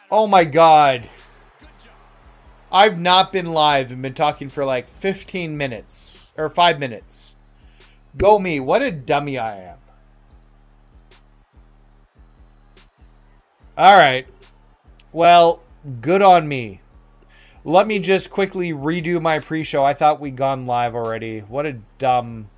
Oh my god. I've not been live and been talking for like 15 minutes. Or 5 minutes. Go me. What a dummy I am. Alright. Well, good on me. Let me just quickly redo my pre-show. I thought we'd gone live already. What a dumb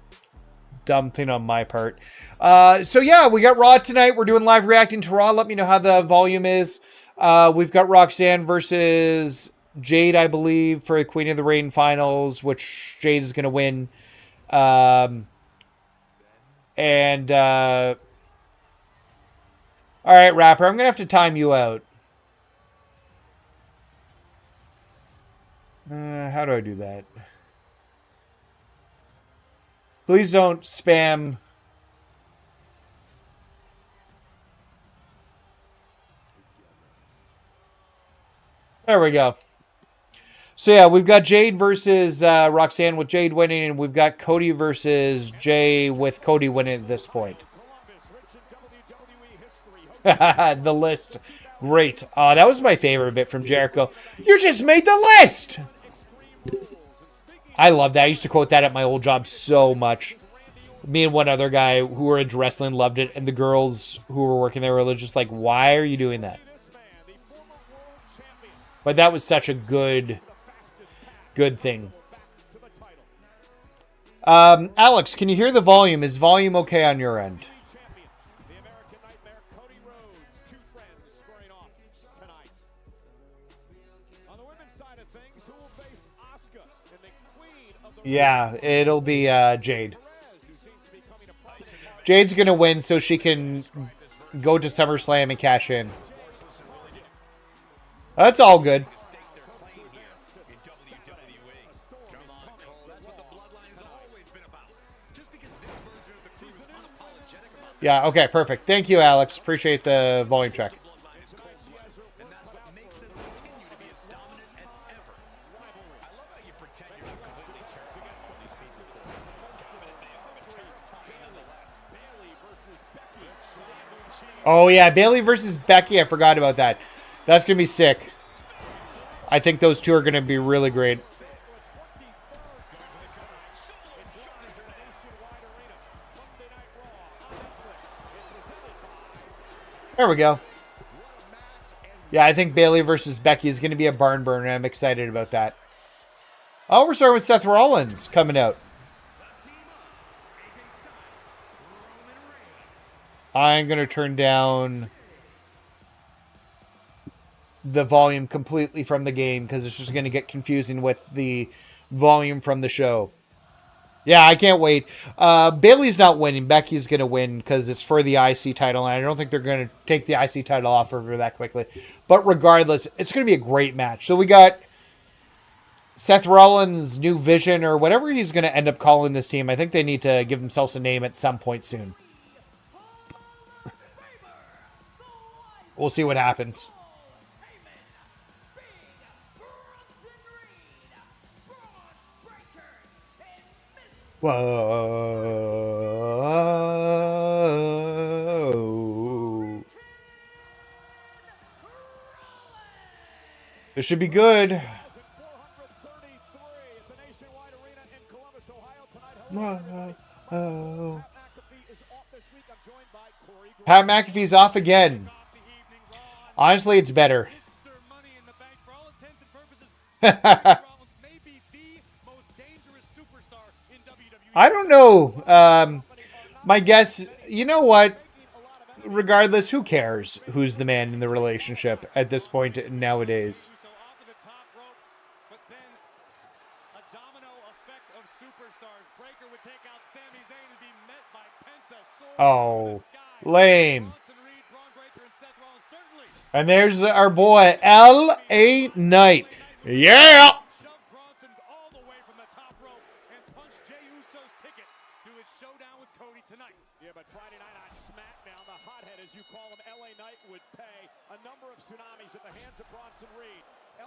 thing on my part. So yeah, we got Raw tonight. We're doing live reacting to Raw. Let me know how the volume is. We've got Roxanne versus Jade, I believe, for the Queen of the Rain finals, which Jade is going to win. All right, Rapper, I'm going to have to time you out. How do I do that? Please don't spam. There we go. So yeah, we've got Jade versus Roxanne with Jade winning, and we've got Cody versus Jay with Cody winning at this point. The list. Great. That was my favorite bit from Jericho. You just made the list! I love that. I used to quote that at my old job so much. Me and one other guy who were into wrestling loved it, and the girls who were working there were just like, why are you doing that? But that was such a good thing. Alex, can you hear the volume? Is volume okay on your end? Yeah, it'll be Jade. Jade's going to win so she can go to SummerSlam and cash in. That's all good. Yeah, okay, perfect. Thank you, Alex. Appreciate the volume check. Oh, yeah, Bayley versus Becky. I forgot about that. That's going to be sick. I think those two are going to be really great. There we go. Yeah, I think Bayley versus Becky is going to be a barn burner. I'm excited about that. Oh, we're starting with Seth Rollins coming out. I'm going to turn down the volume completely from the game because it's just going to get confusing with the volume from the show. Yeah, I can't wait. Bayley's not winning. Becky's going to win because it's for the IC title, and I don't think they're going to take the IC title off of her that quickly. But regardless, it's going to be a great match. So we got Seth Rollins' new vision, or whatever he's going to end up calling this team. I think they need to give themselves a name at some point soon. We'll see what happens. Whoa. This should be good. Whoa. Pat McAfee's off again. Honestly, it's better. I don't know. My guess, you know what? Regardless, who cares who's the man in the relationship at this point nowadays? Oh, lame. And there's our boy, LA Knight. Yeah!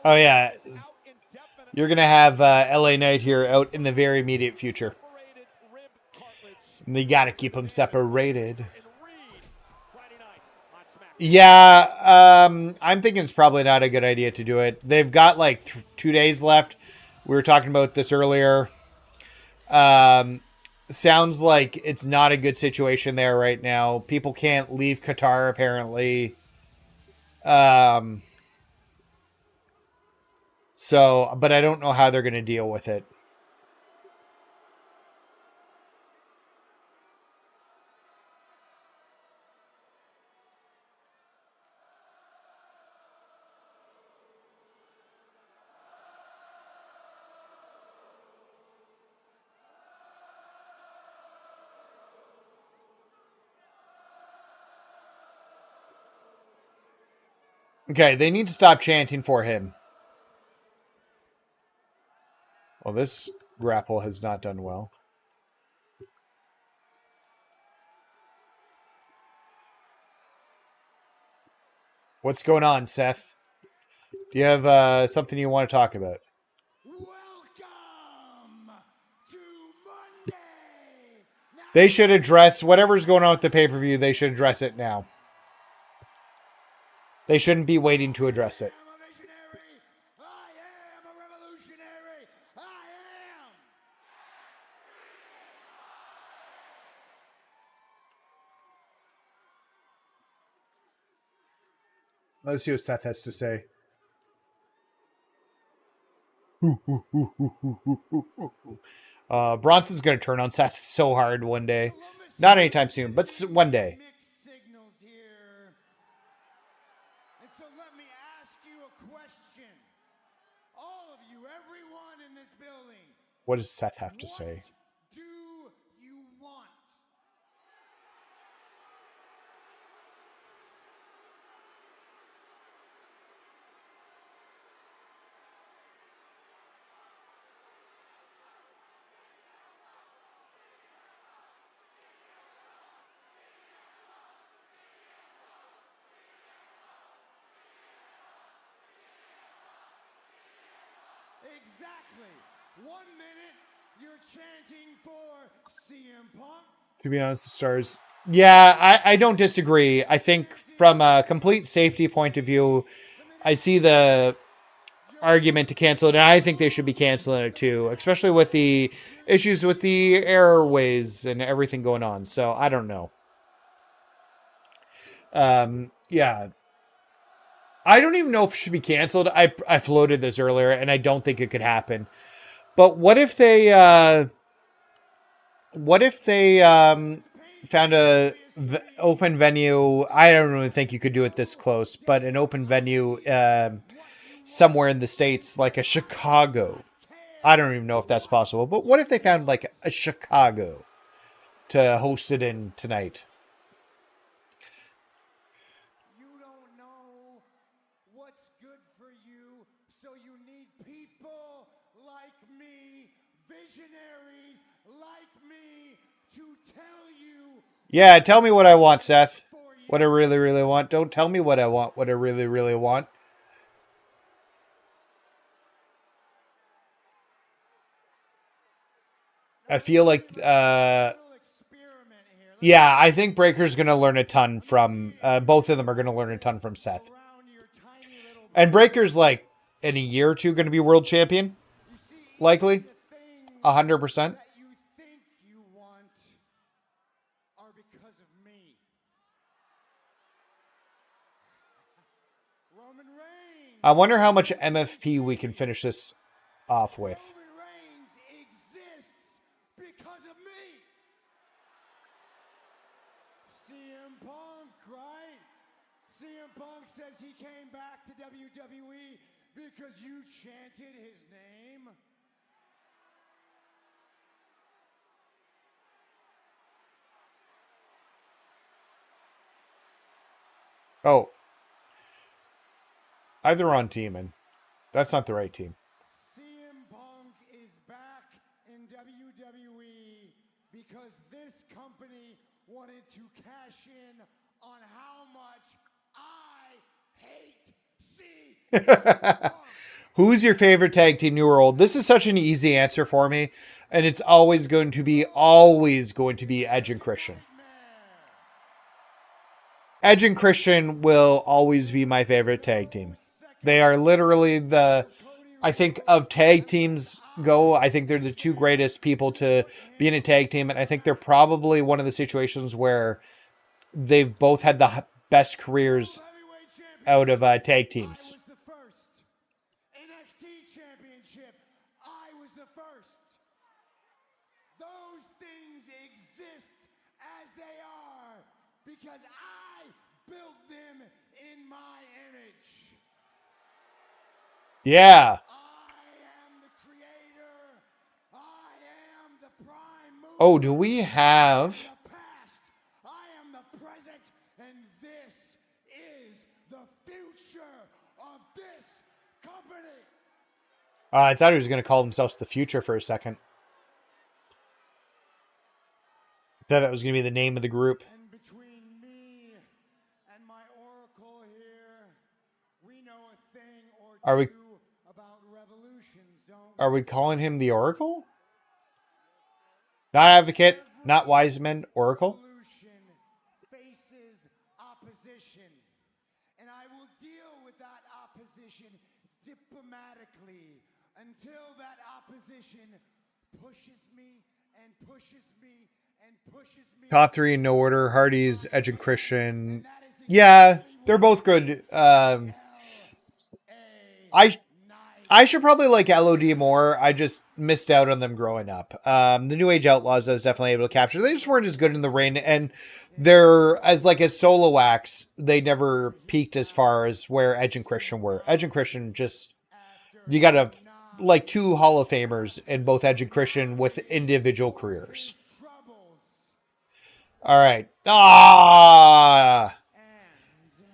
Oh, yeah. You're going to have LA Knight here out in the very immediate future. And they got to keep them separated. Yeah, I'm thinking it's probably not a good idea to do it. They've got like 2 days left. We were talking about this earlier. Um, sounds like it's not a good situation there right now. People can't leave Qatar apparently. Um, so, but I don't know how they're going to deal with it. Okay, they need to stop chanting for him. Well, this grapple has not done well. What's going on, Seth? Do you have something you want to talk about? Welcome to Monday. They should address whatever's going on with the pay-per-view. They should address it now. They shouldn't be waiting to address it. I am a visionary. I am a revolutionary. I am. Let's see what Seth has to say. Bronson's going to turn on Seth so hard one day. Not anytime soon, but one day. Mixed signals here. And so let me ask you a question. All of you, everyone in this building. What does Seth have to say? What do you want? Exactly. 1 minute, you're chanting for CM Punk. To be honest, the Stars... Yeah, I don't disagree. I think from a complete safety point of view, I see the argument to cancel it, and I think they should be canceling it too, especially with the issues with the airways and everything going on. So, I don't know. Yeah. I don't even know if it should be canceled. I floated this earlier, and I don't think it could happen. But what if they found a open venue? I don't really think you could do it this close, but an open venue somewhere in the States, like a Chicago. I don't even know if that's possible. But what if they found like a Chicago to host it in tonight? You don't know what's good for you, so you need people like me, visionaries like me, to tell you. Yeah, tell me what I want, Seth. What I really, really want. Don't tell me what I want, what I really, really want. I feel like, yeah, I think Breaker's going to learn a ton from, both of them are going to learn a ton from Seth. And Breaker's like, in a year or two, going to be world champion. Likely. 100%. I wonder how much MFP we can finish this off with. CM Punk, right? CM Punk says he came back to WWE because you chanted his name. Oh. I have the wrong team, and that's not the right team. CM Punk is back in WWE because this company wanted to cash in on how much I hate CM Punk. Who's your favorite tag team, new or old? This is such an easy answer for me, and it's always going to be Edge and Christian. Edge and Christian will always be my favorite tag team. They are literally I think of tag teams go, I think they're the two greatest people to be in a tag team. And I think they're probably one of the situations where they've both had the best careers out of tag teams. NXT championship. I was the first. Those things exist as they are because I built them in my image. Yeah. I am the creator. I am the prime mover. Oh, do we have... The past. I am the present, and this is the future of this company. I thought he was going to call himself the Future for a second. I thought that was going to be the name of the group. And between me and my oracle here, we know a thing or Are we... two about revolutions, don't Are we calling him the Oracle? Not Advocate, not Wiseman, Oracle? Revolution faces opposition, and I will deal with that opposition diplomatically until that opposition pushes me and pushes me and pushes me. Top three in no order. Hardy's, Edge and Christian. Yeah, they're both good. I should probably like LOD more. I just missed out on them growing up. The New Age Outlaws I was definitely able to capture. They just weren't as good in the ring, and they're as solo acts. They never peaked as far as where Edge and Christian were. Edge and Christian just, you got to like two Hall of Famers in both Edge and Christian with individual careers. All right.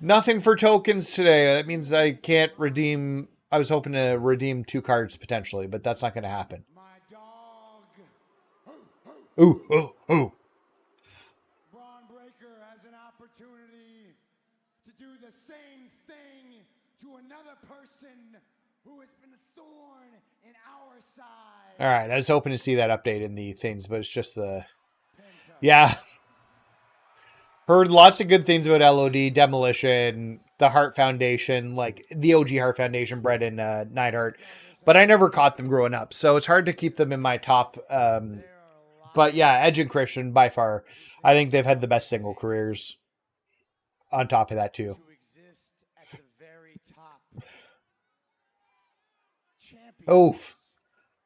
Nothing for tokens today. That means I can't redeem. I was hoping to redeem 2 cards potentially, but that's not going to happen. My dog. Ooh, ooh, ooh. Braun Breaker has an opportunity to do the same thing to another person who has been a thorn in our side. All right. I was hoping to see that update in the things, but it's just the... Yeah. Heard lots of good things about LOD, Demolition, the Heart Foundation, like the OG Heart Foundation, Brett and Neidhart. But I never caught them growing up, so it's hard to keep them in my top. But yeah, Edge and Christian, by far. I think they've had the best single careers on top of that, too. Oof.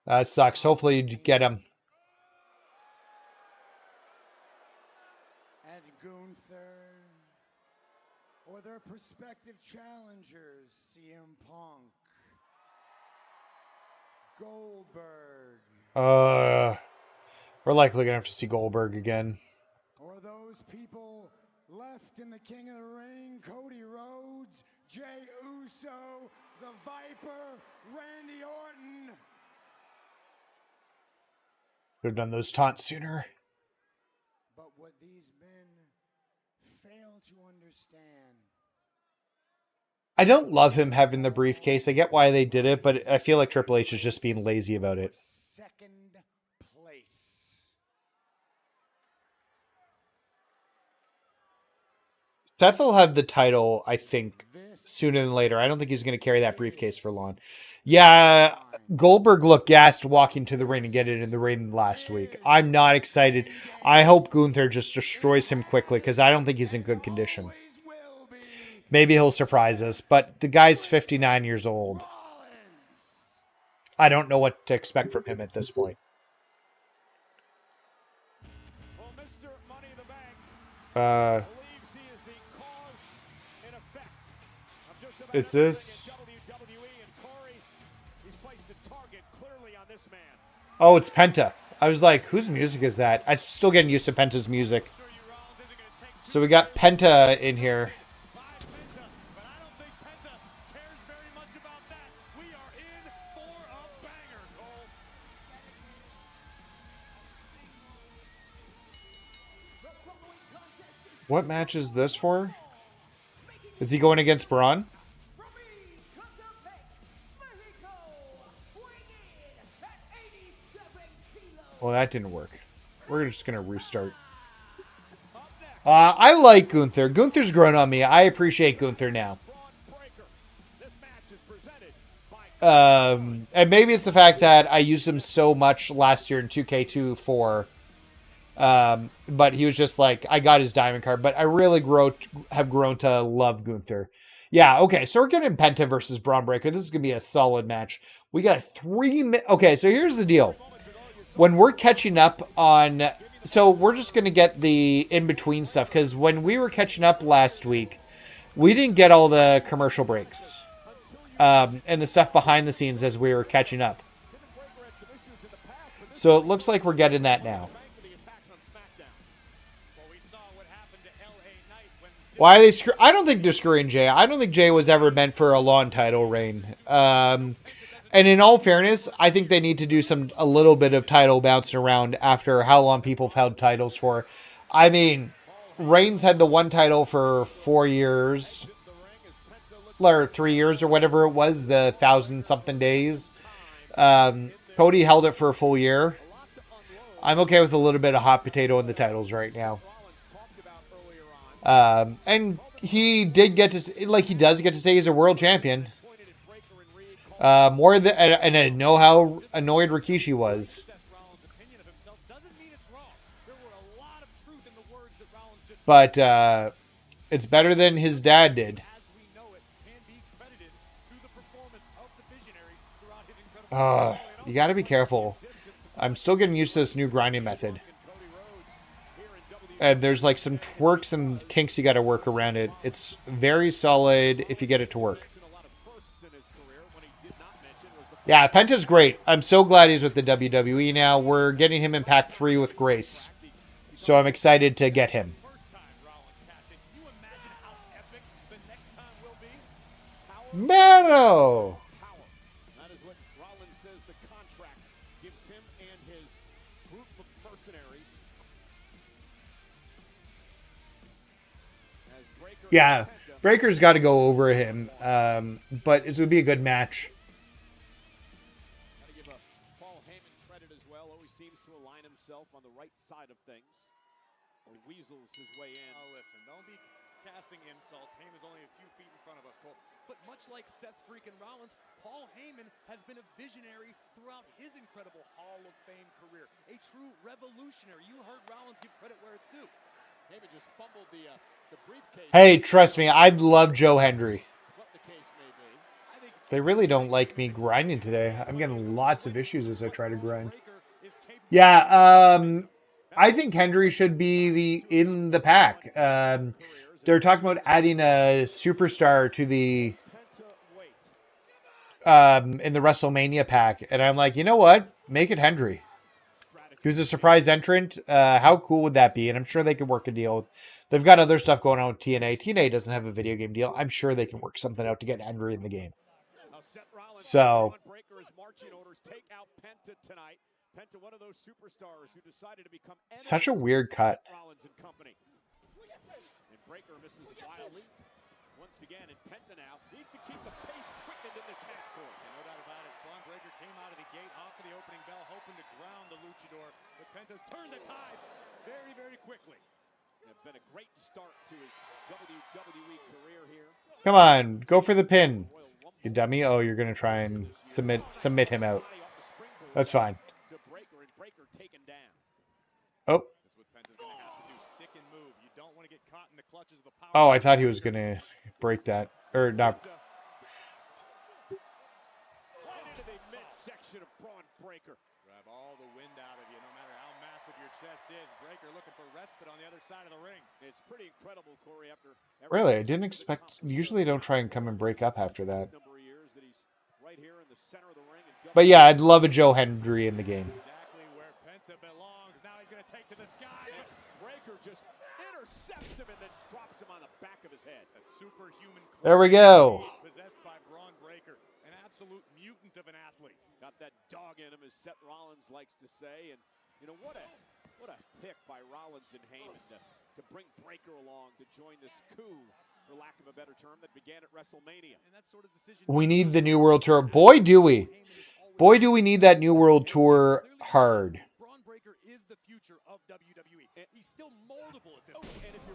That sucks. Hopefully you get them. Or their prospective challengers, CM Punk, Goldberg. We're likely gonna have to see Goldberg again. Or those people left in the King of the Ring, Cody Rhodes, Jey Uso, the Viper, Randy Orton. Could have done those taunts sooner. But what these men fail to understand. I don't love him having the briefcase. I get why they did it, but I feel like Triple H is just being lazy about it. Second place. Seth will have the title, I think, sooner than later. I don't think he's going to carry that briefcase for long. Yeah, Goldberg looked gassed walking to the ring and get it in the ring last week. I'm not excited. I hope Gunther just destroys him quickly because I don't think he's in good condition. Maybe he'll surprise us, but the guy's 59 years old. I don't know what to expect from him at this point. Is this... Oh, it's Penta. I was like, whose music is that? I'm still getting used to Penta's music. So we got Penta in here. What match is this for? Is he going against Braun? Well, that didn't work. We're just going to restart. I like Gunther. Gunther's grown on me. I appreciate Gunther now. And maybe it's the fact that I used him so much last year in 2K24. But he was just like, I got his diamond card. But I really have grown to love Gunther. Yeah, okay, so we're getting Penta versus Braun Breaker. This is going to be a solid match. We got 3 minutes. Okay, so here's the deal. When we're catching up on... So we're just going to get the in-between stuff. Because when we were catching up last week, we didn't get all the commercial breaks. And the stuff behind the scenes as we were catching up. So it looks like we're getting that now. Why are they I don't think they're screwing Jay. I don't think Jay was ever meant for a long title reign. And in all fairness, I think they need to do a little bit of title bouncing around after how long people have held titles for. I mean, Reigns had the one title for 4 years. Or 3 years or whatever it was, the 1,000-something days. Cody held it for a full year. I'm okay with a little bit of hot potato in the titles right now. And he did get to, like, he does get to say he's a world champion. More than, and I know how annoyed Rikishi was. But it's better than his dad did. You got to be careful. I'm still getting used to this new grinding method. And there's like some twerks and kinks you got to work around it. It's very solid if you get it to work. Yeah, Penta's great. I'm so glad he's with the WWE now. We're getting him in Pack 3 with Grace. So I'm excited to get him. Mano! Yeah, Breaker's got to go over him, but it would be a good match. Gotta give Paul Heyman credit as well. Always seems to align himself on the right side of things, or weasels his way in. Oh, listen, don't be casting insults. Heyman's only a few feet in front of us, Cole. But much like Seth freaking Rollins, Paul Heyman has been a visionary throughout his incredible Hall of Fame career. A true revolutionary. You heard Rollins give credit where it's due. Heyman just fumbled the briefcase. Hey, trust me, I'd love Joe Hendry. What the case may be. I think They really don't like me grinding today. I'm getting lots of issues as I try to grind. Yeah, I think Hendry should be in the pack. They're talking about adding a superstar to the in the WrestleMania pack, and I'm like, you know what? Make it Hendry. He was a surprise entrant. How cool would that be? And I'm sure they could work a deal. They've got other stuff going on with TNA. TNA doesn't have a video game deal. I'm sure they can work something out to get Hendry in the game. So, such a weird cut. Breaker misses wildly. Once again, and Penta now needs to keep the pace quickened in this match court. No doubt about it. Braun Breaker came out of the gate off of the opening bell, hoping to ground the luchador. But Penta's turned the tides very, very quickly. It's been a great start to his WWE career here. Come on, go for the pin, you dummy. Oh, you're gonna try and submit him out. That's fine. To Breaker, and Breaker taken down. Oh. That's what Penta's going to have to do. Stick and move. You don't want to get caught in the clutches of the power. Oh, I thought he was gonna break that, or not. Right into the midsection of Braun Breaker. Grab all the wind out of you, no matter how massive your chest is. Breaker looking for respite on the other side of the ring. It's pretty incredible, Corey. After Really, I didn't expect. Usually, they don't try and come and break up after that. number of years that he's right here in the center of the ring. But yeah, I'd love a Joe Hendry in the game. Exactly where Penta belongs. Now he's going to take to the sky. Breaker just intercepts him and then drops him on the back of his head. That superhuman. There we go. Possessed by Braun Breaker, an absolute mutant of an athlete. Got that dog in him, as Seth Rollins likes to say. And you know what a pick by Rollins and Heyman to bring Breaker along to join this coup, for lack of a better term, that began at WrestleMania. And that sort of decision. We need the New World Tour. Boy, do we. Boy, do we need that New World Tour hard. Braun Breaker is the future of WWE. And he's still moldable at this point. And if you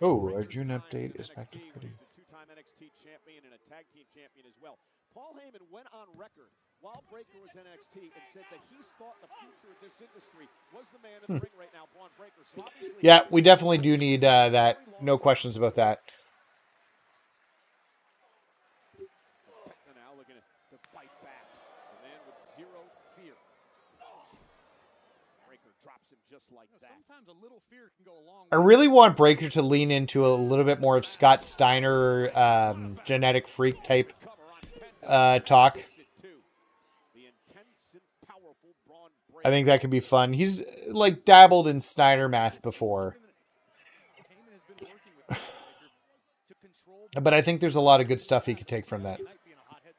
Oh, our June update is back to Cody. He's a two-time NXT champion and a tag team champion as well. Paul Heyman went on record while Breakker was in NXT and said that he thought the future of this industry was the man in the ring right now, Braun Breakker. So obviously, yeah, we definitely do need that. No questions about that. Now looking to fight back. A man with zero fear. Breakker drops him just like that. Sometimes a little fear can go a long way. I really want Breakker to lean into a little bit more of Scott Steiner genetic freak type talk. I think that could be fun. He's like dabbled in Steiner math before. But I think there's a lot of good stuff he could take from that.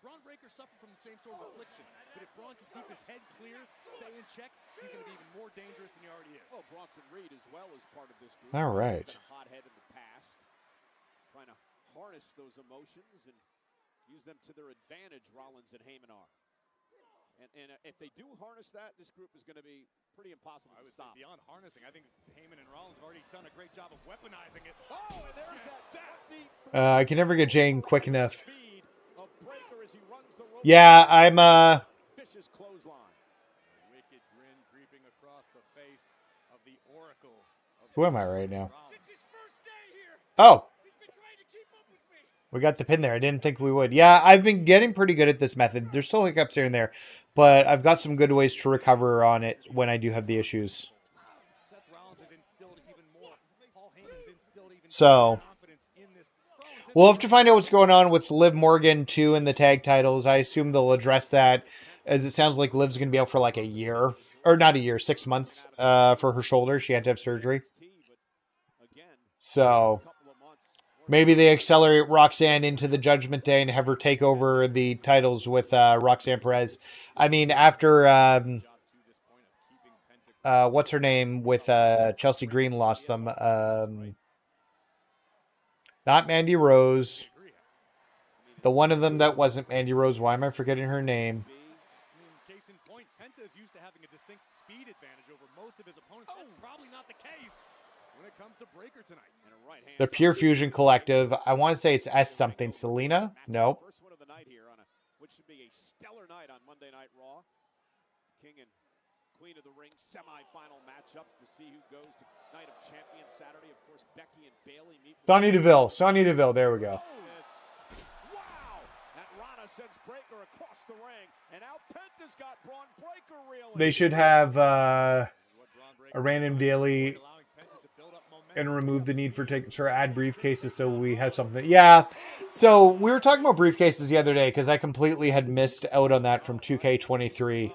Braun Breakker suffered from the same sort of affliction, but if Braun can keep his head clear, stay in check, he's going to be even more dangerous than he already is. Oh, Bronson Reed as well as part of this group. All right. He's been a hothead in the past, trying to harness those emotions and use them to their advantage. Rollins and Heyman are. And if they do harness that, this group is going to be pretty impossible to stop. Say beyond harnessing, I think Heyman and Rollins have already done a great job of weaponizing it. Oh, and there's that. I can never get Jane quick enough. Yeah, I'm Vicious clothesline. Wicked grin creeping across the face of the Oracle. Who am I right now? Since his first day here, Oh, he's been trying to keep up with me. we got the pin there. I didn't think we would. Yeah, I've been getting pretty good at this method. There's still hiccups here and there, but I've got some good ways to recover on it when I do have the issues. Seth Rollins has instilled even more. Paul Heyman has instilled even So, more confidence in this. we'll have to find out what's going on with Liv Morgan, too, in the tag titles. I assume they'll address that, as it sounds like Liv's going to be out for like a year. Or not a year, 6 months for her shoulder. She had to have surgery. So, maybe they accelerate Roxanne into the Judgment Day and have her take over the titles with Roxanne Perez. I mean, after, what's her name with Chelsea Green lost them. Not Mandy Rose. The one of them that wasn't Mandy Rose. Why am I forgetting her name? Case in point, Penta is used to having a distinct speed advantage over most of his opponents. That's probably not the case when it comes to Breakker tonight. The Pure Fusion Collective. I want to say it's S something. Selena? No. First one of the night here on which should be a stellar night on Monday Night Raw. King and Queen of the Ring semi-final matchups to see who goes to Night of Champions Saturday. Of course, Becky and Bayley meet. Sonya Deville. Sonya Deville. There we go. Wow! And Rana sends Breakker across the ring, and now Penta's got Braun Breakker reeling. They should have a random daily and remove the need for add briefcases so we have something. Yeah. So we were talking about briefcases the other day because I completely had missed out on that from 2K23.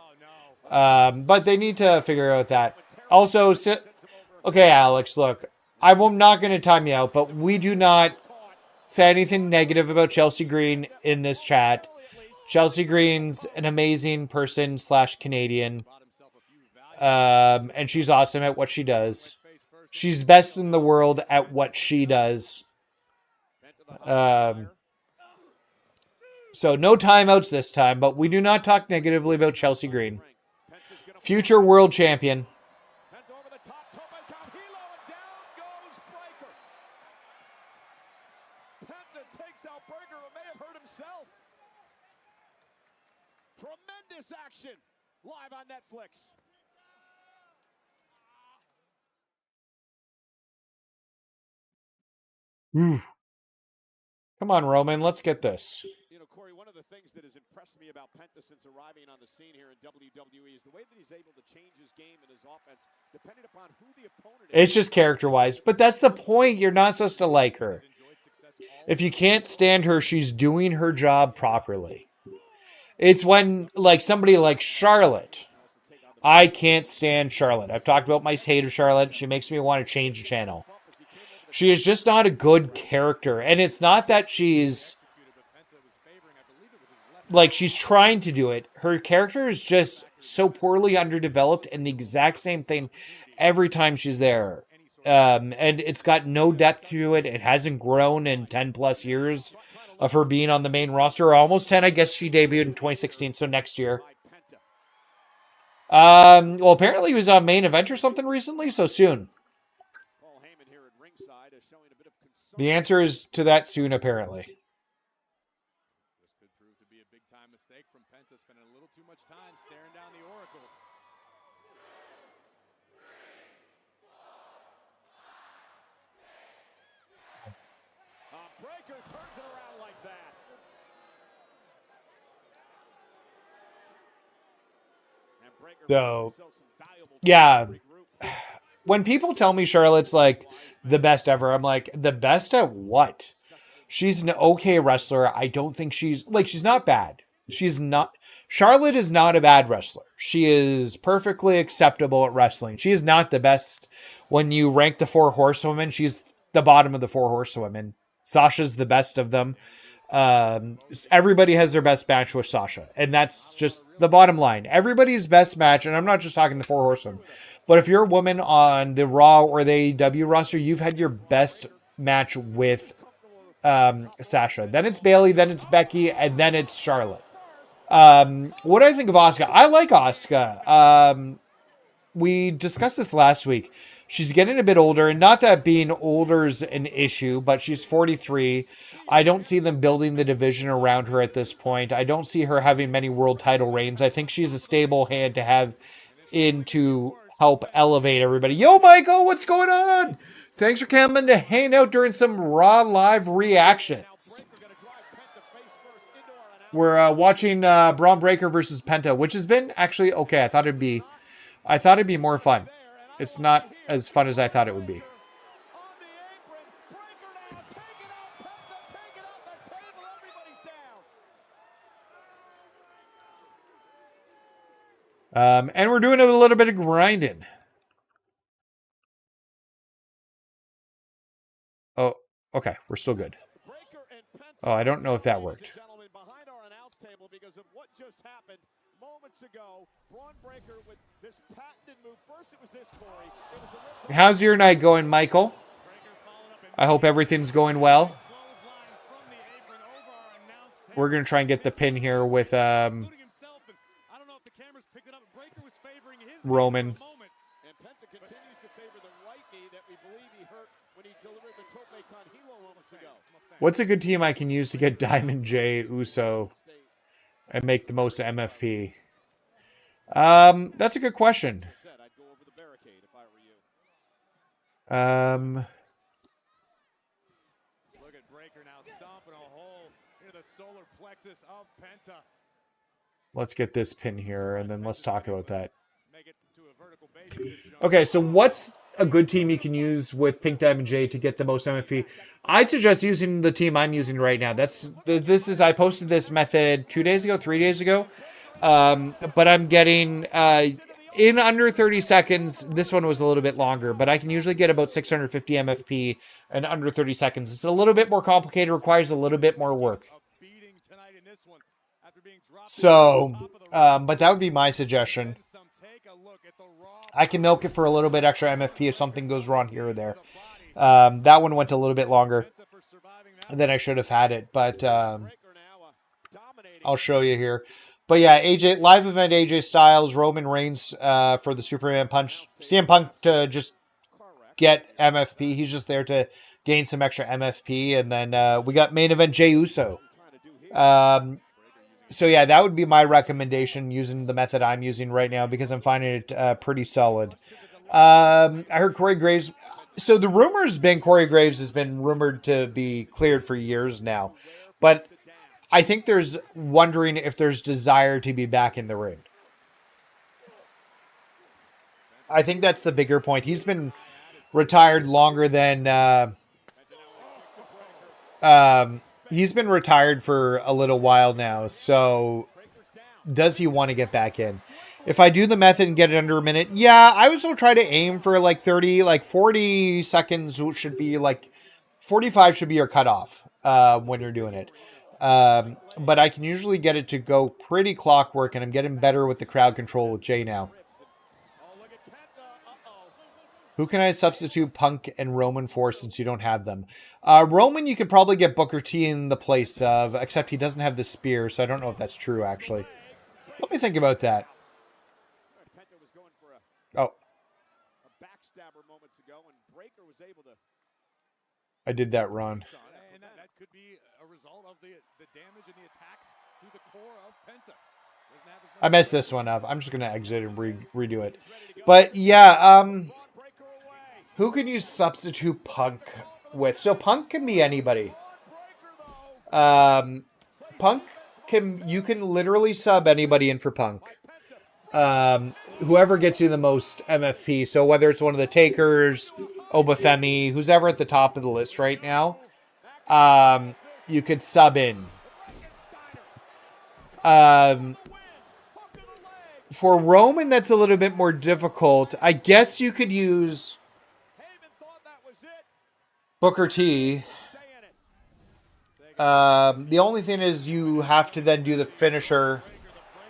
But they need to figure out that. Also, okay, Alex, look, I'm not going to time you out, but we do not say anything negative about Chelsea Green in this chat. Chelsea Green's an amazing person / Canadian. And she's awesome at what she does. She's best in the world at what she does. So no timeouts this time, but we do not talk negatively about Chelsea Green. Future world champion. Penta over the top, Tope count, Hilo, and down goes Breakker. Penta takes out Breakker, who may have hurt himself. Tremendous action live on Netflix. Come on, Roman, let's get this. You know, Corey, one of the things that has impressed me about Penta since arriving on the scene here in WWE is the way that he's able to change his game and his offense depending upon who the opponent is. It's just character-wise, but that's the point. You're not supposed to like her. If you can't stand her, she's doing her job properly. It's when, like, somebody like Charlotte. I can't stand Charlotte. I've talked about my hate of Charlotte. She makes me want to change the channel. She is just not a good character. And it's not that she's like she's trying to do it. Her character is just so poorly underdeveloped and the exact same thing every time she's there. And it's got no depth to it. It hasn't grown in 10 plus years of her being on the main roster. Or almost 10. I guess she debuted in 2016, so next year. Well, apparently he was on Main Event or something recently, so soon. Paul Heyman here at ringside is showing a bit of The answer is to that soon, apparently. This could prove to be a big-time mistake from Penta, spending a little too much time staring down the Oracle. Breaker turns it around like that. And Breaker So, some valuable yeah. When people tell me Charlotte's like the best ever, I'm like, the best at what? She's an okay wrestler. I don't think she's not bad. Charlotte is not a bad wrestler. She is perfectly acceptable at wrestling. She is not the best. When you rank the 4 horsewomen, she's the bottom of the 4 horsewomen. Sasha's the best of them. Everybody has their best match with Sasha, and that's just the bottom line. Everybody's best match, and I'm not just talking the 4 horsewomen, but if you're a woman on the Raw or the AEW roster, you've had your best match with Sasha. Then it's Bayley, then it's Becky, and then it's Charlotte. What do I think of Asuka? I like Asuka. We discussed this last week. She's getting a bit older, and not that being older's an issue, but she's 43. I don't see them building the division around her at this point. I don't see her having many world title reigns. I think she's a stable hand to have in to help elevate everybody. Yo, Michael, what's going on? Thanks for coming to hang out during some Raw live reactions. We're watching Braun Breaker versus Penta, which has been actually okay. I thought it'd be more fun. It's not as fun as I thought it would be. And we're doing a little bit of grinding. Oh, okay. We're still good. Oh, I don't know if that worked. Because of what just happened moments ago. Braun Breaker with this patented move. First it was this, Corey. It was the How's your night going, Michael? I hope everything's going well. We're going to try and get the pin here with Roman. And Penta continues to favor the right knee that we believe he hurt when he delivered the tope con hilo moments ago. What's a good team I can use to get Diamond J Uso and make the most MFP? That's a good question. Look at Breaker now stomping a hole into the solar plexus of Penta. Let's get this pin here, and then let's talk about that. Make it to a vertical base. Okay, so what's a good team you can use with Pink Diamond J to get the most MFP? I'd suggest using the team I'm using right now. I posted this method 3 days ago. But I'm getting in under 30 seconds. This one was a little bit longer, but I can usually get about 650 MFP in under 30 seconds. It's a little bit more complicated, requires a little bit more work. So, but that would be my suggestion. I can milk it for a little bit extra MFP if something goes wrong here or there. That one went a little bit longer than I should have had it, but I'll show you here. But yeah, AJ live event AJ Styles, Roman Reigns for the Superman punch. CM Punk to just get MFP. He's just there to gain some extra MFP, and then we got main event Jey Uso. So yeah, that would be my recommendation using the method I'm using right now because I'm finding it pretty solid. I heard Corey Graves. So the rumor has been Corey Graves has been rumored to be cleared for years now, but I think there's wondering if there's desire to be back in the ring. I think that's the bigger point. He's been retired longer than he's been retired for a little while now. So does he want to get back in? If I do the method and get it under a minute, yeah, I would still try to aim for like 40 seconds should be 45 should be your cutoff when you're doing it. But I can usually get it to go pretty clockwork, and I'm getting better with the crowd control with Jay now. Who can I substitute Punk and Roman for since you don't have them? Roman, you could probably get Booker T in the place of, except he doesn't have the spear, so I don't know if that's true, actually. Let me think about that. Oh. I did that wrong. And that could be a result of the damage and the attacks to the core of Penta. I messed this one up. I'm just going to exit and redo it. But yeah, who can you substitute Punk with? So Punk can be anybody. Punk you can literally sub anybody in for Punk. Whoever gets you the most MFP. So whether it's one of the Takers, Obafemi, who's ever at the top of the list right now, you could sub in. For Roman, that's a little bit more difficult. I guess you could use Booker T. The only thing is you have to then do the finisher.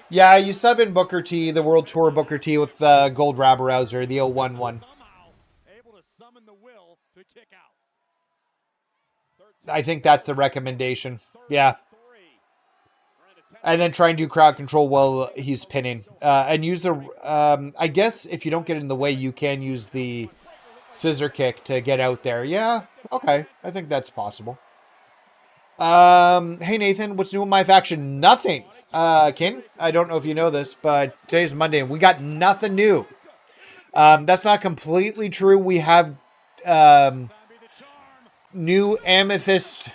Yeah, you sub in Booker T, the World Tour Booker T with Gold Rabber Rouser, the 011. I think that's the recommendation. Yeah. And then try and do crowd control while he's pinning. And use the... I guess if you don't get in the way, you can use the scissor kick to get out there. Yeah, okay. I think that's possible. Hey, Nathan, what's new with MyFaction? Nothing. Ken, I don't know if you know this, but today's Monday, and we got nothing new. That's not completely true. We have new Amethyst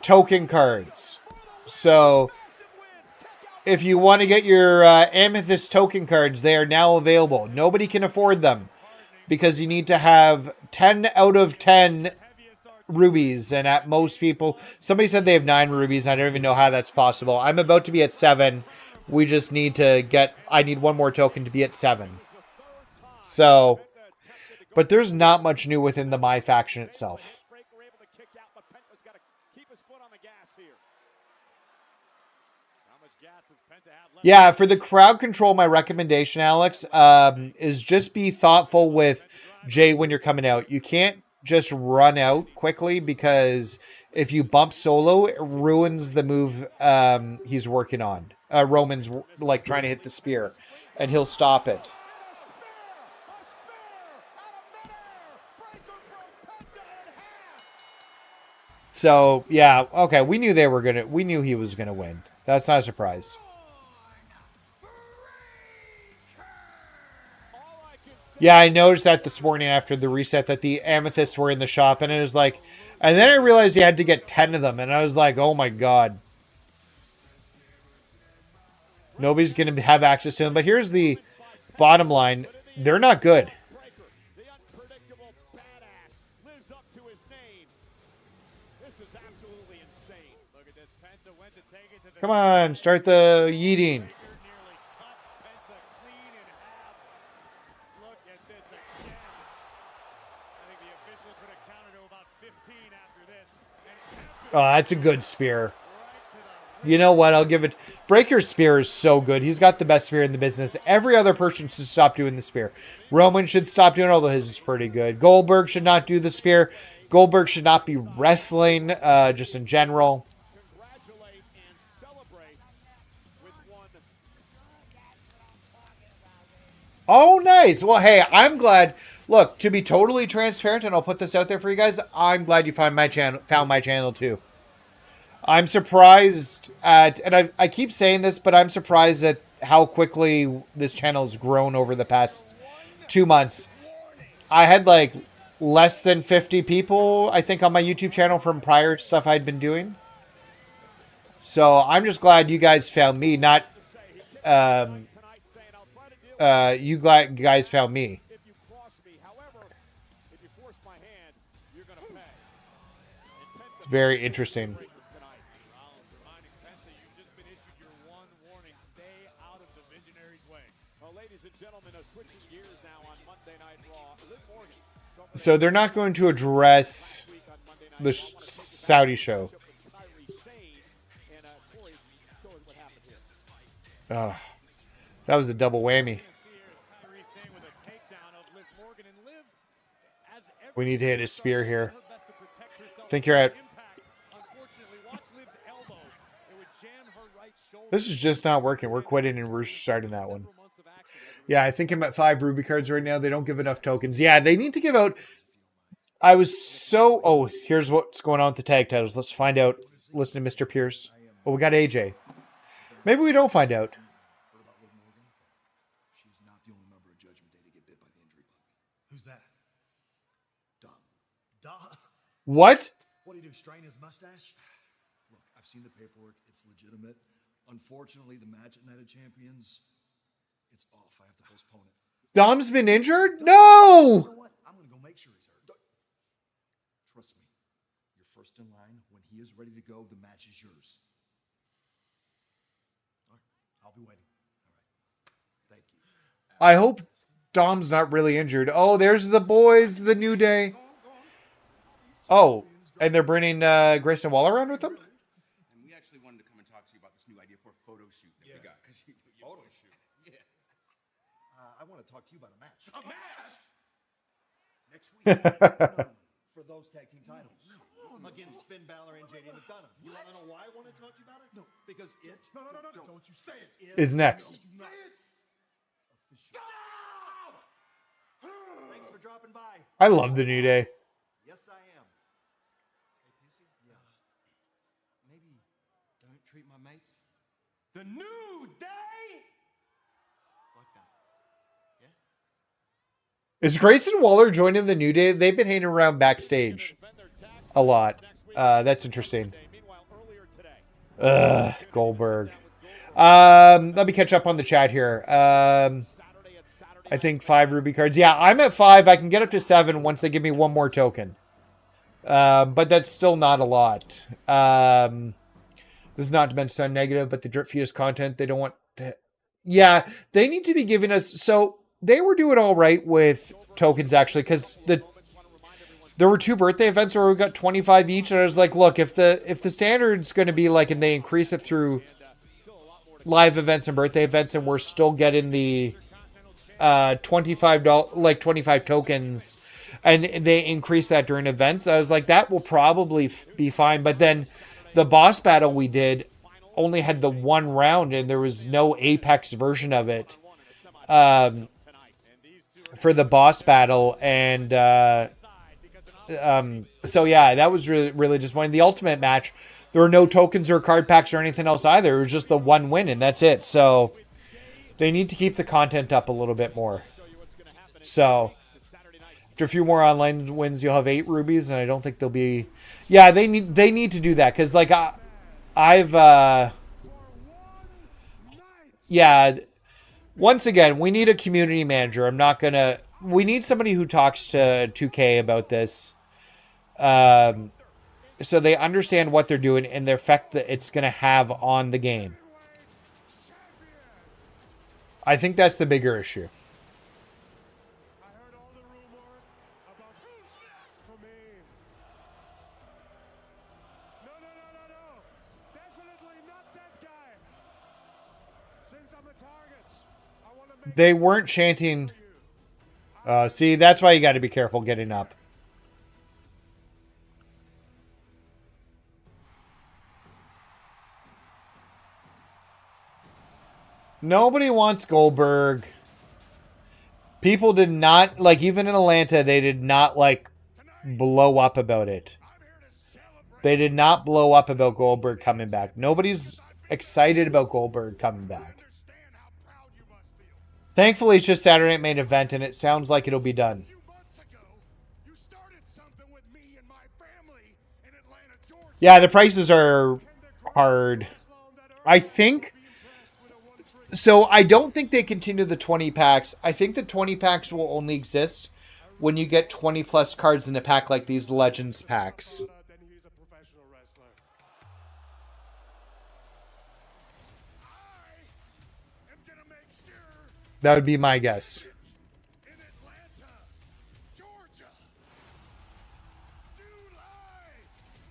token cards. So if you want to get your Amethyst token cards, they are now available. Nobody can afford them because you need to have 10 out of 10 rubies, and at most people, somebody said they have 9 rubies. I don't even know how that's possible. I'm about to be at 7. We just need to get, I need one more token to be at 7. So, but there's not much new within the MyFaction itself. Yeah, for the crowd control, my recommendation, Alex, is just be thoughtful with Jay when you're coming out. You can't just run out quickly, because if you bump solo, it ruins the move he's working on. Roman's like trying to hit the spear, and he'll stop it. So yeah, okay, we knew we knew he was gonna win. That's not a surprise. Yeah, I noticed that this morning after the reset that the amethysts were in the shop, and it was like, and then I realized you had to get 10 of them, and I was like, oh my god. Nobody's going to have access to them. But here's the bottom line. They're not good. Come on, start the yeeting. Oh, that's a good spear. You know what? I'll give it... Breaker's spear is so good. He's got the best spear in the business. Every other person should stop doing the spear. Roman should stop doing it, although his is pretty good. Goldberg should not do the spear. Goldberg should not be wrestling, just in general. Oh, nice. Well, hey, I'm glad... Look, to be totally transparent, and I'll put this out there for you guys, I'm glad you found my channel too. I'm surprised at, and I keep saying this, but I'm surprised at how quickly this channel has grown over the past 2 months. I had like less than 50 people, I think, on my YouTube channel from prior stuff I'd been doing. So I'm just glad you guys found me, not you guys found me. It's very interesting. So they're not going to address the Saudi show. Oh, that was a double whammy. We need to hit his spear here. I think you're at... This is just not working. We're quitting and we're starting that one. Yeah, I think I'm at 5 Ruby cards right now. They don't give enough tokens. Yeah, they need to give out I was so... Oh, here's what's going on with the tag titles. Let's find out. Listen to Mr. Pierce. Oh, we got AJ. Maybe we don't find out. Heard about Liv Morgan? She's not the only member of Judgment Day to get bit by the injury bug. Who's that? Dom. Dom? What? What do you do, strain his mustache? Look, I've seen the paperwork. It's legitimate. Unfortunately, the match at Night of Champions, it's off. I have to postpone it. Dom's been injured? You No! know what? I'm going to go make sure he's hurt. Trust me. You're first in line. When he is ready to go, the match is yours. All right. I'll be waiting. All right. Thank you. I hope Dom's not really injured. Oh, there's the boys, the New Day. Oh, and they're bringing Grayson Waller around with them? And we actually wanted to come and talk to you about this new idea for a photo shoot that we got. Photo shoot? Yeah. I want to talk to you about a match. A match? Next week. No, for those tag team titles. Against Finn Balor and JD McDonough. You want to know why I want to talk to you about it? No. Because it... No. Don't you say it. Is next. Say it. Official. Thanks for dropping by. I love the New Day. Yes, I am. Hey, Pissy? Yeah. Maybe don't treat my mates. The New Day? Like that. Yeah? Is Grayson Waller joining the New Day? They've been hanging around backstage a lot. That's interesting. Goldberg. Let me catch up on the chat here. I think 5 Ruby cards. Yeah, I'm at 5. I can get up to 7 once they give me one more token. But that's still not a lot. This is not to mention sound negative, but the Drip Fetus content, they don't want to... Yeah, they need to be giving us... So, they were doing all right with tokens, actually, because there were 2 birthday events where we got 25 each, and I was like, look, if the standard's going to be like, and they increase it through live events and birthday events, and we're still getting the $25, like 25 tokens, and they increase that during events, I was like, that will probably be fine. But then the boss battle we did only had the 1 round, and there was no Apex version of it for the boss battle, and so yeah, that was really disappointing. The ultimate match, there were no tokens or card packs or anything else either. It was just the 1 win, and that's it. So they need to keep the content up a little bit more. So after a few more online wins, you'll have 8 rubies, and I don't think they'll be... Yeah, they need to do that, because like yeah, once again, we need a community manager. We need somebody who talks to 2K about this, so they understand what they're doing and the effect that it's going to have on the game. I think that's the bigger issue. I heard all the rumors about who's next for me. No. Definitely not that guy. Since I'm a target, I want to make... They weren't chanting... see, that's why you got to be careful getting up. Nobody wants Goldberg. People did not, like, even in Atlanta, they did not, like, blow up about it. They did not blow up about Goldberg coming back. Nobody's excited about Goldberg coming back. Thankfully, it's just Saturday Night Main Event, and it sounds like it'll be done. Yeah, the prices are hard. I think... So, I don't think they continue the 20 packs. I think the 20 packs will only exist when you get 20 plus cards in a pack like these Legends packs. That would be my guess. In Atlanta, Georgia, July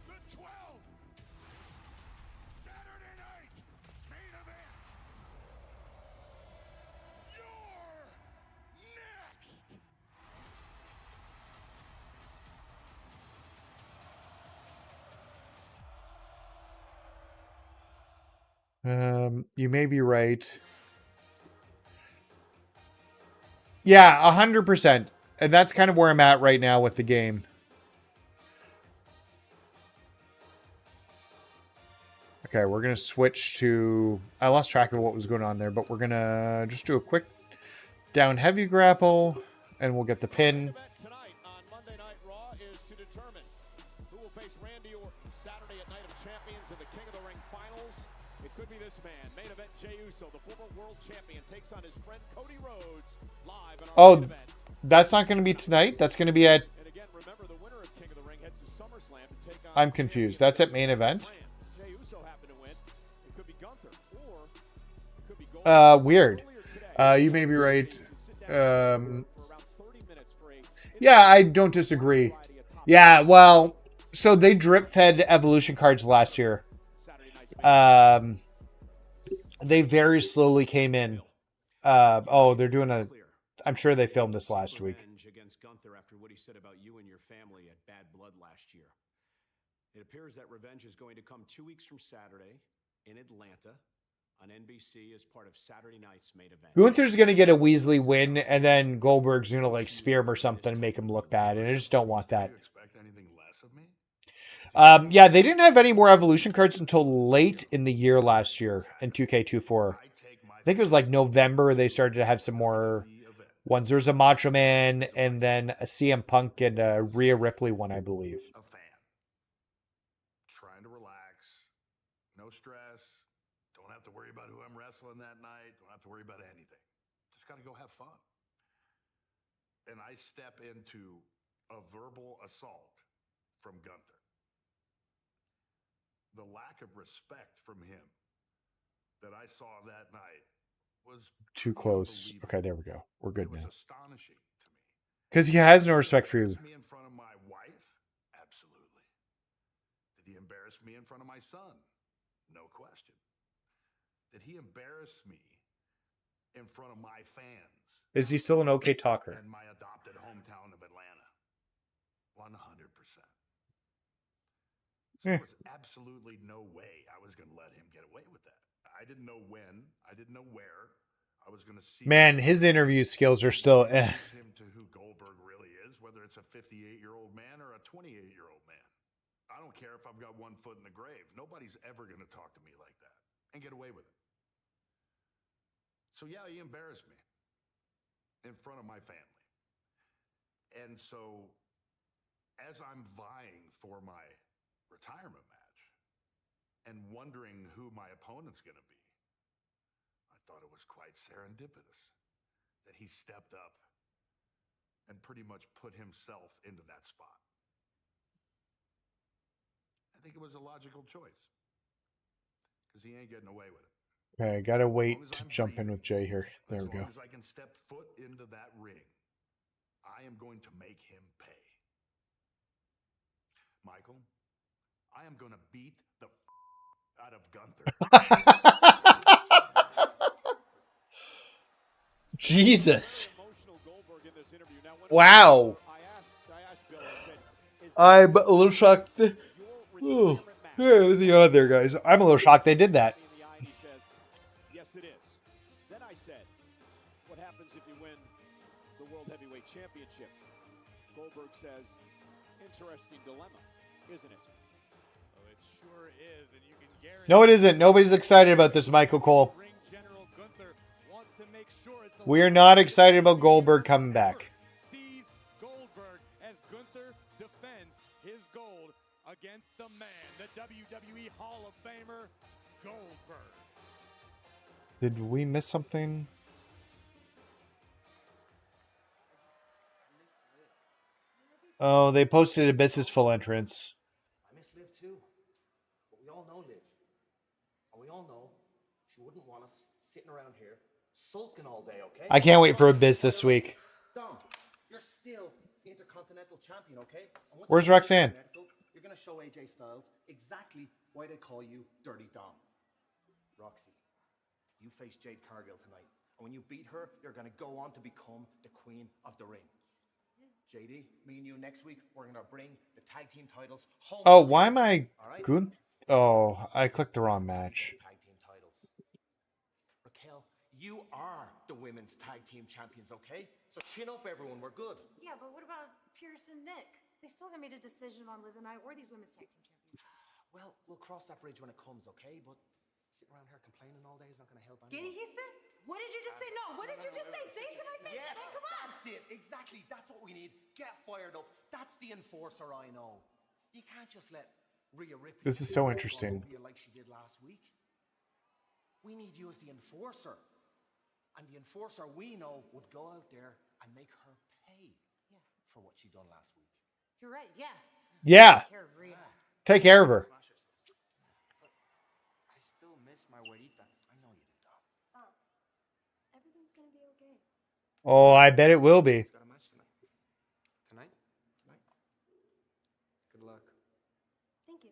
the 12th, Saturday night main event. You're next. You may be right. Yeah, 100%. And that's kind of where I'm at right now with the game. Okay, we're going to switch to... I lost track of what was going on there, but we're going to just do a quick down heavy grapple, and we'll get the pin. Tonight on Monday Night Raw is to determine who will face Randy Orton Saturday at Night of Champions in the King of the Ring finals. It could be this man. Main event, Jey Uso, the former world champion, takes on his friend Cody Rhodes live in our main event. That's not going to be tonight. That's going to be at... And again, remember, the winner of King of the Ring heads to SummerSlam to take on... I'm confused. That's at main event? Jey Uso happened to win. It could be Gunther, or it could be Goldberg. Weird. You may be right. Yeah, I don't disagree. Yeah, well, so they drip-fed Evolution cards last year. They very slowly came in. Oh, they're doing a... I'm sure they filmed this last week. Against Gunther after what he said about you and your family at Bad Blood last year. It appears that revenge is going to come 2 weeks from Saturday in Atlanta on NBC as part of Saturday night's main event. Gunther's going to get a Weasley win, and then Goldberg's going to like spear him or something and make him look bad, and I just don't want that. Do you expect anything less of me? Yeah, they didn't have any more Evolution cards until late in the year last year in 2K24. I think it was like November they started to have some more ones. There was a Macho Man and then a CM Punk and a Rhea Ripley one, I believe. A fan. Trying to relax. No stress. Don't have to worry about who I'm wrestling that night. Don't have to worry about anything. Just got to go have fun. And I step into a verbal assault from Gunther. The lack of respect from him that I saw that night was too close. Okay, there we go. We're good now. It was astonishing to me. Because he has no respect for you. Me in front of my wife? Absolutely. Did he embarrass me in front of my son? No question. Did he embarrass me in front of my fans? Is he still an okay talker? And my adopted hometown of Atlanta? 100%. So there was absolutely no way I was going to let him get away with that. I didn't know when. I didn't know where. I was going to see... Man, his interview skills are still... him to who Goldberg really is, whether it's a 58-year-old man or a 28-year-old man. I don't care if I've got one foot in the grave. Nobody's ever going to talk to me like that and get away with it. So yeah, he embarrassed me in front of my family. And so as I'm vying for my retirement match and wondering who my opponent's going to be, I thought it was quite serendipitous that he stepped up and pretty much put himself into that spot. I think it was a logical choice because he ain't getting away with it. Okay, I gotta wait to jump in with Jay here. There we go. As long as I can step foot into that ring, I am going to make him pay. Michael, I am going to beat the out of Gunther. Jesus. Wow. I'm a little shocked. Oh, the other guys. I'm a little shocked they did that. Yes, it is. Then I said, what happens if you win the World Heavyweight Championship? Goldberg says, interesting dilemma, isn't it? Well, it sure is, and you can guarantee... No, it isn't. Nobody's excited about this, Michael Cole. We are not excited about Goldberg coming back. Sees Goldberg as Gunther defends his gold against the man, the WWE Hall of Famer, Goldberg. Did we miss something? Oh, they posted Abyss's full entrance. I miss Liv too, but we all know Liv. And we all know she wouldn't want us sitting around here sulking all day, okay? I can't wait for Abyss this week. Dom, you're still Intercontinental Champion, okay? Where's Roxanne? You're going to show AJ Styles exactly why they call you Dirty Dom. Roxy, you face Jade Cargill tonight. And when you beat her, you're going to go on to become the Queen of the Ring. JD, me and you next week, we're going to bring the tag team titles home. Oh, why am I... Oh, I clicked the wrong match. Tag team titles. Raquel, you are the women's tag team champions, okay? So chin up, everyone. We're good. Yeah, but what about Pierce and Nick? They still haven't made a decision on Liv and I or these women's tag team championships. Well, we'll cross that bridge when it comes, okay? But sitting around here complaining all day is not going to help Giddy, anyone. he's there. What did you just say? No, what did you just say? Say it to my face. Yes, Come on. that's it. Exactly. That's what we need. Get fired up. That's the enforcer I know. You can't just let Rhea Ripley... This is so interesting. ...you like she did last week. We need you as the enforcer. And the enforcer we know would go out there and make her pay for what she done last week. You're right, yeah. Yeah. Take care of Rhea. Take care of her. I still miss my güerita. I know you do, Dom. Oh, everything's gonna be okay. Oh, I bet it will be. She's got a match tonight. Tonight? Tonight. Good luck. Thank you.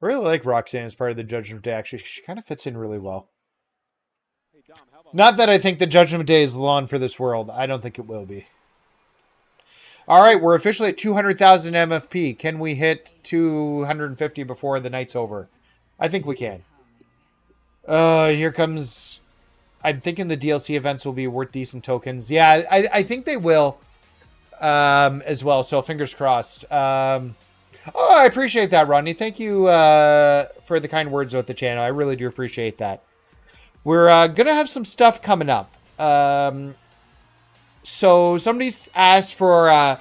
I really like Roxanne as part of the Judgment Day. Actually, she kind of fits in really well. Hey, Dom, how about Not that I think the Judgment Day is lawn for this world. I don't think it will be. All right, we're officially at 200,000 MFP. Can we hit 250 before the night's over? I think we can. Here comes... I'm thinking the DLC events will be worth decent tokens. Yeah, I think they will as well, so fingers crossed. Oh, I appreciate that, Rodney. Thank you for the kind words about the channel. I really do appreciate that. We're going to have some stuff coming up. So somebody's asked for a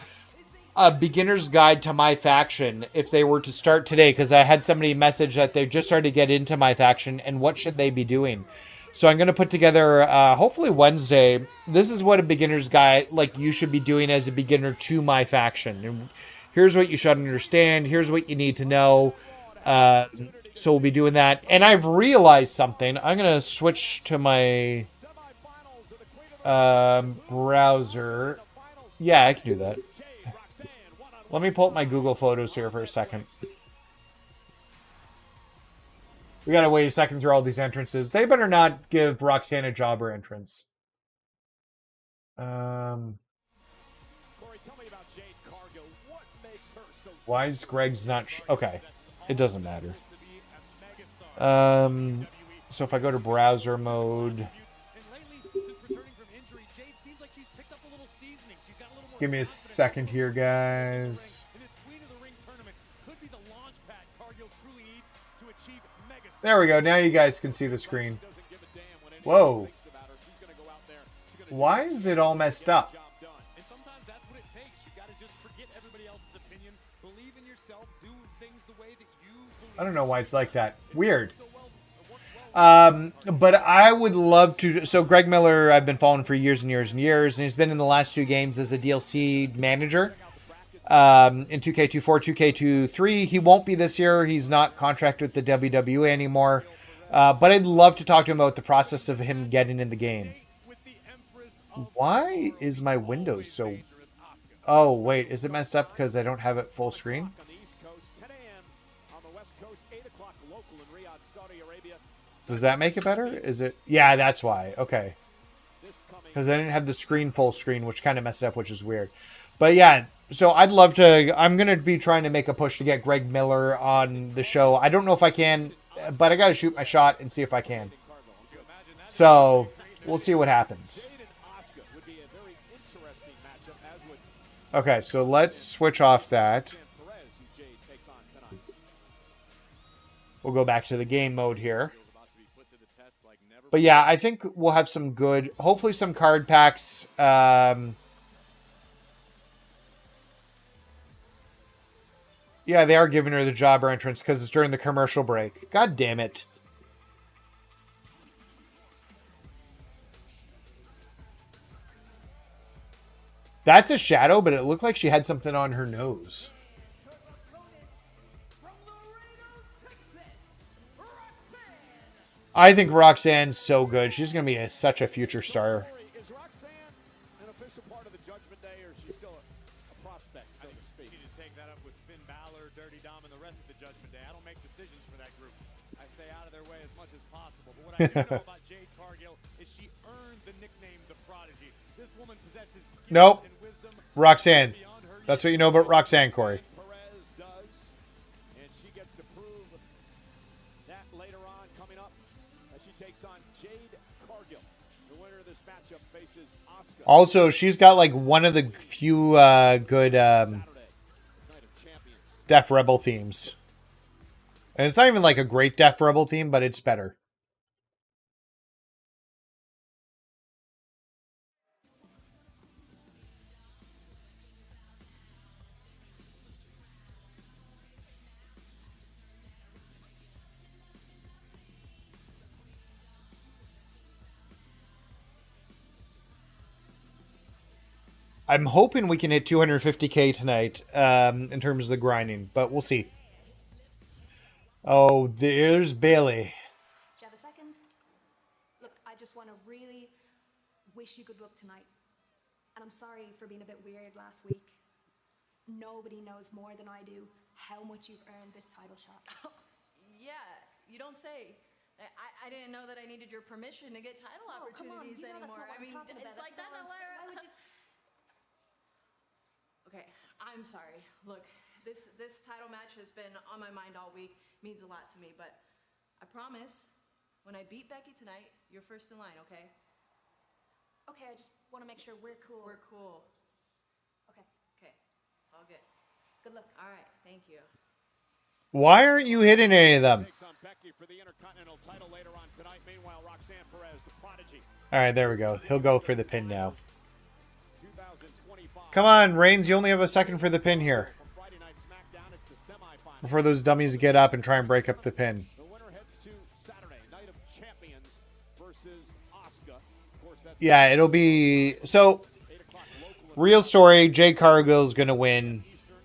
beginner's guide to MyFaction if they were to start today, because I had somebody message that they've just started to get into MyFaction and what should they be doing. So I'm going to put together, hopefully Wednesday, this is what a beginner's guide, like you should be doing as a beginner to MyFaction. And here's what you should understand. Here's what you need to know. So we'll be doing that. And I've realized something. I'm going to switch to my browser. Yeah, I can do that. Let me pull up my Google Photos here for a second. We gotta wait a second through all these entrances. They better not give Roxanne a jobber entrance. Why is Greg's not... okay, it doesn't matter. So if I go to browser mode... give me a second here, guys. There we go. Now you guys can see the screen. Whoa. Why is it all messed up? I don't know why it's like that. Weird. But I would love to... so Greg Miller, I've been following for years and years and years, and he's been in the last 2 games as a DLC manager. In 2K24, 2K23. He won't be this year. He's not contracted with the WWE anymore. But I'd love to talk to him about the process of him getting in the game. Why is my Windows so... oh, wait. Is it messed up because I don't have it full screen? Does that make it better? Is it... yeah, that's why. Okay. Because I didn't have the screen full screen, which kind of messed it up, which is weird. But yeah... so I'd love to... I'm going to be trying to make a push to get Greg Miller on the show. I don't know if I can, but I got to shoot my shot and see if I can. So we'll see what happens. Okay, so let's switch off that. We'll go back to the game mode here. But yeah, I think we'll have some good... hopefully some card packs... yeah, they are giving her the jobber entrance because it's during the commercial break. God damn it. That's a shadow, but it looked like she had something on her nose. I think Roxanne's so good. She's going to be such a future star. Is Roxanne an official part of the Judgment Day, or is she still a prospect, so to speak? You need to take that up with Finn Balor, Dirty Dom, and the rest of the Judgment Day. I don't make decisions for that group. I stay out of their way as much as possible. But what I do know about Jade Cargill is she earned the nickname the Prodigy. This woman possesses skill Nope. and wisdom Roxanne. That's what you know about Roxanne, Corey. Perez does, and she gets to prove that later on coming up as she takes on Jade Cargill. The winner of this matchup faces Asuka. Also, she's got like one of the few good Saturday, Night of Champions. Def Rebel themes. And it's not even like a great Def Rebel theme, but it's better. I'm hoping we can hit 250K tonight in terms of the grinding, but we'll see. Oh, there's Bayley. Do you have a second? Look, I just want to really wish you good luck tonight. And I'm sorry for being a bit weird last week. Nobody knows more than I do how much you've earned this title shot. Yeah, you don't say. I didn't know that I needed your permission to get title opportunities anymore. I mean, it's like that now, Lara. Why would you... Okay, I'm sorry. Look, this title match has been on my mind all week. Means a lot to me, but I promise, when I beat Becky tonight, you're first in line, okay? Okay, I just want to make sure we're cool. We're cool. Okay, Okay, it's all good. good luck. All right, thank you. Why aren't you hitting any of them? Takes on Becky for the Intercontinental title later on tonight. Meanwhile, Roxanne Perez, the prodigy. All right, there we go. He'll go for the pin now. 2025. Come on, Reigns. You only have a second for the pin here. From Friday Night SmackDown, it's the semifinal. Before those dummies get up and try and break up the pin. The winner heads to Saturday, Night of Champions versus Asuka. Of course, that's Yeah, it'll be... So, 8 o'clock local real story, Jade Cargill's going to win. Eastern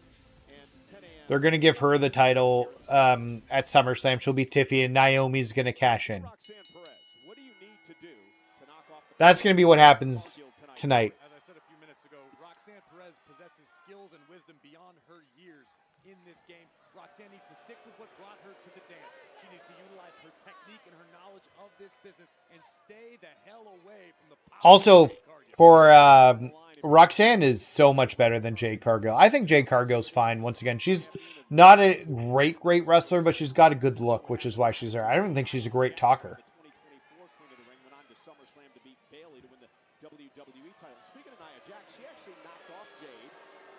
and 10 a.m. They're going to give her the title at SummerSlam. She'll be Tiffy, and Naomi's going to cash in. Roxanne Perez, what do you need to do to knock off the That's going to be what happens tonight. As I said a few minutes ago, Roxanne Perez possesses skills and wisdom beyond her years in this game. Roxanne needs to stick with what brought her to the dance. She needs to utilize her technique and her knowledge of this business and stay the hell away from the power Also, of Cargill. for Roxanne is so much better than Jade Cargill. I think Jade Cargill's fine. Once again, she's not a great wrestler, but she's got a good look, which is why she's there. I don't think she's a great talker. The 2024 Queen of the Ring went on to SummerSlam to beat Bayley to win the WWE title. Speaking of Nia Jax, she actually knocked off Jade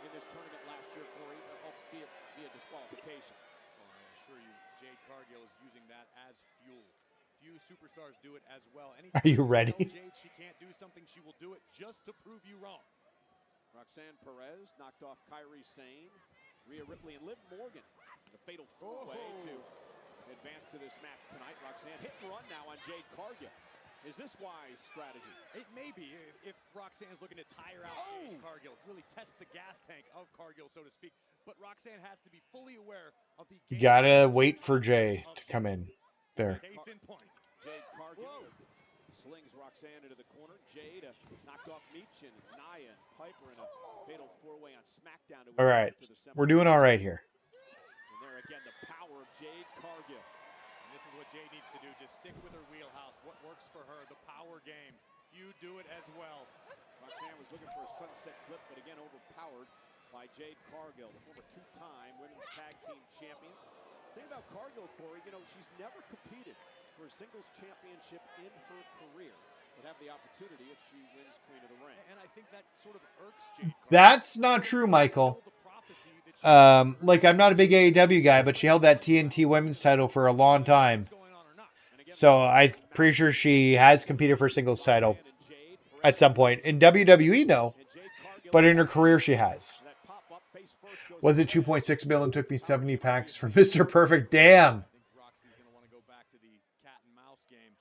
in this tournament last year, Corey, albeit via disqualification. Oh, I assure you, Jade Cargill is using that as fuel. Few superstars do it as well. Are you ready? Jade she can't do something, she will do it just to prove you wrong. Roxanne Perez knocked off Kairi Sane, Rhea Ripley, and Liv Morgan in a fatal four-way to advance to this match tonight. Roxanne hit and run now on Jade Cargill. Is this wise strategy? It may be if Roxanne's looking to tire out Jade Cargill, really test the gas tank of Cargill, so to speak. But Roxanne has to be fully aware of the game. Gotta wait for Jay to come in. There. Case in point. Jade Cargill slings Roxanne into the corner. Jade knocked off Meechin, Nia, and Piper in a fatal four-way on SmackDown. All right. We're doing all right here. And there again, the power of Jade Cargill. And this is what Jade needs to do. Just stick with her wheelhouse. What works for her, the power game. Few do it as well. Roxanne was looking for a sunset flip, but again overpowered by Jade Cargill, the former two-time women's tag team champion. The thing about Cargill, Corey, you know, she's never competed for a singles championship in her career, but have the opportunity if she wins Queen of the Ring. And I think that sort of irks Jade Cargill. That's not true, Michael. Like, I'm not a big AEW guy, but she held that TNT women's title for a long time. So I'm pretty sure she has competed for a singles title at some point. In WWE, no. But in her career, she has. Was it 2.6 million? Took me 70 packs from Mr. Perfect. Damn. I think Roxy's going to want to go back to the cat and mouse game.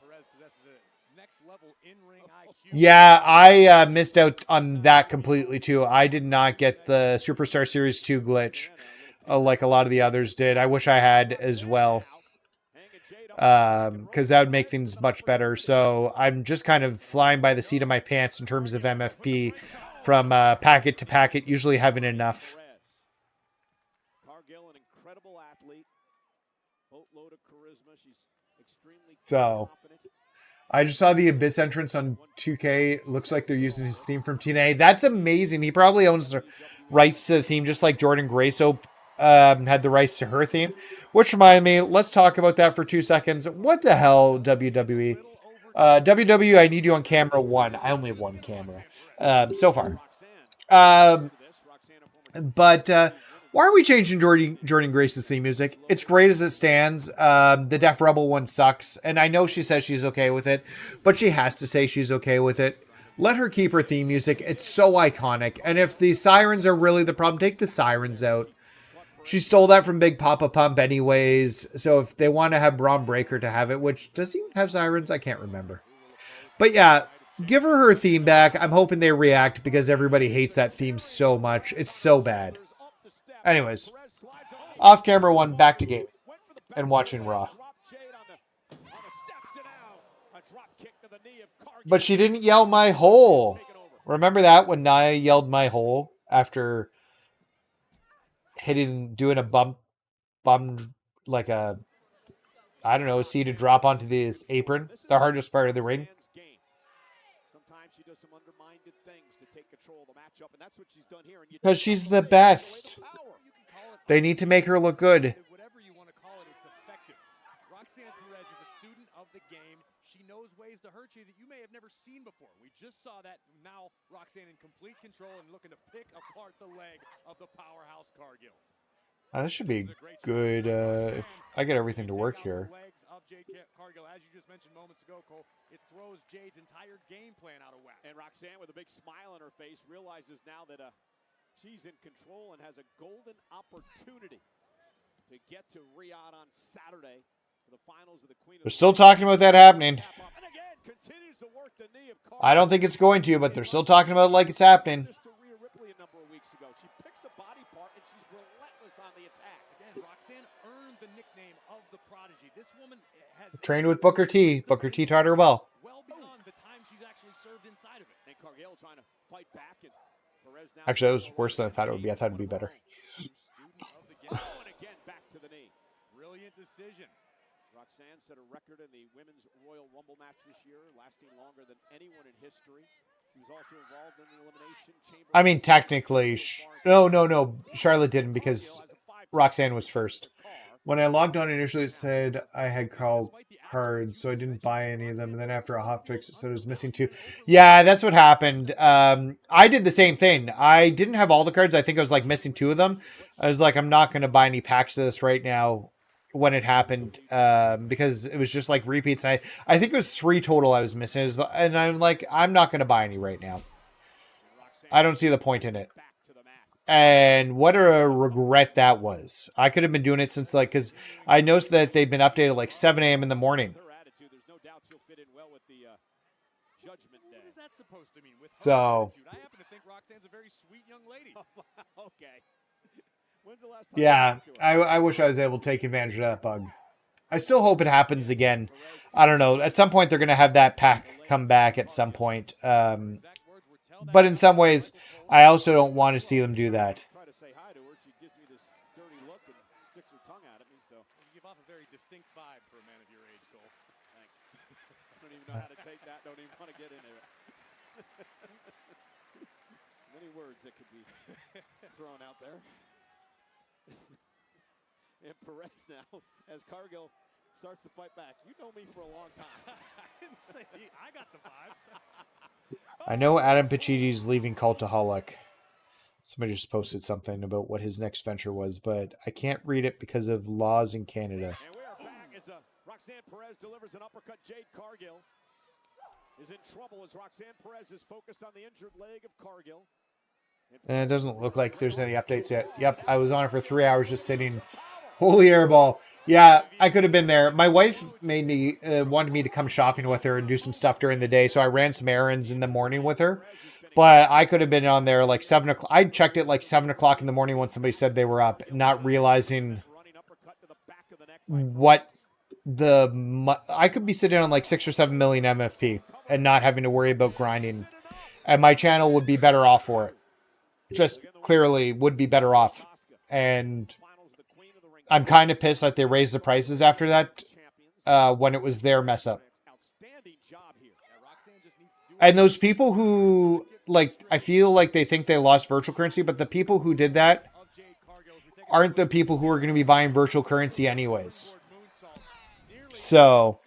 Perez possesses a next level in-ring IQ. Yeah, I missed out on that completely too. I did not get the Superstar Series 2 glitch like a lot of the others did. I wish I had as well. Because that would make things much better. So I'm just kind of flying by the seat of my pants in terms of MFP from packet to packet, usually having enough. Cargill, an incredible athlete, boatload of charisma. She's extremely So confident. I just saw the Abyss entrance on 2K. Looks like they're using his theme from TNA. That's amazing. He probably owns the rights to the theme, just like Jordan Grace had the rights to her theme. Which reminded me, let's talk about that for 2 seconds. What the hell, WWE? WWE, I need you on camera 1. I only have 1 camera so far. But Why are we changing Jordan Grace's theme music? It's great as it stands. The Def Rebel one sucks. And I know she says she's okay with it, but she has to say she's okay with it. Let her keep her theme music. It's so iconic. And if the sirens are really the problem, take the sirens out. She stole that from Big Papa Pump anyways. So if they want to have Braun Breaker to have it, which does he have sirens? I can't remember. But yeah, give her theme back. I'm hoping they react because everybody hates that theme so much. It's so bad. Anyways, off camera one, back to game and watching Raw. But she didn't yell my hole. Remember that when Nia yelled my hole after doing a bum, like a, I don't know, a seated drop onto this apron, the hardest part of the ring. Because she's the best. They need to make her look good. Whatever you want to call it, it's effective. Roxanne Perez is a student of the game. She knows ways to hurt you that you may have never seen before. We just saw that. Now Roxanne in complete control and looking to pick apart the leg of the powerhouse Cargill. This should be good if I get everything to work here. Legs of Jade Cargill, as you just mentioned moments ago, Cole, it throws Jade's entire game plan out of whack. And Roxanne, with a big smile on her face, realizes now that she's in control and has a golden opportunity to get to Riyadh on Saturday for the finals of the Queen. They're still talking about that happening. I don't think it's going to, but they're still talking about it like it's happening. She picks a body part and she's relentless on the attack. Again, Roxanne earned the nickname of the Prodigy. This woman has trained with Booker T. Booker T taught her well. Well beyond the time she's actually served inside of it. And Cargill trying to fight back, and Perez now. Actually, that was worse than I thought it would be. I thought it'd be better. And again, back to the knee. Brilliant decision. Roxanne set a record in the Women's Royal Rumble match this year, lasting longer than anyone in history. She was also involved in the Elimination Chamber. I mean, technically, no. Charlotte didn't because Roxanne was first. When I logged on initially, it said I had called cards, so I didn't buy any of them. And then after a hot fix, it said it was missing 2. Yeah, that's what happened. I did the same thing. I didn't have all the cards. I think I was like missing 2 of them. I was like, I'm not going to buy any packs of this right now when it happened because it was just like repeats. I think it was 3 total I was missing. And I'm like, I'm not going to buy any right now. I don't see the point in it. And what a regret that was. I could have been doing it since because I noticed that they've been updated like 7 a.m. in the morning. So, I happen to think Roxanne's a very sweet young lady. Okay. Yeah, I wish I was able to take advantage of that bug. I still hope it happens again. I don't know. At some point, they're going to have that pack come back at some point. But in some ways, I also don't want to see them do that. Try to say hi to her. She gives me this dirty look and sticks her tongue out at me. So you give off a very distinct vibe for a man of your age, Cole. Thanks. I don't even know how to take that. Don't even want to get into it. Many words that could be thrown out there. And Perez now, as Cargill starts to fight back. You know me for a long time. I didn't say I got the vibes. I know Adam Pacidi's leaving Cultaholic. Somebody just posted something about what his next venture was, but I can't read it because of laws in Canada. And we are back as Roxanne Perez delivers an uppercut. Jade Cargill is in trouble as Roxanne Perez is focused on the injured leg of Cargill. And it doesn't look like there's any updates yet. Yep, I was on it for 3 hours just sitting. Holy airball. Yeah, I could have been there. My wife made me wanted me to come shopping with her and do some stuff during the day, so I ran some errands in the morning with her. But I could have been on there like 7 o'clock. I checked it like 7 o'clock in the morning when somebody said they were up, not realizing what I could be sitting on like 6 or 7 million MFP and not having to worry about grinding. And my channel would be better off for it. Just clearly would be better off. And I'm kind of pissed that they raised the prices after that when it was their mess up. And those people who, like, I feel like they think they lost virtual currency, but the people who did that aren't the people who are going to be buying virtual currency anyways. So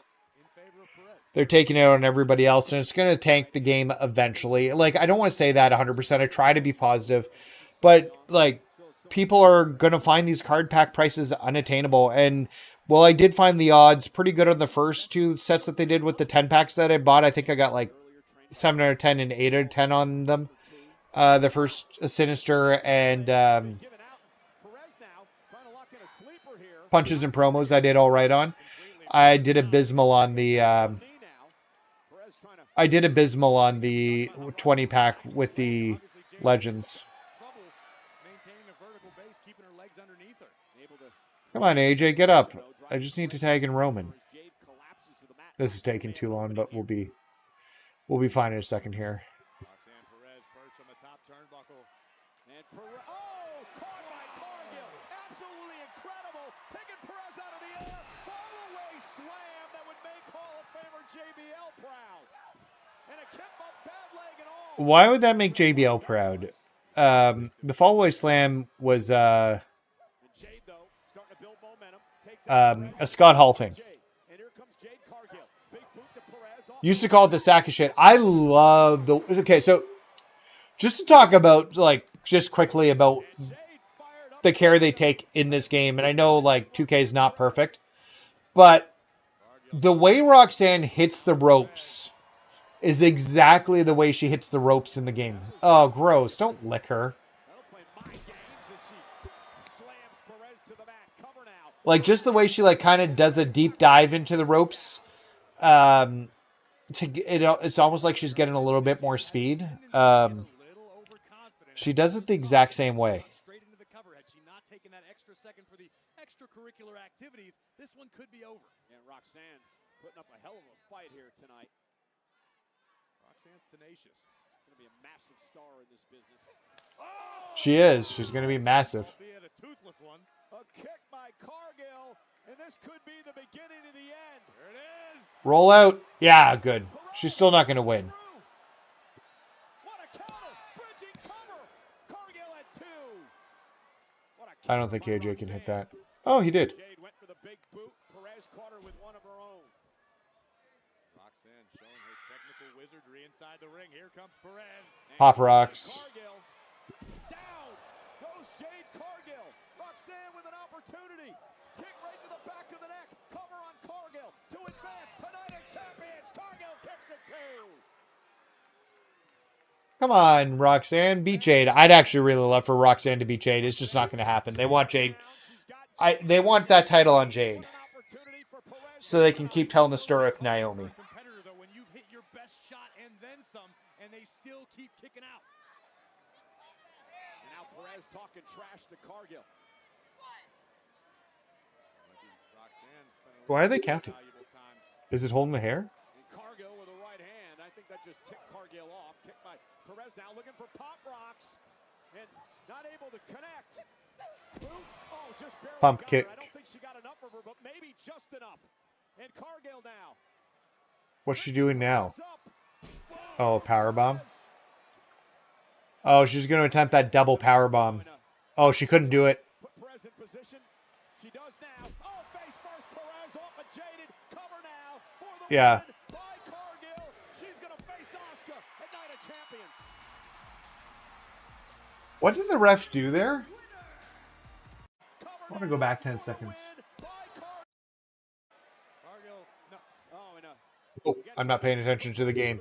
they're taking it on everybody else, and it's going to tank the game eventually. Like, I don't want to say that 100%. I try to be positive, but, like, people are going to find these card pack prices unattainable. And, well, I did find the odds pretty good on the first two sets that they did with the 10 packs that I bought. I think I got like 7 out of 10 and 8 out of 10 on them. The first Sinister and Punches and Promos I did all right on. I did abysmal on the 20 pack with the Legends. Come on, AJ, get up. I just need to tag in Roman. This is taking too long, but we'll be fine in a second here. Why would that make JBL proud? The Fallaway Slam was a Scott Hall thing. Used to call it the sack of shit. I love the... Okay, so just to talk about, like, just quickly about the care they take in this game, and I know, like, 2K is not perfect, but the way Roxanne hits the ropes is exactly the way she hits the ropes in the game. Oh, gross. Don't lick her. Like, just the way she, like, kind of does a deep dive into the ropes. It's almost like she's getting a little bit more speed. She does it the exact same way. This one could be over. And Roxanne putting up a hell of a fight here tonight. Roxanne's tenacious. Going to be a massive star in this business. Oh! She is. She's going to be massive. A toothless one. A kick by Cargill, and this could be the beginning of the end. There it is. Roll out. Yeah, good. She's still not going to win. What a counter. Bridging cover. Cargill at 2. I don't think AJ can hit that. Oh, he did. Jade went for the big boot. Perez caught her with one of her own. Roxanne showing her technical wizardry inside the ring. Here comes Perez. Pop rocks. Cargill. Down goes Jade Cargill. Roxanne with an opportunity. Kick right to the back of the neck. Cover on Cargill to advance tonight as champions. Cargill kicks it 2. Come on, Roxanne. Beat Jade. I'd actually really love for Roxanne to beat Jade. It's just not going to happen. They want Jade. They want that title on Jade. So they can keep telling the story with Naomi. When you've hit your best shot and then some, and they still keep kicking out. And now Perez talking trash to Cargill. Why are they counting? Is it holding the hair? And Cargill with a right hand. I think that just tipped Cargill off. Kicked by Perez now looking for pop rocks. And not able to connect. Boot. Oh, just barely Pump got kick. her. I don't think she got enough of her, but maybe just enough. And Cargill now. What's she doing now? Oh, powerbomb. Oh, she's going to attempt that double powerbomb. Oh, she couldn't do it. Put Perez in position. She does now. Oh, face first. Perez off a jaded cover now for the Yeah. win by Cargill. She's going to face Asuka at Night of Champions. What did the ref do there? I want to go back 10 seconds. Oh, I'm not paying attention to the game.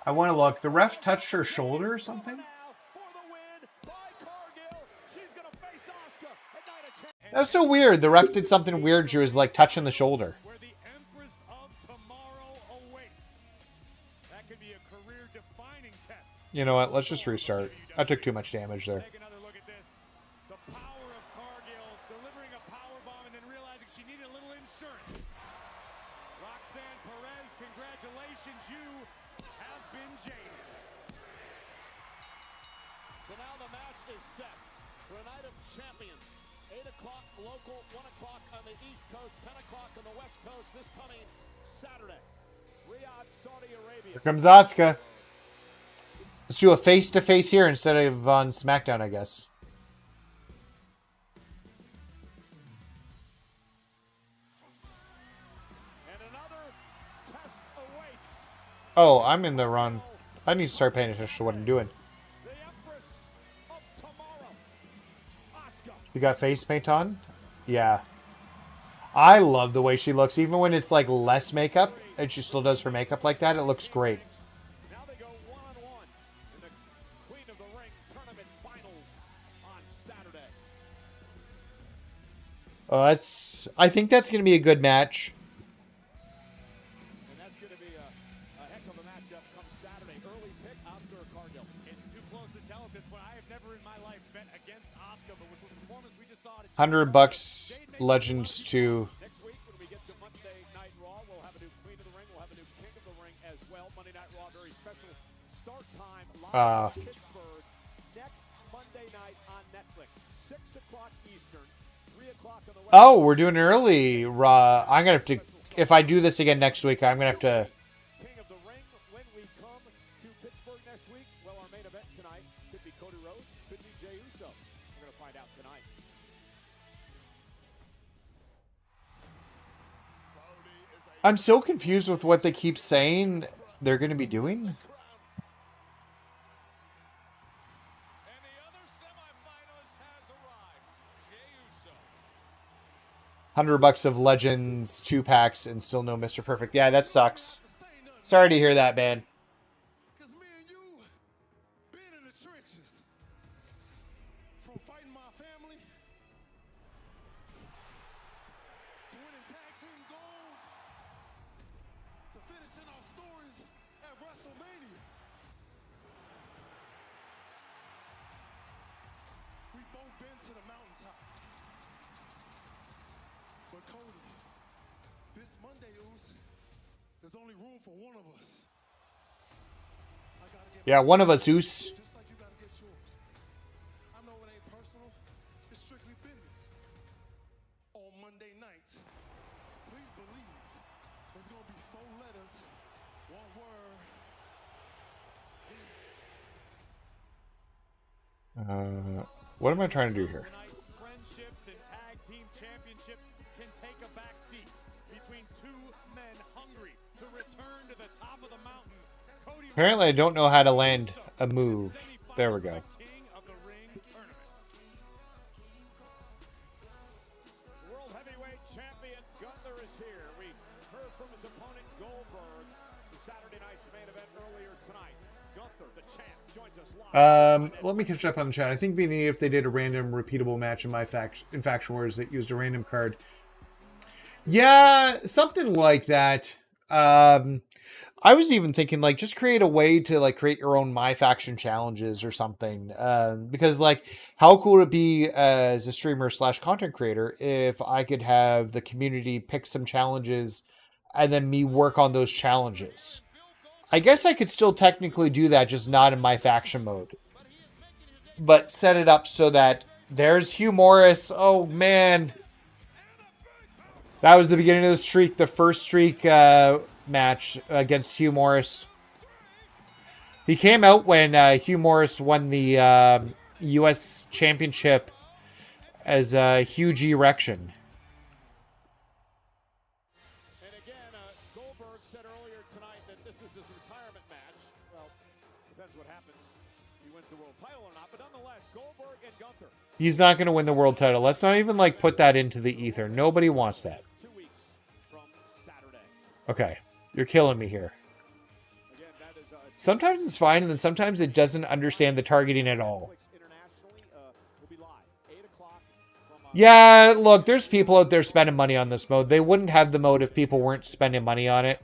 I want to look. The ref touched her shoulder or something? That's so weird. The ref did something weird. She was like touching the shoulder. You know what? Let's just restart. I took too much damage there. Here comes Asuka. Let's do a face-to-face here instead of on SmackDown, I guess. Oh, I'm in the wrong... I need to start paying attention to what I'm doing. You got face paint on? Yeah. I love the way she looks. Even when it's like less makeup and she still does her makeup like that, it looks great. Now they go one-on-one in the Queen of the Ring tournament finals on Saturday. I think that's going to be a good match. And that's going to be a heck of a matchup come Saturday. Early pick, Oscar or Cargill. It's too close to tell at this point. I have never in my life bet against Asuka, but with the performance we just saw, $100 Legends to Next week, when we get to Monday Night Raw, we'll have a new Queen of the Ring. We'll have a new King of the Ring as well. Monday Night Raw, very special start time live in Pittsburgh. Next Monday night on Netflix, 6 o'clock Eastern, 3 o'clock on the West. Oh, we're doing early Raw. I'm going to have to, if I do this again next week, I'm going to have to. King of the Ring, when we come to Pittsburgh next week, well, our main event tonight could be Cody Rhodes, could be Jey Uso. We're going to find out tonight. I'm so confused with what they keep saying they're going to be doing. And the other semifinalist has arrived. Jey Uso. $100 of Legends 2-packs and still no Mr. Perfect. Yeah, that sucks. Sorry to hear that, man. Cause me and you been in the trenches. From fighting my family to winning tag team gold to finishing our stories at WrestleMania. We both been to the mountaintop. But Cody, this Monday, Oos, there's only room for one of us. I gotta get Yeah, one of us, Zeus. just like you gotta get yours. I know it ain't personal, it's strictly business. On Monday night, please believe there's gonna be 4 letters, 1 word. What am I trying to do here? Tonight, friendships and tag team championships can take a back seat between two men hungry to return to the top of the mountain. Cody Apparently, I don't know how to land a move. There we go. King of the Ring tournament. World Heavyweight Champion Gunther is here. We heard from his opponent Goldberg for Saturday night's main event earlier tonight. Gunther, the champ, joins us live. Let me catch up on the chat. I think it'd be neat if they did a random repeatable match in Faction Wars that used a random card. Yeah, something like that. I was even thinking like just create a way to like create your own MyFaction challenges or something. Because like how cool would it be as a streamer / content creator if I could have the community pick some challenges and then me work on those challenges. I guess I could still technically do that, just not in MyFaction mode. But set it up so that there's Hugh Morris. Oh, man. That was the beginning of the streak, the first streak match against Hugh Morris. He came out when Hugh Morris won the U.S. Championship as a huge erection. And again, Goldberg said earlier tonight that this is his retirement match. Well, depends what happens. If he wins the world title or not. But nonetheless, Goldberg and Gunther. He's not going to win the world title. Let's not even like put that into the ether. Nobody wants that. 2 weeks from Saturday. Okay, you're killing me here. Again, that is Sometimes it's fine, and then sometimes it doesn't understand the targeting at all. internationally will be live 8 o'clock from Yeah, look, there's people out there spending money on this mode. They wouldn't have the mode if people weren't spending money on it.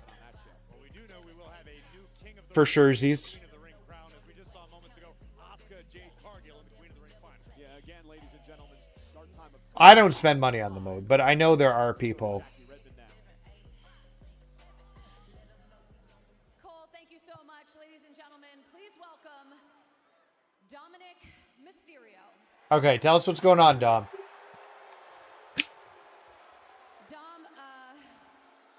Well, we do know we will have a new King of the For Ring, surezies. Queen of the Ring crown, as we just saw moments ago. Asuka, Jade Cargill in the Queen of the Ring final. Yeah, again, ladies and gentlemen, start time of I don't spend money on the mode, but I know there are people. Redmond now. Cole, thank you so much. Ladies and gentlemen, please welcome Dominic Mysterio. Okay, tell us what's going on, Dom. Dom,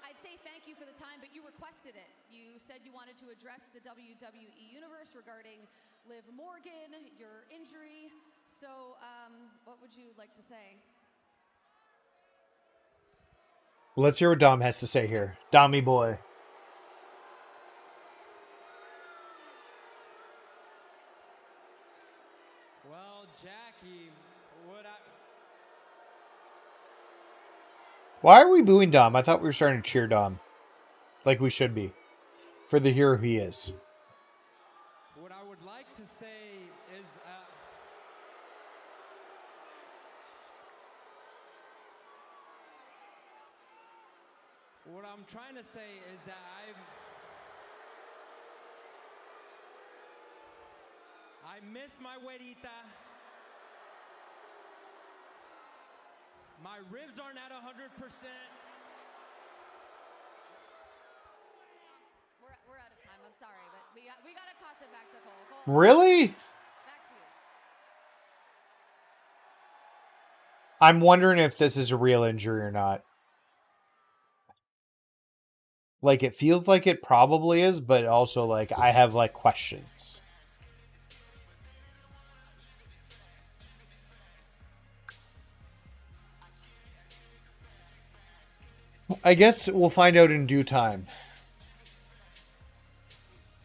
I'd say thank you for the time, but you requested it. You said you wanted to address the WWE Universe regarding Liv Morgan, your injury. So, what would you like to say? Let's hear what Dom has to say here. Dommy boy. Well, Jackie, Why are we booing Dom? I thought we were starting to cheer Dom. Like we should be. For the hero he is. What I would like to say is... what I'm trying to say is that I miss my güerita. My ribs aren't at 100%. We're out of time. I'm sorry, but we got to toss it back to Cole. Really? Back to you. I'm wondering if this is a real injury or not. Like, it feels like it probably is, but also, like, I have, like, questions. I guess we'll find out in due time.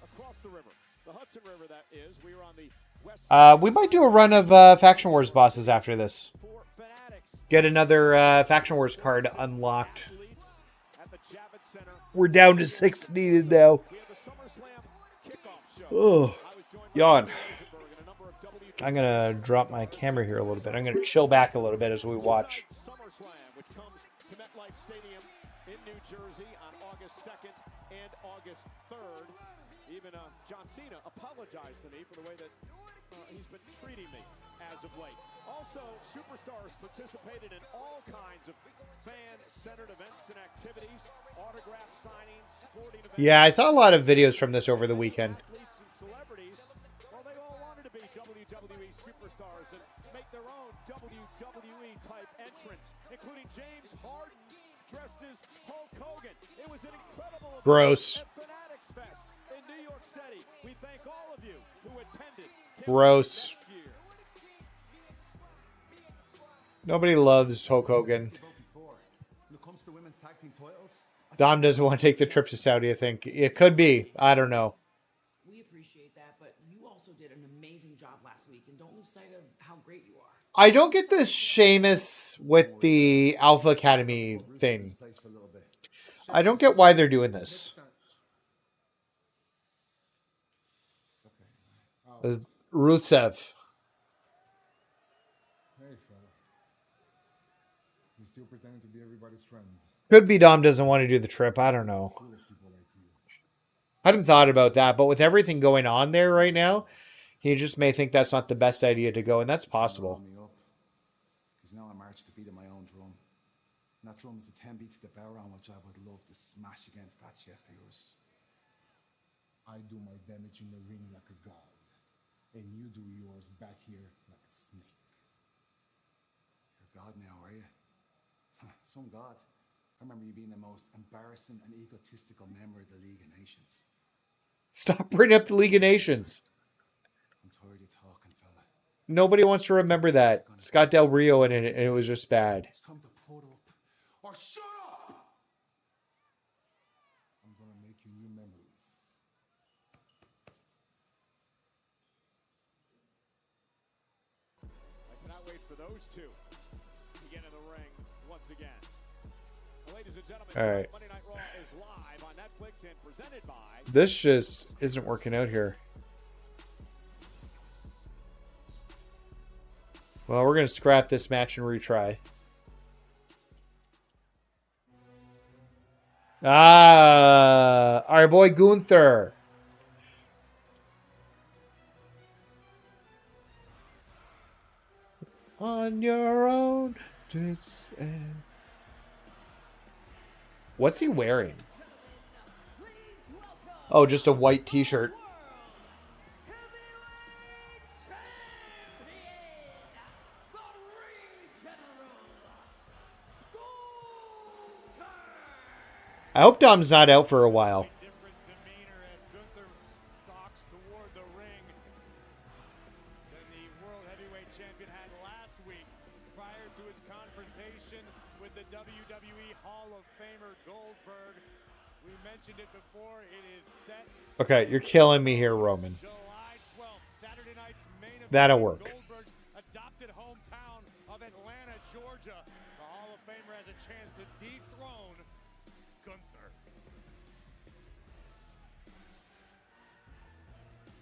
Across the river, the Hudson River that is, we are on the west We might do a run of Faction Wars bosses after this. for fanatics. Get another Faction Wars card unlocked. Athletes at the Javits Center. We're down to 6 needed now. We have the SummerSlam kickoff show. Oh, I was joined by yawn. Rosenberg and a number of WWE I'm going to drop my camera here a little bit. I'm going to chill back a little bit as we watch. SummerSlam, which comes to MetLife Stadium in New Jersey on August 2nd and August 3rd. Even John Cena apologized to me for the way that he's been treating me as of late. Also, superstars participated in all kinds of fan-centered events and activities, autograph signings, sporting events. Yeah, I saw a lot of videos from this over the weekend. Athletes and celebrities, well, they all wanted to be WWE superstars and make their own WWE-type entrance, including James Harden dressed as Hulk Hogan. It was an incredible event Gross. at Fanatics Fest in New York City. We thank all of you who attended. Gross. Next year. Nobody loves Hulk Hogan. When it comes to women's tag team titles, Dom doesn't want to take the trip to Saudi, I think. It could be. I don't know. We appreciate that, but you also did an amazing job last week, and don't lose sight of how great you are. I don't get this Sheamus with the Alpha Academy thing. I don't get why they're doing this. Rusev. Hey, fella. You still pretending to be everybody's friend. Could be Dom doesn't want to do the trip. I don't know. Full of people like you. I hadn't thought about that, but with everything going on there right now, he just may think that's not the best idea to go, and that's possible. Because now I march to beat of my own drum. And that drum is a 10 beats the bell round, which I would love to smash against that chest of yours. I do my damage in the ring like a god, and you do yours back here like a snake. You're God now, are you? Some God. I remember you being the most embarrassing and egotistical member of the League of Nations. Stop bringing up the League of Nations. I'm tired of talking, fella. Nobody wants to remember that. Scott Del Rio in it, and it was just bad. It's time to put up or shut up! I'm gonna make you new memories. I cannot wait for those two to get in the ring once again. Well, ladies and gentlemen, All right. Monday Night Raw is live on Netflix and presented by... This just isn't working out here. Well, we're going to scrap this match and retry. Our boy Gunther. On your own. What's he wearing? Oh, just a white t-shirt. I hope Dom's not out for a while. Different demeanor as Gunther stalks toward the ring than the World Heavyweight Champion had last week prior to his confrontation with the WWE Hall of Famer Goldberg. We mentioned it before. It is set. Okay, you're killing me here, Roman. July 12th, Saturday night's main event. That'll work. Goldberg's adopted hometown of Atlanta, Georgia. The Hall of Famer has a chance to dethrone Gunther.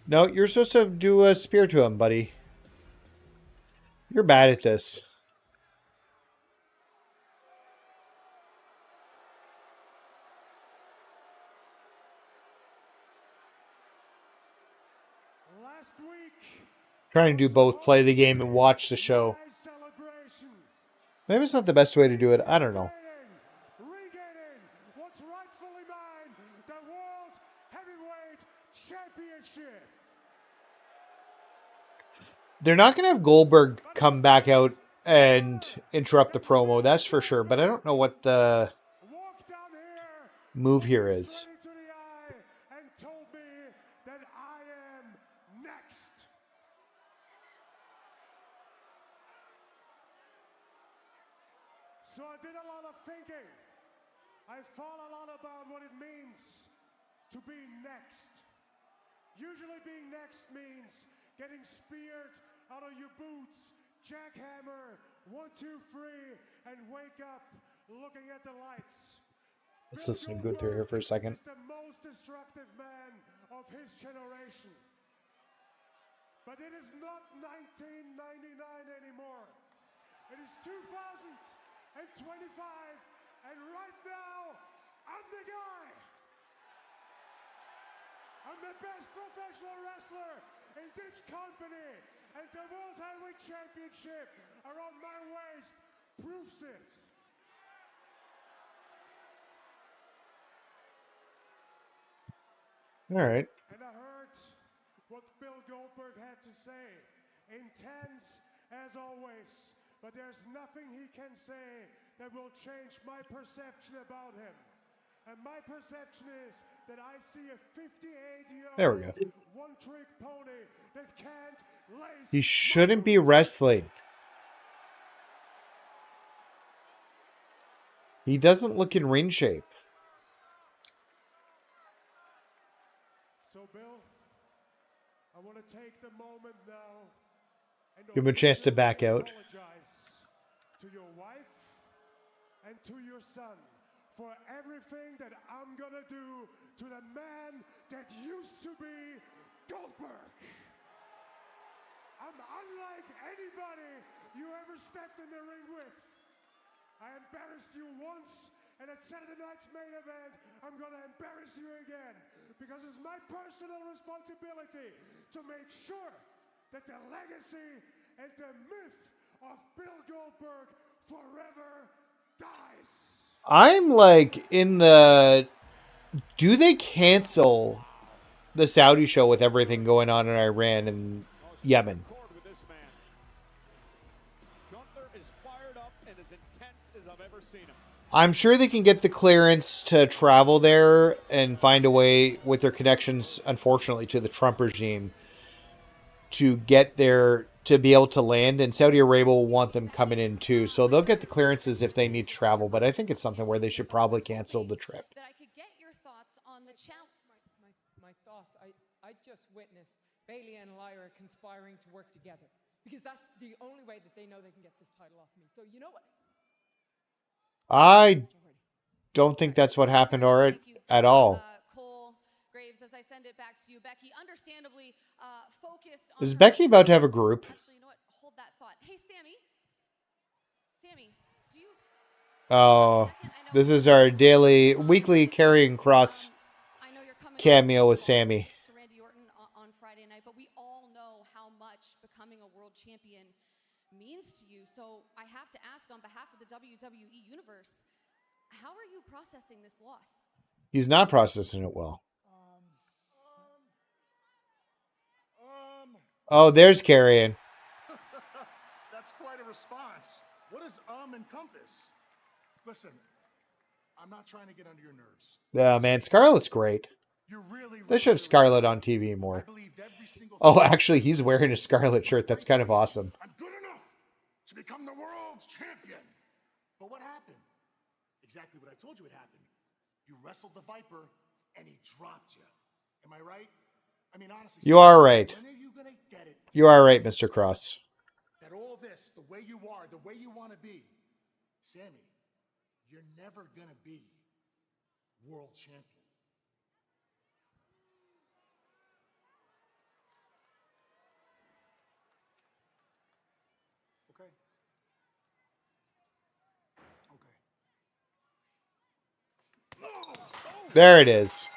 No, you're supposed to do a spear to him, buddy. You're bad at this. Last week, Trying to do both, play the game and watch the show. Maybe it's not the best way to do it. I don't know. regaining what's rightfully mine, the World Heavyweight Championship. They're not going to have Goldberg come back out and interrupt the promo, that's for sure. But I don't know what the move here is. And told me that I am next. So I did a lot of thinking. I thought a lot about what it means to be next. Usually being next means getting speared out of your boots, jackhammer, 1, 2, 3, and wake up looking at the lights. Let's listen to Gunther here for a second. He's the most destructive man of his generation. But it is not 1999 anymore. It is 2025, and right now, I'm the guy. I'm the best professional wrestler in this company, and the World Heavyweight Championship around my waist proves it. All right. And I heard what Bill Goldberg had to say. Intense as always, but there's nothing he can say that will change my perception about him. And my perception is that I see a 58-year-old There we go. one-trick pony that can't lace. He shouldn't be wrestling. He doesn't look in ring shape. So, Bill, I want to take the moment now and Give him a chance to back out. apologize to your wife and to your son for everything that I'm gonna do to the man that used to be Goldberg. I'm unlike anybody you ever stepped in the ring with. I embarrassed you once, and at Saturday night's main event, I'm gonna embarrass you again, because it's my personal responsibility to make sure that the legacy and the myth of Bill Goldberg forever dies. I'm like in the... Do they cancel the Saudi show with everything going on in Iran and Yemen? I'm sure they can get the clearance to travel there and find a way with their connections, unfortunately, to the Trump regime to get there, to be able to land. And Saudi Arabia will want them coming in too. So they'll get the clearances if they need to travel. But I think it's something where they should probably cancel the trip. That I could get your thoughts on the challenge. My thoughts, I just witnessed Bayley and Lyra conspiring to work together. Because that's the only way that they know they can get this title off me. So you know what? I don't think that's what happened at all. Cole Graves, as I send it back to you, Becky, understandably focused on... Is Becky about to have a group? Actually, you know what? Hold that thought. Hey, Sammy. Sammy, do you... Oh, this is our weekly Karrion Kross cameo with Sammy. ...to Randy Orton on Friday night, but we all know how much becoming a world champion means to you. So I have to ask, on behalf of the WWE Universe, how are you processing this loss? He's not processing it well. Oh, there's Karrion. That's quite a response. What does encompass? Listen, I'm not trying to get under your nerves. Yeah, man, Scarlett's great. They should have Scarlett on TV more. Oh, actually, he's wearing a Scarlett shirt. That's kind of awesome. I'm good enough to become the world's champion. But what happened? Exactly what I told you would happen. You wrestled the Viper, and he dropped you. Am I right? I mean, honestly, You are right. when are you gonna get it? You are right, Mr. Cross. That all this, the way you are, the way you want to be, Sammy, you're never going to be world champion. Okay. Okay. There it is.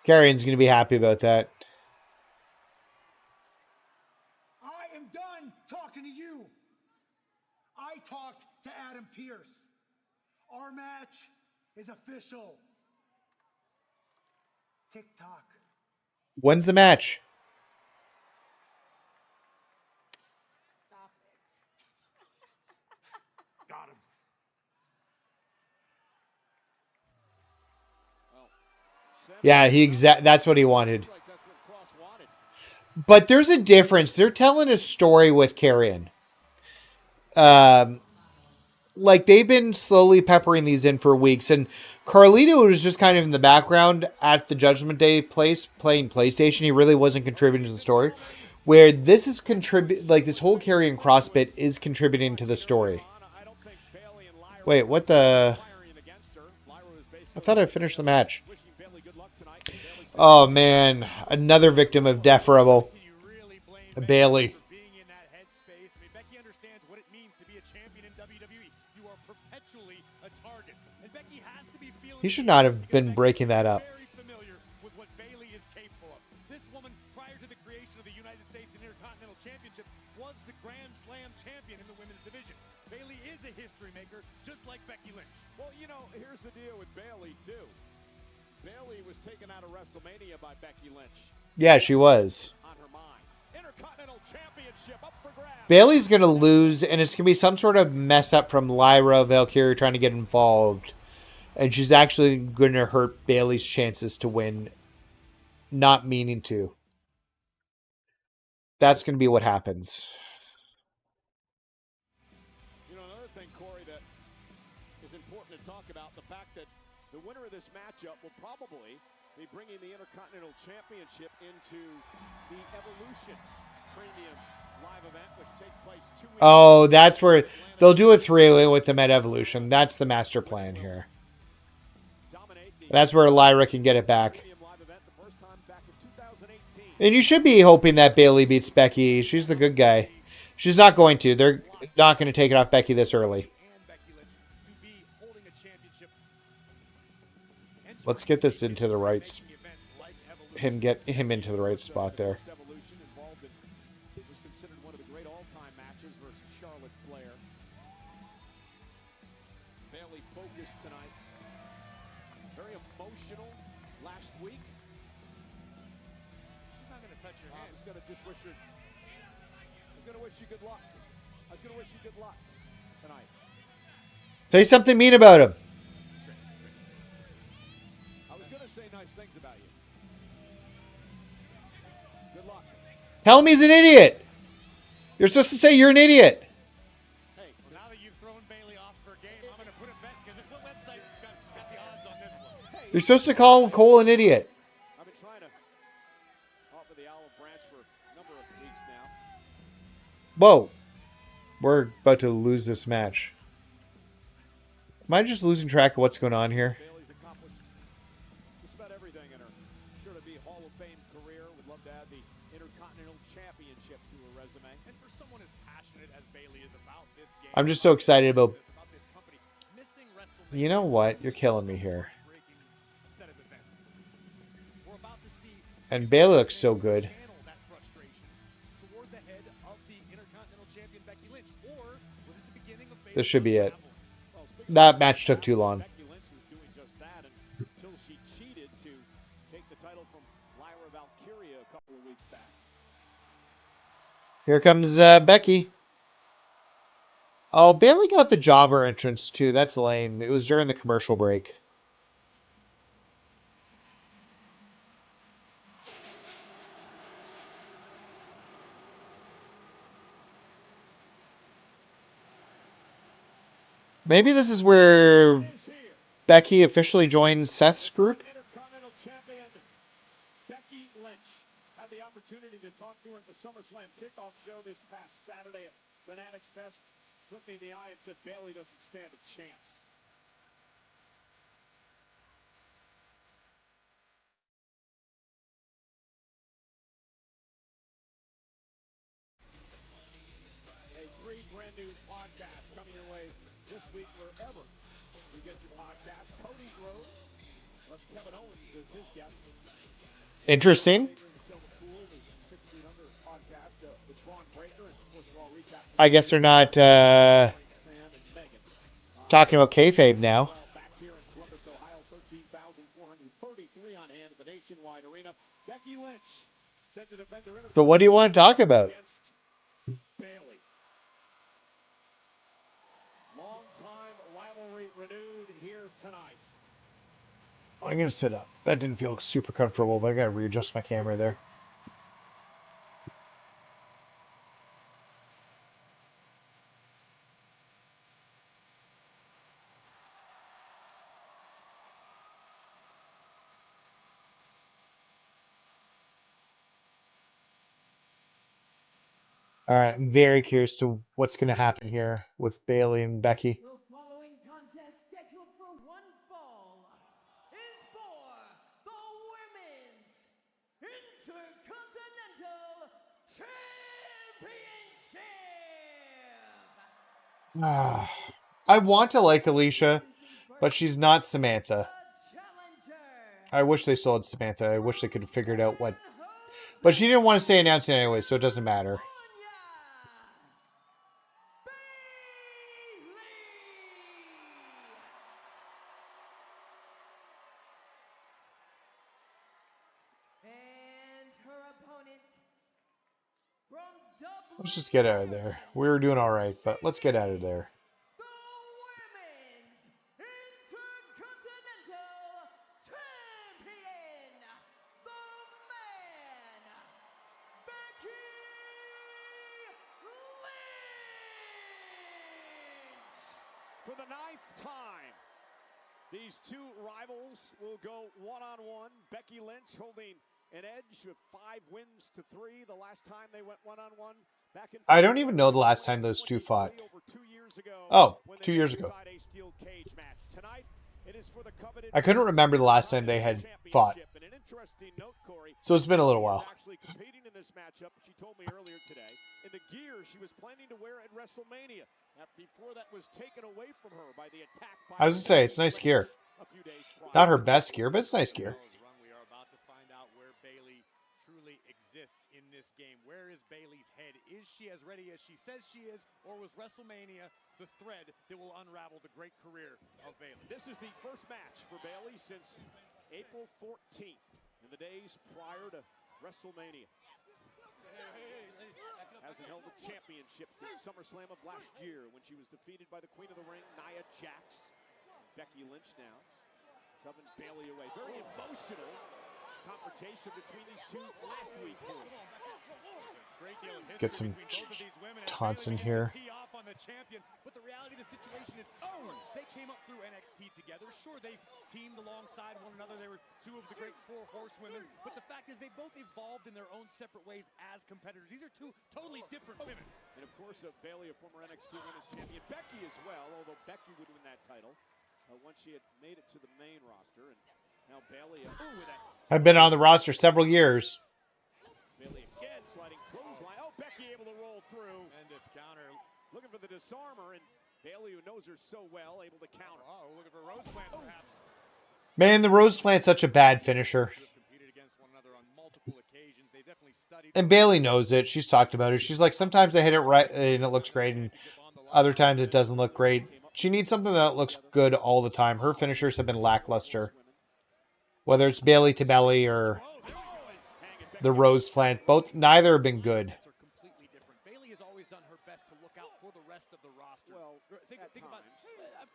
Karrion's going to be happy about that. I am done talking to you. I talked to Adam Pearce. Our match is official. TikTok. When's the match? Stop it. Got him. Yeah, that's what he wanted. But there's a difference. They're telling a story with Karrion. Like they've been slowly peppering these in for weeks, and Carlito was just kind of in the background at the Judgment Day place playing PlayStation. He really wasn't contributing to the story. Where this is like this whole Karrion cross bit is contributing to the story. Wait, what the? I thought I finished the match. Oh man, another victim of Death Rebel. Bayley. He should not have been breaking that up. With what Bayley is capable of. This woman, prior to the creation of the United States Intercontinental Championship, was the Grand Slam champion in the women's division. Bayley is a history maker, just like Becky Lynch. Well, you know, here's the deal with Bayley, too. Bayley was taken out of WrestleMania by Becky Lynch. Yeah, she was. On her mind. Intercontinental Championship up for grabs. Bayley's going to lose, and it's going to be some sort of mess up from Lyra Valkyrie trying to get involved. And she's actually going to hurt Bayley's chances to win, not meaning to. That's going to be what happens. You know, another thing, Corey, that is important to talk about, the fact that the winner of this matchup will probably be bringing the Intercontinental Championship into the Evolution Premium live event, which takes place 2 weeks. Oh, that's where they'll do a three-way with them at Evolution. That's the master plan here. That's where Lyra can get it back. And you should be hoping that Bayley beats Becky. She's the good guy. She's not going to. They're not going to take it off Becky this early. Let's get this into the right get him into the right spot there. Bayley focused tonight. Very emotional last week. She's not going to touch your hand. I was going to just wish her. I was going to wish you good luck. I was going to wish you good luck tonight. Say something mean about him. I was going to say nice things about you. Good luck. Tell him he's an idiot. You're supposed to say you're an idiot. Hey, now that you've thrown Bayley off her game, I'm going to put a bet because the website got the odds on this one. Hey, You're supposed to call Cole an idiot. I've been trying to offer the olive branch for a number of weeks now. Whoa. We're about to lose this match. Am I just losing track of what's going on here? Bayley's accomplished just about everything in her sure-to-be Hall of Fame career. Would love to add the Intercontinental Championship to her resume. And for someone as passionate as Bayley is about this game, I'm just so excited about... this company, missing WrestleMania, You know what? You're killing me here. set of events. We're about to see And Bayley looks so good. channel that frustration toward the head of the Intercontinental Champion Becky Lynch, or was it the beginning of Bayley's This should be it. Well, speaking That of match took too long. Becky Lynch was doing just that until she cheated to take the title from Lyra Valkyria a couple of weeks back. Here comes Becky. Oh, Bayley got the jobber entrance too. That's lame. It was during the commercial break. Maybe this is where Becky officially joins Seth's group. Intercontinental Champion Becky Lynch had the opportunity to talk to her at the SummerSlam kickoff show this past Saturday at Fanatics Fest. Looked me in the eye and said Bayley doesn't stand a chance. news podcast coming your way this week wherever you get your podcast. Cody Rhodes, Kevin Owens is his guest. Interesting. I guess they're not talking about kayfabe now. But what do you want to talk about? Bayley. Long-time rivalry renewed here tonight. I'm going to sit up. That didn't feel super comfortable, but I got to readjust my camera there. All right, I'm very curious to what's going to happen here with Bayley and Becky. The following contest scheduled for one fall is for the Women's Intercontinental Championship. I want to like Alicia, but she's not Samantha. I wish they still had Samantha. I wish they could have figured out what... But she didn't want to say announcing anyway, so it doesn't matter. Let's just get out of there. We were doing all right, but let's get out of there. For the 9th time, these two rivals will go one-on-one. Becky Lynch holding an edge with 5 wins to 3 the last time they went one-on-one. Back in I don't even know the last time those two fought. Oh, 2 years ago. I couldn't remember the last time they had fought. So it's been a little while. Competing in this matchup, she told me earlier today, in the gear she was planning to wear at WrestleMania. Before that was taken away from her by the attack. I was going to say, it's nice gear. Not her best gear, but it's nice gear. We are about to find out where Bayley truly exists in this game. Where is Bayley's head? Is she as ready as she says she is, or was WrestleMania the thread that will unravel the great career of Bayley? This is the first match for Bayley since April 14th, in the days prior to WrestleMania. Hasn't held a championship since SummerSlam of last year when she was defeated by the Queen of the Ring, Nia Jax. Becky Lynch now shoving Bayley away. Very emotional confrontation between these two last week. Get some taunts in here. But the reality of the situation is, they came up through NXT together. Sure, they teamed alongside one another. They were two of the great 4 horsewomen. But the fact is, they both evolved in their own separate ways as competitors. These are two totally different women. And of course, Bayley, a former NXT Women's Champion. Becky as well, although Becky would win that title once she had made it to the main roster. And now Bayley, with that. I've been on the roster several years. Bayley again sliding clothesline. Oh, Becky able to roll through. And this counter. Looking for the disarmer, and Bayley, who knows her so well, able to counter. Oh, looking for Rose Plant, perhaps. Man, the Rose Plant's such a bad finisher. Competed against one another on multiple occasions. They definitely studied. And Bayley knows it. She's talked about it. She's like, sometimes I hit it right and it looks great, and other times it doesn't look great. She needs something that looks good all the time. Her finishers have been lackluster. Whether it's Bayley to belly or the Rose Plant, neither have been good. Bayley has always done her best to look out for the rest of the roster. Well, think about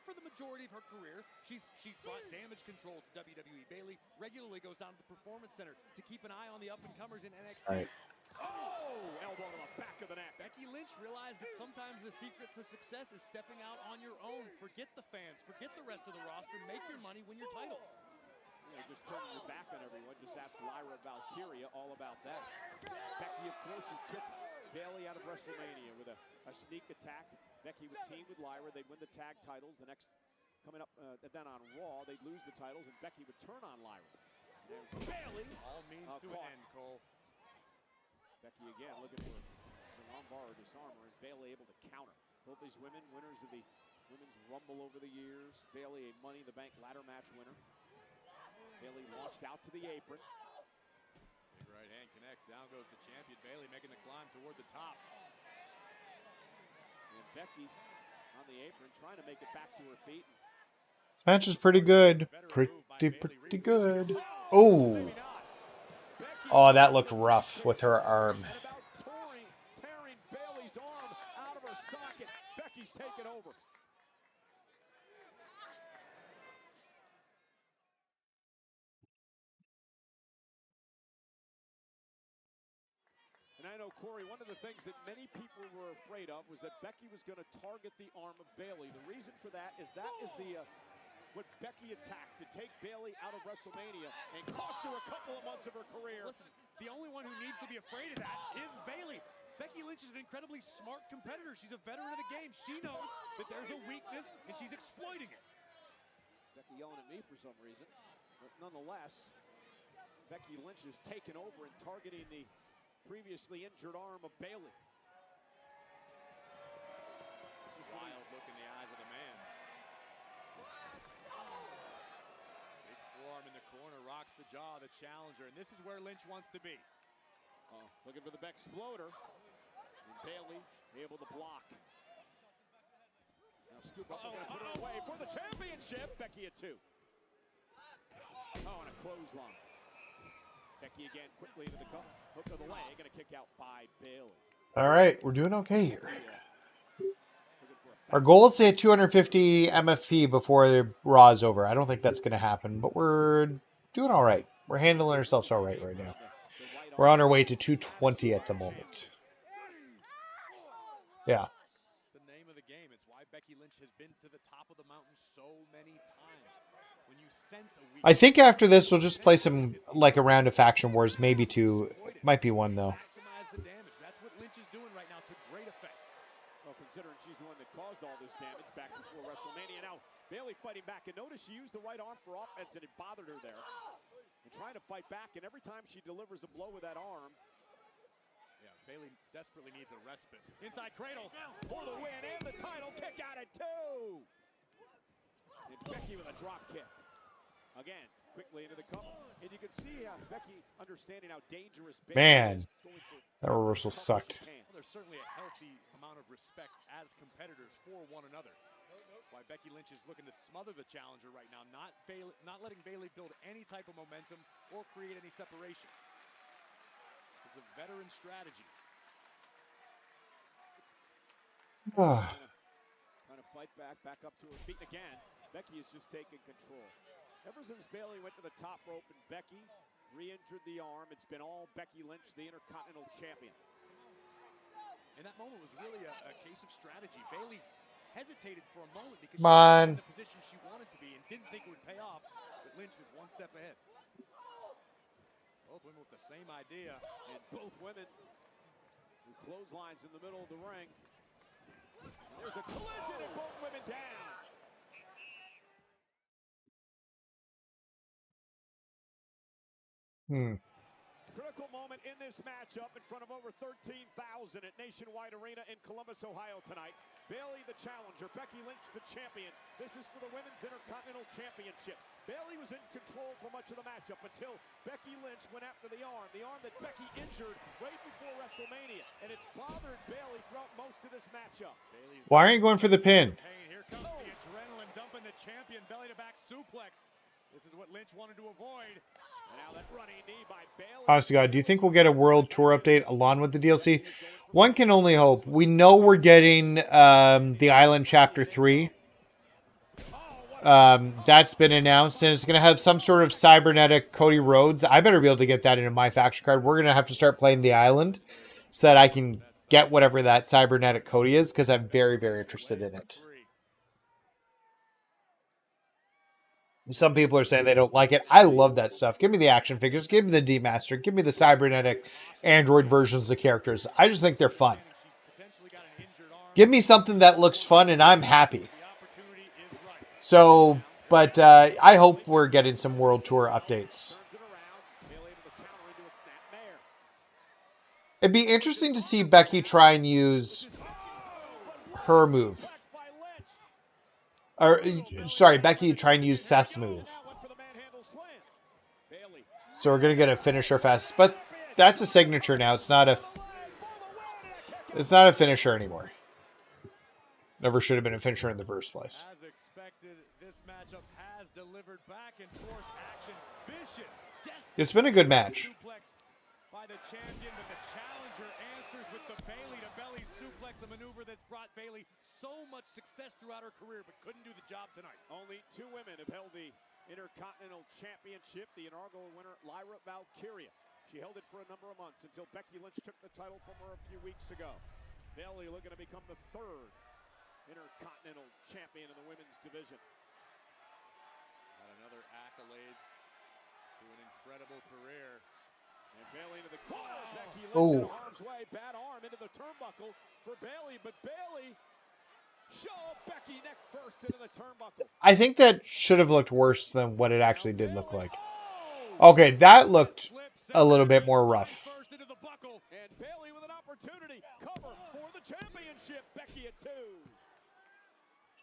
for the majority of her career, she's brought damage control to WWE. Bayley regularly goes down to the Performance Center to keep an eye on the up-and-comers in NXT. Right. Oh, elbow to the back of the neck. Becky Lynch realized that sometimes the secret to success is stepping out on your own. Forget the fans, forget the rest of the roster, make your money, win your titles. Just turning your back on everyone. Just ask Lyra Valkyria all about that. Becky, of course, who took Bayley out of WrestleMania with a sneak attack. Becky would team with Lyra. They'd win the tag titles. The next coming up, then on Raw, they'd lose the titles, and Becky would turn on Lyra. And Bayley, all means to an end, Cole. Becky again looking for the armbar or disarmer, and Bayley able to counter. Both these women, winners of the Women's Rumble over the years. Bayley, a Money in the Bank ladder match winner. Bayley launched out to the apron. Big right hand connects. Down goes the champion. Bayley making the climb toward the top. And Becky on the apron trying to make it back to her feet. Match is pretty good. Pretty good. Oh. Oh, that looked rough with her arm. Tearing Bayley's arm out of her socket. Becky's taken over. And I know, Corey, one of the things that many people were afraid of was that Becky was going to target the arm of Bayley. The reason for that is the what Becky attacked to take Bayley out of WrestleMania and cost her a couple of months of her career. Listen, the only one who needs to be afraid of that is Bayley. Becky Lynch is an incredibly smart competitor. She's a veteran of the game. She knows that there's a weakness, and she's exploiting it. Becky yelling at me for some reason. But nonetheless, Becky Lynch is taken over and targeting the previously injured arm of Bayley. This is wild look in the eyes of the man. Big forearm in the corner, rocks the jaw of the challenger, and this is where Lynch wants to be. Looking for the Bexploder. And Bayley able to block. Now scoop up, going to put her away for the championship. Becky at 2. Oh, and a clothesline. Becky again quickly into the hook of the leg. Going to kick out by Bayley. All right, we're doing okay here. Our goal is to hit 250 MFP before the Raw is over. I don't think that's going to happen, but we're doing all right. We're handling ourselves all right now. We're on our way to 220 at the moment. Yeah. It's the name of the game. It's why Becky Lynch has been to the top of the mountain so many times. When you sense a weakness, I think after this, we'll just play some, like a round of Faction Wars, maybe 2. Might be 1, though. maximize the damage. That's what Lynch is doing right now to great effect. Well, considering she's the one that caused all this damage back before WrestleMania. Now, Bayley fighting back. And notice she used the right arm for offense, and it bothered her there. And trying to fight back, and every time she delivers a blow with that arm. Yeah, Bayley desperately needs a respite. Inside cradle for the win and the title kick out at 2. And Becky with a drop kick. Again, quickly into the cover. And you can see Becky understanding how dangerous Bayley Man, is. that reversal sucked. Well, there's certainly a healthy amount of respect as competitors for one another. Why Becky Lynch is looking to smother the challenger right now, not letting Bayley build any type of momentum or create any separation. This is a veteran strategy. Trying to fight back up to her feet again. Becky is just taking control. Ever since Bayley went to the top rope and Becky re-injured the arm, it's been all Becky Lynch, the Intercontinental Champion. And that moment was really a case of strategy. Bayley hesitated for a moment because she was in the position she wanted to be and didn't think it would pay off, but Lynch was one step ahead. Both women with the same idea. And both women with clotheslines in the middle of the ring. And there's a collision and both women down. Critical moment in this matchup in front of over 13,000 at Nationwide Arena in Columbus, Ohio tonight. Bayley the challenger, Becky Lynch the champion. This is for the Women's Intercontinental Championship. Bayley was in control for much of the matchup until Becky Lynch went after the arm that Becky injured right before WrestleMania. And it's bothered Bayley throughout most of this matchup. Why aren't you going for the pin? Here comes the adrenaline dumping the champion, belly to back suplex. This is what Lynch wanted to avoid. And now that running knee by Bayley. Honest to God, do you think we'll get a World Tour update along with the DLC? One can only hope. We know we're getting the Island Chapter 3. That's been announced, and it's going to have some sort of cybernetic Cody Rhodes. I better be able to get that into my faction card. We're going to have to start playing the Island so that I can get whatever that cybernetic Cody is, because I'm very, very interested in it. Some people are saying they don't like it. I love that stuff. Give me the action figures. Give me the demaster. Give me the cybernetic Android versions of characters. I just think they're fun. Give me something that looks fun, and I'm happy. So, but I hope we're getting some World Tour updates. It'd be interesting to see Becky try and use her move. Or, sorry, Becky trying to use Seth's move. So we're gonna get a finisher fast, but that's a signature now. It's not a finisher anymore. Never should have been a finisher in the first place. As expected, this matchup has delivered back and forth action. Vicious. It's been a good match. By the champion, but the challenger answers with the Bayley to belly suplex, a maneuver that's brought Bayley so much success throughout her career, but couldn't do the job tonight. Only 2 women have held the Intercontinental Championship. The inaugural winner, Lyra Valkyria. She held it for a number of months until Becky Lynch took the title from her a few weeks ago. Bayley looking to become the 3rd Intercontinental Champion in the women's division. Got another accolade to an incredible career. And Bayley into the corner. Becky Lynch in harm's way. Bad arm into the turnbuckle for Bayley, but Bayley Becky neck first into the turnbuckle. I think that should have looked worse than what it actually did look like. Okay, that looked a little bit more rough. And Bayley with an opportunity. Cover for the championship. Becky at 2.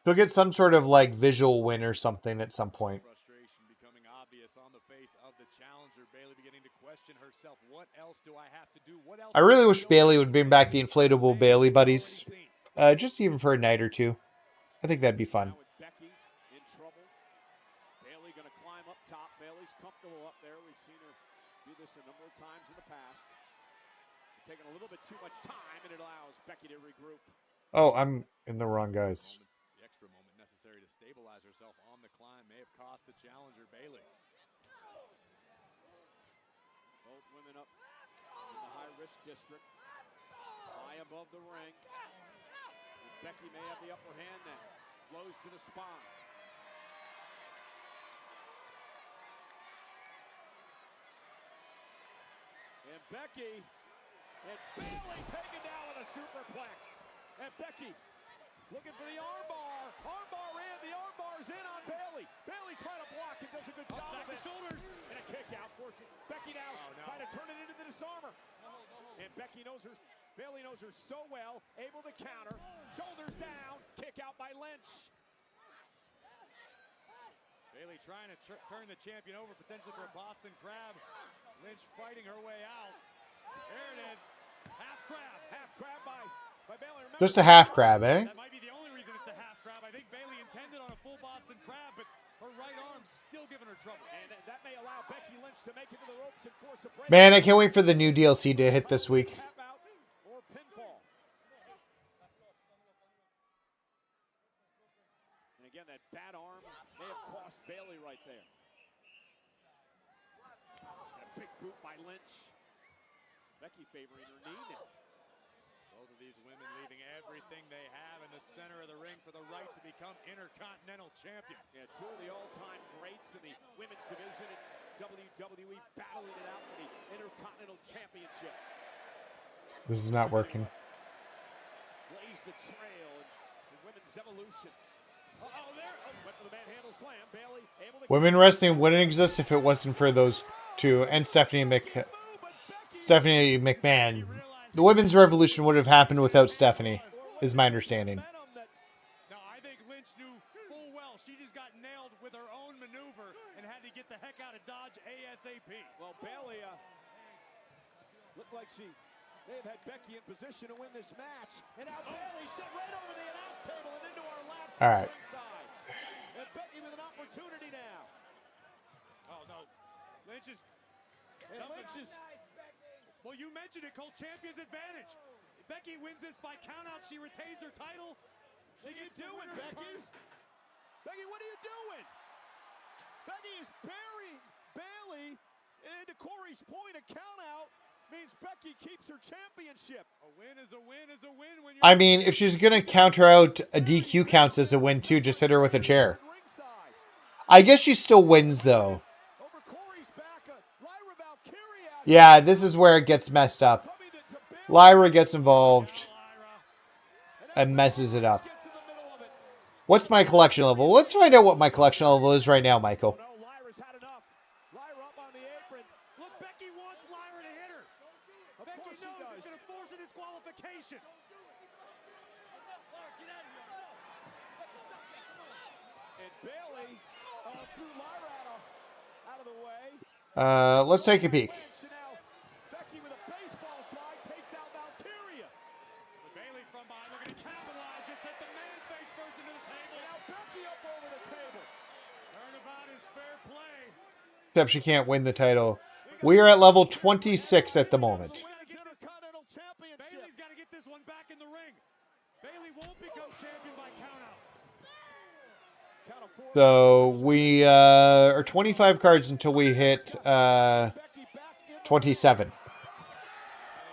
She'll get some sort of like visual win or something at some point. Frustration becoming obvious on the face of the challenger. Bayley beginning to question herself. What else do I have to do? What else? I really wish Bayley would bring back the inflatable Bayley buddies. Just even for a night or 2. I think that'd be fun. Becky in trouble. Bayley going to climb up top. Bayley's comfortable up there. We've seen her do this a number of times in the past. Taking a little bit too much time, and it allows Becky to regroup. Oh, I'm in the wrong guys. The extra moment necessary to stabilize herself on the climb may have cost the challenger Bayley. Both women up in the high-risk district, high above the ring. And Becky may have the upper hand now. Blows to the spine. And Becky and Bayley taken down with a superplex. And Becky looking for the armbar. Armbar in. The armbar's in on Bayley. Bayley trying to block it. Does a good job of it. Shoulders. And a kick out. Forcing Becky now. Trying to turn it into the disarmer. And Becky knows her. Bayley knows her so well. Able to counter. Shoulders down. Kick out by Lynch. Bayley trying to turn the champion over, potentially for a Boston Crab. Lynch fighting her way out. There it is. Half crab. Half crab by Bayley. Remember, Just a half crab, eh? That might be the only reason it's a half crab. I think Bayley intended on a full Boston Crab, but her right arm's still giving her trouble. And that may allow Becky Lynch to make it to the ropes and force a break. Man, I can't wait for the new DLC to hit this week. Tap out or pinfall. And again, that bad arm may have cost Bayley right there. And a big boot by Lynch. Becky favoring her knee now. Both of these women leaving everything they have in the center of the ring for the right to become Intercontinental Champion. Yeah, 2 of the all-time greats in the women's division at WWE battling it out for the Intercontinental Championship. This is not working. Blazed the trail in women's evolution. Went for the manhandle slam. Bayley able to... Women wrestling wouldn't exist if it wasn't for those 2 and Stephanie McMahon. The women's revolution would have happened without Stephanie, is my understanding. No, I think Lynch knew full well she just got nailed with her own maneuver and had to get the heck out of Dodge ASAP. Well, Bayley looked like she may have had Becky in position to win this match. And now Bayley set right over the announce table and into our laps. All right. And Becky with an opportunity now. Oh, no. Lynch is... Well, you mentioned it, Cole. Champion's advantage. Becky wins this by countout. She retains her title. What are you doing, Becky? Becky, what are you doing? Becky is burying Bayley into Corey's point. A countout means Becky keeps her championship. A win is a win is a win when you're... I mean, if she's going to counter out a DQ counts as a win too, just hit her with a chair. I guess she still wins though. Yeah, this is where it gets messed up. Lyra gets involved and messes it up. What's my collection level? Let's find out what my collection level is right now, Michael. Lyra's had enough. Lyra up on the apron. Look, Becky wants Lyra to hit her. Becky knows she's going to force a disqualification. Bayley threw Lyra out of the way. Let's take a peek. Now, Becky with a baseball slide takes out Valkyria. Bayley from behind looking to capitalize, just set the man face first into the table. Now Becky up over the table. Turnabout is fair play. Except she can't win the title. We are at level 26 at the moment. Bayley's got to get this one back in the ring. Bayley won't become champion by countout. So we are 25 cards until we hit 27.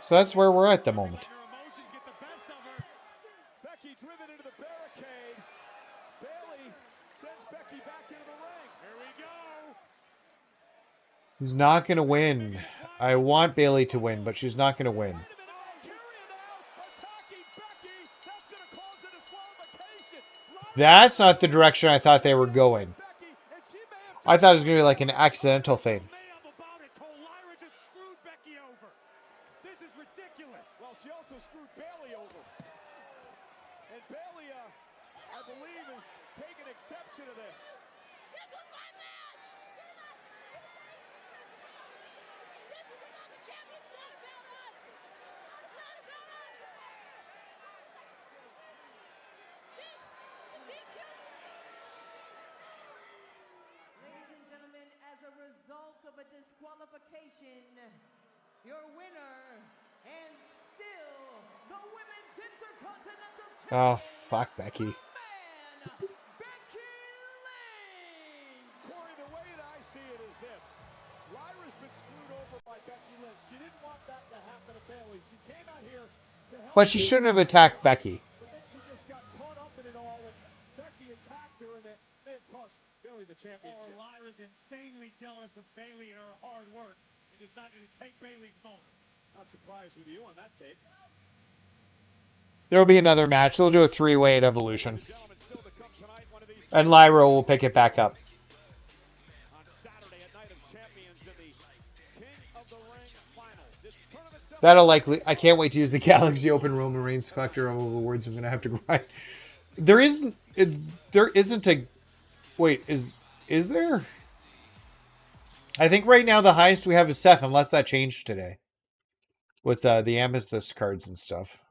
So that's where we're at the moment. Becky driven into the barricade. Bayley sends Becky back into the ring. Here we go. She's not going to win. I want Bayley to win, but she's not going to win. That's not the direction I thought they were going. I thought it was going to be like an accidental thing. This is ridiculous. Well, she also screwed Bayley over. And Bayley, I believe, is taking exception to this. This was my match! This is about the champion. It's not about us. It's not about us. This is a DQ. Ladies and gentlemen, as a result of a disqualification, your winner and still the Women's Intercontinental Oh, Champion, fuck Becky. Becky Lynch. Corey, the way that I see it is this. Lyra's been screwed over by Becky Lynch. She didn't want that to happen to Bayley. She came out here to help. But she shouldn't have attacked Becky. But then she just got caught up in it all, and Becky attacked her, and it may have cost Bayley the championship. Oh, Lyra's insanely jealous of Bayley and her hard work and decided to take Bayley's moment. Not surprised with you on that tape. There will be another match. They'll do a 3-way at Evolution. And Lyra will pick it back up. That'll likely... I can't wait to use the Galaxy Open Roman Reigns Collector of Awards. I'm going to have to grind. There isn't a... Wait, is there? I think right now the highest we have is Seth, unless that changed today. With the Amethyst cards and stuff.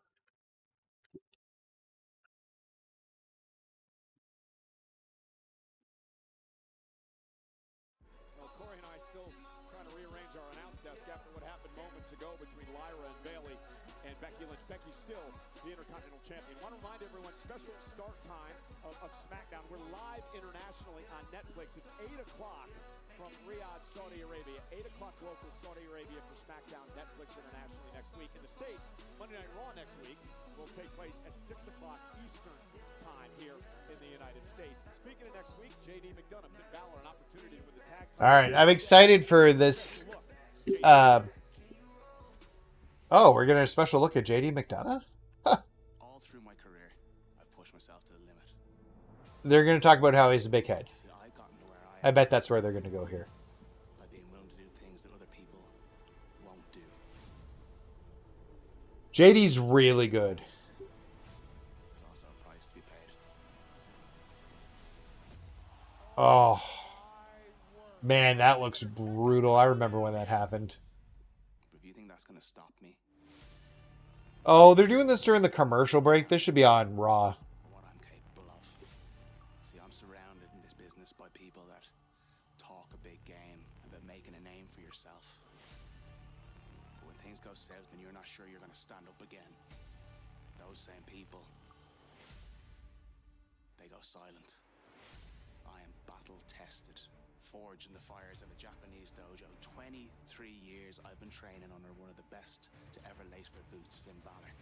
Well, Corey and I still trying to rearrange our announce desk after what happened moments ago between Lyra and Bayley and Becky Lynch. Becky still the Intercontinental Champion. I want to remind everyone, special start time of SmackDown. We're live internationally on Netflix. It's 8 o'clock from Riyadh, Saudi Arabia. 8 o'clock local Saudi Arabia for SmackDown, Netflix internationally next week. In the States, Monday Night Raw next week will take place at 6 o'clock Eastern time here in the United States. Speaking of next week, JD McDonough, Finn Balor, an opportunity with the tag team. All right, I'm excited for this. Oh, we're getting a special look at JD McDonough? Huh. All through my career, I've pushed myself to the limit. They're going to talk about how he's a big head. See, I've gotten to where I I bet that's where they're going to go here. by being willing to do things that other people won't do. JD's really good. There's also a price to be paid. Oh. Man, that looks brutal. I remember when that happened. But if you think that's going to stop me, Oh, they're doing this during the commercial break. This should be on Raw. what I'm capable of. See, I'm surrounded in this business by people that talk a big game about making a name for yourself. But when things go south and you're not sure you're going to stand up again, those same people, they go silent. I am battle tested, forged in the fires of a Japanese dojo. 23 years I've been training under one of the best to ever lace their boots, Finn Balor.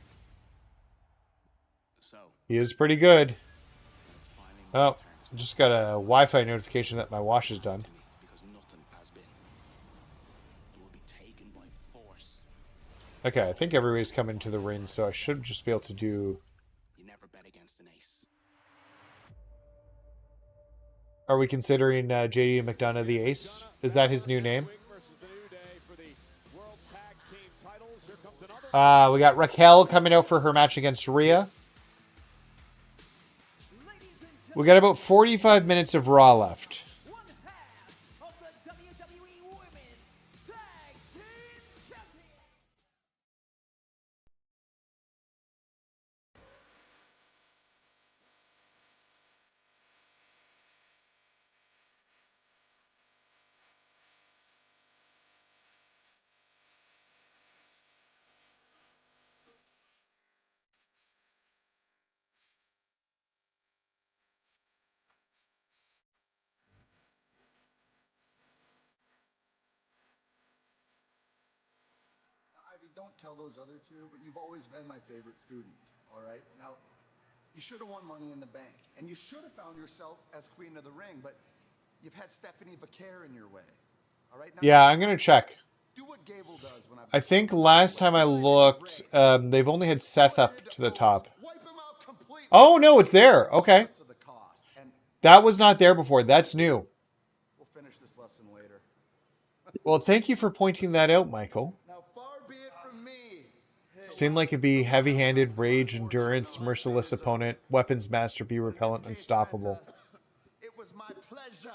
So, He is pretty good. it's finally my Oh, turn to stand just got a Wi-Fi notification that my wash is done. to me, because nothing has been. It will be taken by force. Okay, I think everybody's coming to the ring, so I should just be able to do... You never bet against an ace. Are we considering JD McDonough the Ace? Is that his new name? We got Raquel coming out for her match against Rhea. Ladies and We got about 45 minutes of Raw left. one half of the WWE Women's Tag Team Champions. Ivy, don't tell those other two, but you've always been my favorite student, all right? Now, you should have won Money in the Bank, and you should have found yourself as Queen of the Ring, but you've had Stephanie Vaquer in your way, all right? Now, Yeah, I'm going to check. do what Gable does when I think last time I looked, they've only had Seth up to the top. Oh, no, it's there. Okay. That was not there before. That's new. We'll finish this lesson later. Well, thank you for pointing that out, Michael. Now, far be it from me. Seemed like it'd be heavy-handed, rage, endurance, merciless opponent, weapons master, be repellent, unstoppable. It was my pleasure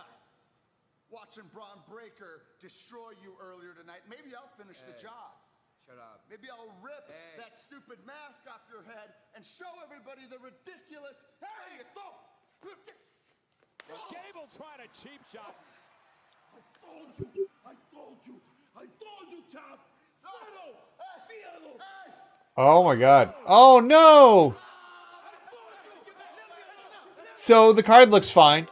watching Braun Breaker destroy you earlier tonight. Maybe I'll finish the job. Shut up. Maybe I'll rip that stupid mask off your head and show everybody the ridiculous. Hey, stop! Gable trying to cheap shot. I told you, Chad. Settle! Fíjalo! Oh my god. Oh no! So the card looks fine.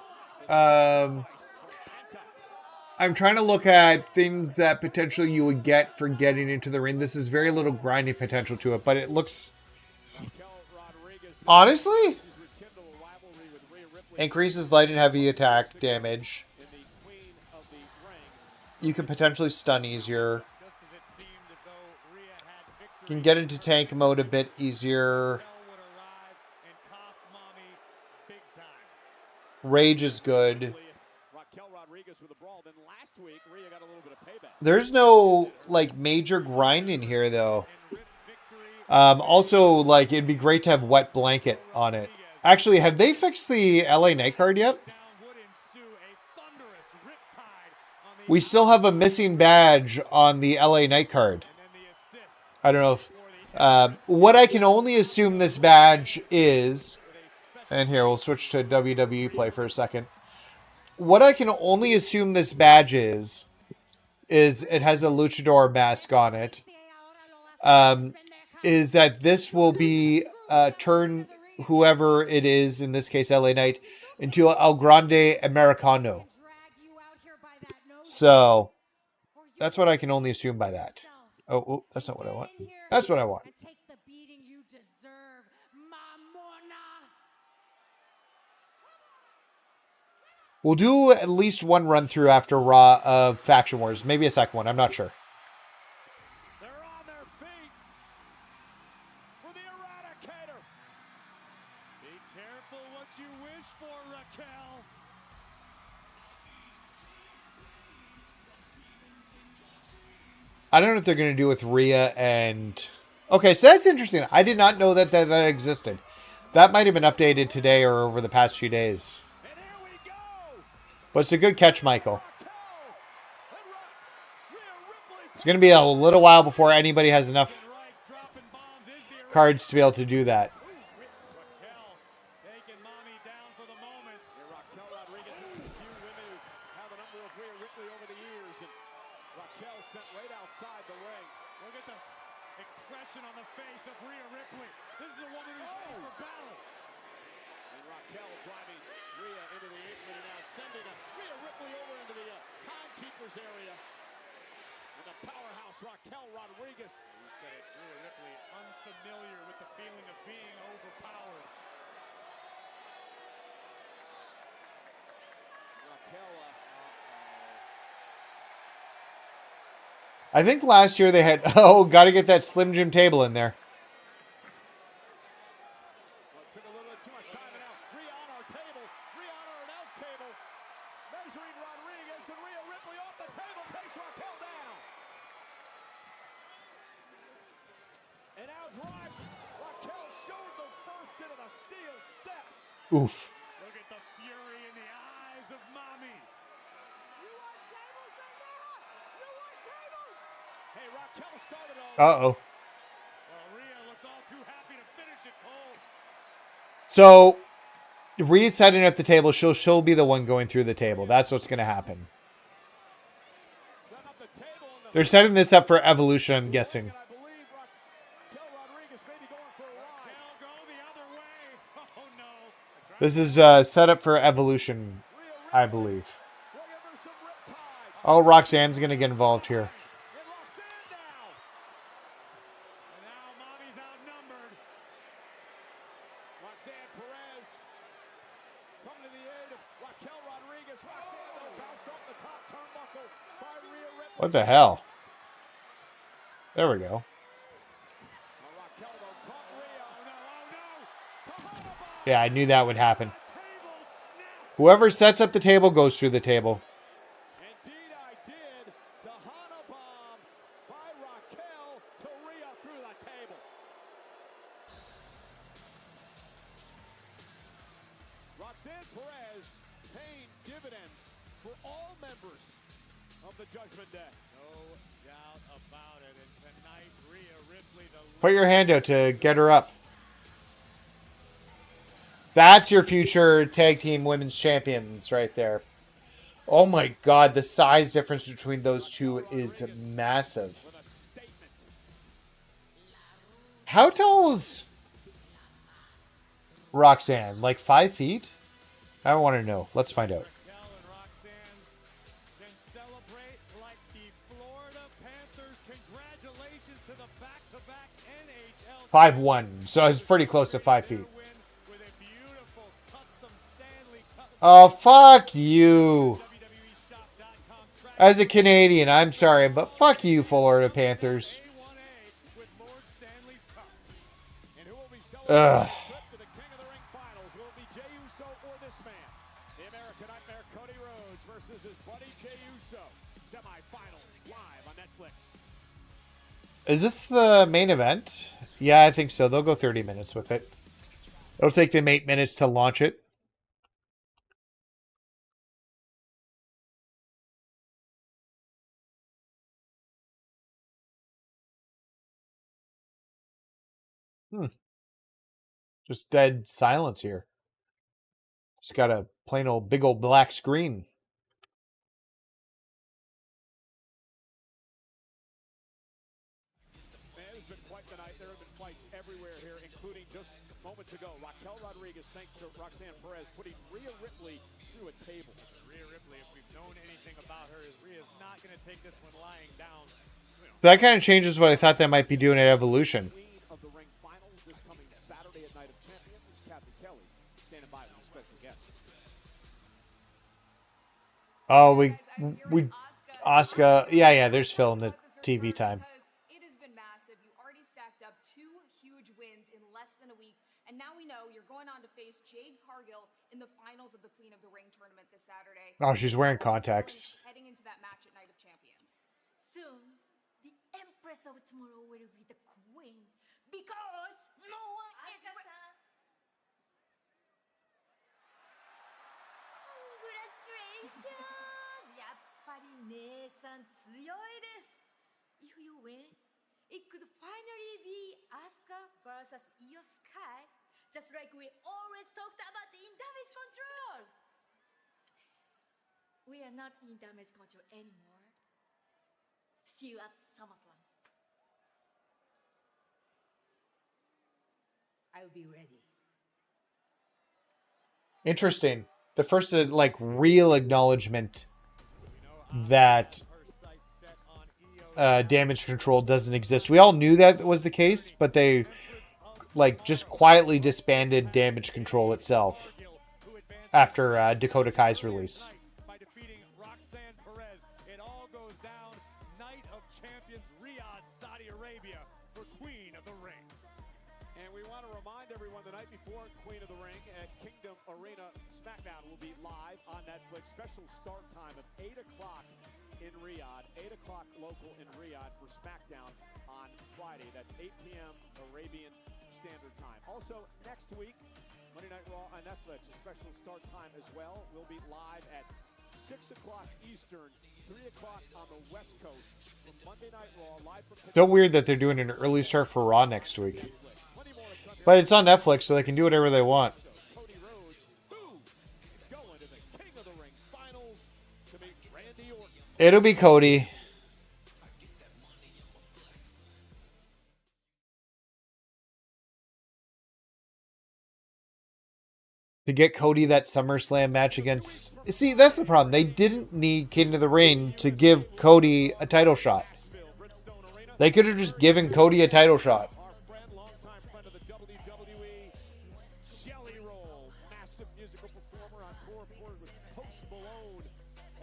I'm trying to look at things that potentially you would get for getting into the ring. This is very little grinding potential to it, but it looks... Honestly? Increases light and heavy attack damage. You can potentially stun easier. You can get into tank mode a bit easier. Rage is good. There's no, like, major grind in here, though. Also, like, it'd be great to have Wet Blanket on it. Actually, have they fixed the LA Knight card yet? We still have a missing badge on the LA Knight card. I don't know if... what I can only assume this badge is... And here, we'll switch to WWE play for a second. What I can only assume this badge is it has a luchador mask on it. Is that this will be turn whoever it is, in this case LA Knight, into El Grande Americano. So, that's what I can only assume by that. Oh, that's not what I want. That's what I want. We'll do at least one run through after Raw of Faction Wars. Maybe a second one. I'm not sure. They're on their feet for the Eradicator. Be careful what you wish for, Raquel. I don't know what they're going to do with Rhea and... Okay, so that's interesting. I did not know that existed. That might have been updated today or over the past few days. But it's a good catch, Michael. It's going to be a little while before anybody has enough cards to be able to do that. Area and the powerhouse Raquel Rodriguez. He said it, Rhea Ripley unfamiliar with the feeling of being overpowered. Raquel, I think last year they had, oh, got to get that Slim Jim table in there. took a little bit too much time, and now Rhea on our table, Rhea on our announce table, measuring Rodriguez, and Rhea Ripley off the table takes Raquel down. And now drives. Raquel showed the first into the steel steps. Oof. Look at the Uh-oh. So, Rhea's setting up the table. She'll be the one going through the table. That's what's going to happen. They're setting this up for Evolution, I'm guessing. This is set up for Evolution, I believe. Oh, Roxanne's going to get involved here. What the hell? There we go. Yeah, I knew that would happen. Whoever sets up the table goes through the table. Indeed I did. Tahana bomb by Raquel to Rhea through the table. Roxanne Perez paying dividends for all members of the Judgment Day. No doubt about it. And tonight, Rhea Ripley, the Put your hand out to get her up. That's your future tag team women's champions right there. Oh my god, the size difference between those two is massive. How tall is Roxanne? Like 5 feet? I want to know. Let's find out. 5'1", so it's pretty close to 5 feet. Oh, fuck you. As a Canadian, I'm sorry, but fuck you, Florida Panthers. Ugh. Cody Rhodes versus his buddy Jey Uso. Semifinals live on Netflix. Is this the main event? Yeah, I think so. They'll go 30 minutes with it. It'll take them 8 minutes to launch it. Just dead silence here. Just got a plain old big old black screen. Man, it's been quite the night. There have been fights everywhere here, including just moments ago. Raquel Rodriguez, thanks to Roxanne Perez, putting Rhea Ripley through a table. Rhea Ripley, if we've known anything about her, is Rhea's not going to take this one lying down. That kind of changes what I thought they might be doing at Evolution. Of the ring finals this coming Saturday at Night of Champions is Kathy Kelly, standing by with a special guest. Oh, we Asuka. Yeah, there's Phil in the TV time. It has been massive. You already stacked up 2 huge wins in less than a week, and now we know you're going on to face Jade Cargill in the finals of the Queen of the Ring tournament this Saturday. Oh, she's wearing contacts. Heading into that match at Night of Champions. Soon, the Empress of Tomorrow will be the Queen, because no one is... Congratulations! やっぱり姉さん強いです。If you win, it could finally be Asuka versus Io Sky, just like we always talked about in damage control. We are not in damage control anymore. See you at SummerSlam. I'll be ready. Interesting. The first, like, real acknowledgement that damage control doesn't exist. We all knew that was the case, but they, like, just quietly disbanded damage control itself after Dakota Kai's release. By defeating Roxanne Perez, it all goes down. Night of Champions, Riyadh, Saudi Arabia, for Queen of the Ring. And we want to remind everyone the night before Queen of the Ring at Kingdom Arena, SmackDown will be live on Netflix. Special start time of 8 o'clock in Riyadh, 8 o'clock local in Riyadh for SmackDown on Friday. That's 8 p.m. Arabian Standard Time. Also, next week, Monday Night Raw on Netflix, a special start time as well. We'll be live at 6 o'clock Eastern, 3 o'clock on the West Coast for Monday Night Raw live from So weird that they're doing an early start for Raw next week. But it's on Netflix, so they can do whatever they want. Cody Rhodes, boom, is going to the King of the Ring finals to meet Randy Orton. It'll be Cody. To get Cody that SummerSlam match against... See, that's the problem. They didn't need King of the Ring to give Cody a title shot. They could have just given Cody a title shot. Our friend, longtime friend of the WWE, Jelly Roll, massive musical performer on tour forward with Post Malone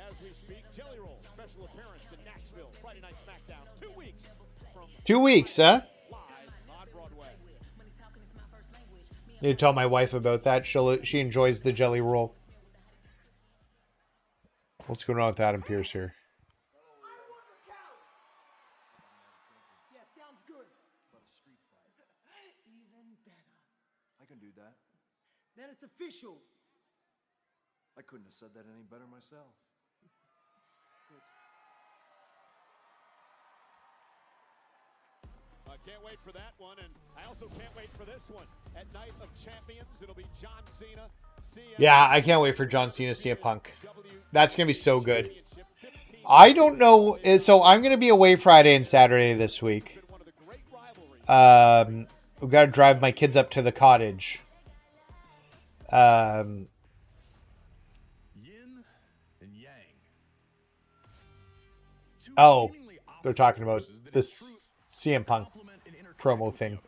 as we speak. Jelly Roll, special appearance in Nashville, Friday Night SmackDown, 2 weeks from 2 weeks, huh? live on Broadway. Need to tell my wife about that. She enjoys the jelly roll. What's going on with Adam Pearce here? Yeah, sounds good. But a street fight. Even better. I can do that. Then it's official. I couldn't have said that any better myself. Can't wait for that one, and I also can't wait for this one. At Night of Champions, it'll be John Cena. Yeah, I can't wait for John Cena CM Punk. That's going to be so good. I don't know. So I'm going to be away Friday and Saturday this week. We've got to drive my kids up to the cottage. Yin and yang. Oh, they're talking about this CM Punk promo thing.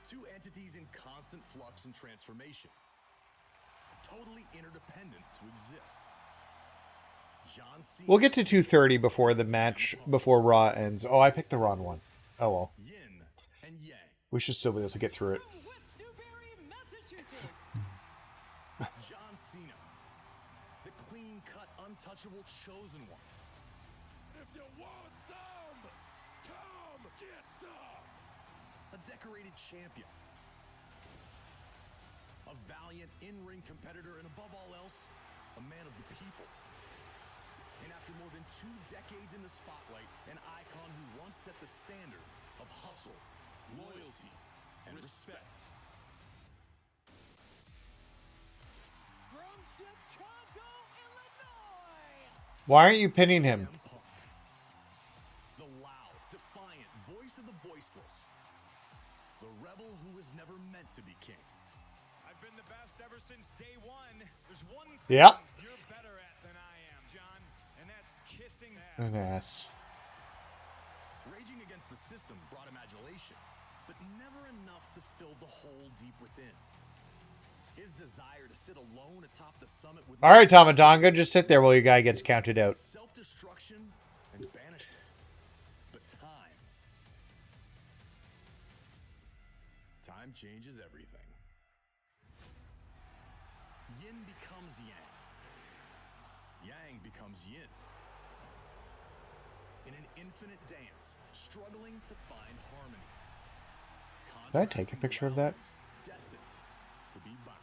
Two entities in constant flux and transformation. Totally interdependent to exist. John Cena. We'll get to 2:30 before the match, before Raw ends. Oh, I picked the wrong one. Oh well. Yin and yang. We should still be able to get through it. John Cena. The clean-cut, untouchable chosen one. If you want some, come get some. A decorated champion. A valiant in-ring competitor, and above all else, a man of the people. And after more than 2 decades in the spotlight, an icon who once set the standard of hustle, loyalty, and respect. From Chicago, Illinois. Why aren't you pinning him? The loud, defiant voice of the voiceless. The rebel who was never meant to be king. I've been the best ever since day one. There's one thing Yep. you're better at than I am, John, and that's kissing ass. An ass. Raging against the system brought him adulation, but never enough to fill the hole deep within. His desire to sit alone atop the summit with All right, Tomadonga, just sit there while your guy gets counted out. self-destruction and banished it. But time changes everything. Yin becomes yang. Yang becomes yin. In an infinite dance, struggling to find harmony. Did I take a picture of that? Destined to be bound.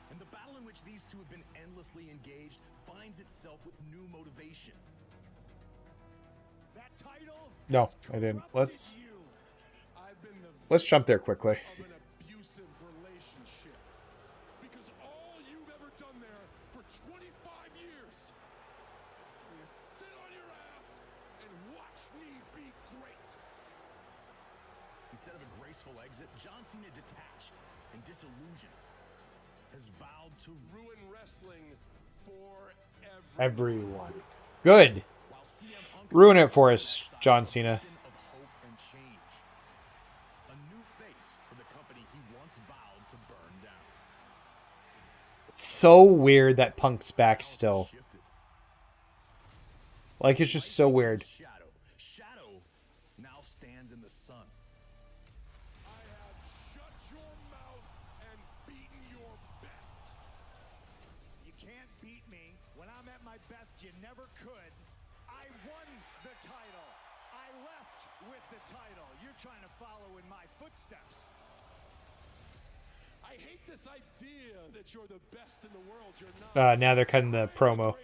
And the battle in which these two have been endlessly engaged finds itself with new motivation. That title No, I didn't. Let's jump there quickly. of an abusive relationship. Because all you've ever done there for 25 years is sit on your ass and watch me be great. Instead of a graceful exit, John Cena detached and disillusioned has vowed to Ruin wrestling for Everyone. Good. Ruin it for us, John Cena. of hope and change. A new face for the company he once vowed to burn down. It's so weird that Punk's back still. Like, it's just so weird. Shadow now stands in the sun. I have shut your mouth and beaten your best. You can't beat me. When I'm at my best, you never could. I won the title. I left with the title. You're trying to follow in my footsteps. I I hate this idea that you're the best in the world. You're not. Now they're cutting the promo.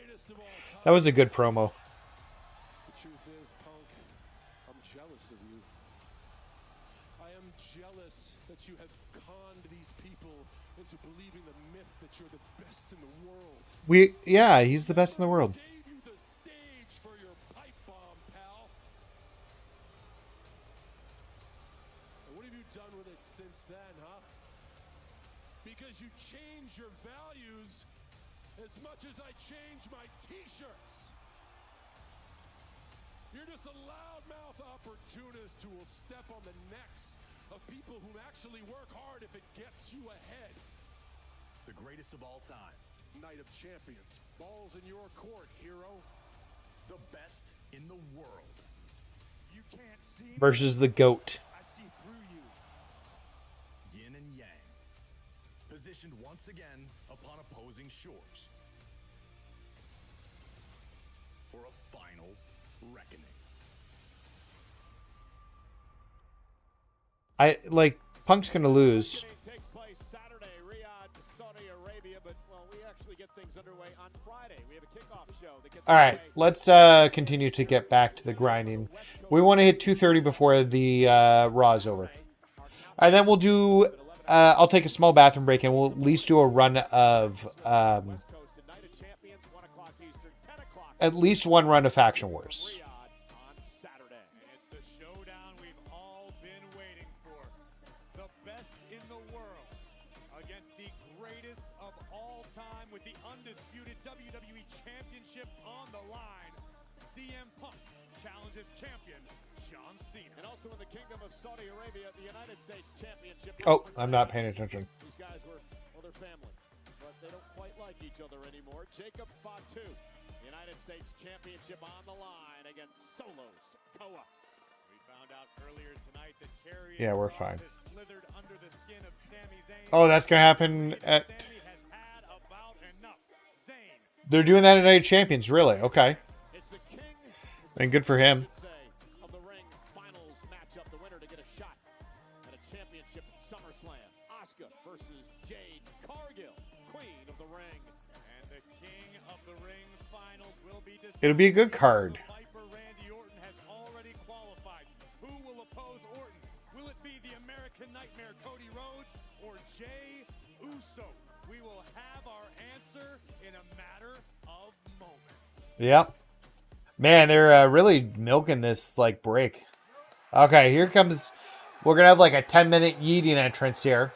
That was a good promo. The truth is, Punk, I'm jealous of you. I am jealous that you have conned these people into believing the myth that you're the best in the world. Yeah, he's the best in the world. Gave you the stage for your pipe bomb, pal. And what have you done with it since then, huh? Because you change your values as much as I change my t-shirts. You're just a loudmouth opportunist who will step on the necks of people who actually work hard if it gets you ahead. The greatest of all time. Night of Champions. Balls in your court, hero. The best in the world. You can't see me. Versus the GOAT. I see through you. Yin and yang. Positioned once again upon opposing shores. For a final reckoning. Punk's gonna lose. Takes place Saturday, Riyadh, Saudi Arabia, but well, we actually get things underway on Friday. We have a kickoff show that gets All right, let's continue to get back to the grinding. We want to hit 2:30 before the Raw is over, and then we'll do. I'll take a small bathroom break, and we'll at least do a run of at least one run of Faction Wars. WWE Championship on the line. CM Punk challenges champion John Cena. And also in the Kingdom of Saudi Arabia, the United States Championship. Oh, I'm not paying attention. These guys were, well, they're family, but they don't quite like each other anymore. Jacob Fatu, United States Championship on the line against Solo Sikoa. We found out earlier tonight that Karrion Yeah, we're Kross fine. has slithered under the skin of Sami Zayn. Oh, that's gonna happen at. Sami has had about enough. Zayn. They're doing that at Night of Champions, really? Okay. And good for him. Of the ring finals matchup, the winner to get a shot at a championship at SummerSlam. Asuka versus Jade Cargill, Queen of the Ring. And the King of the Ring finals will be decided. It'll be a good card. Viper Randy Orton has already qualified. Who will oppose Orton? Will it be the American Nightmare Cody Rhodes or Jey Uso? We will have our answer in a matter of moments. Yep. Man, they're really milking this break. Okay, here comes. We're gonna have a 10-minute yeeting entrance here.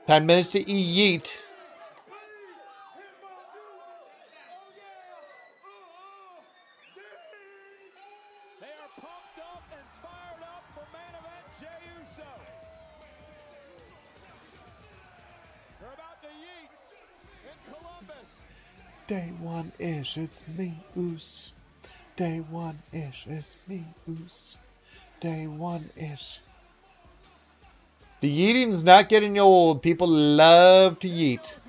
Ten minutes to yeet. They are pumped up and fired up for main event Jey Uso. They're about to yeet in Columbus. Day one ish, it's me, Oos. Day one ish, it's me, Oos. Day one ish. The yeeting's not getting old. People love to yeet.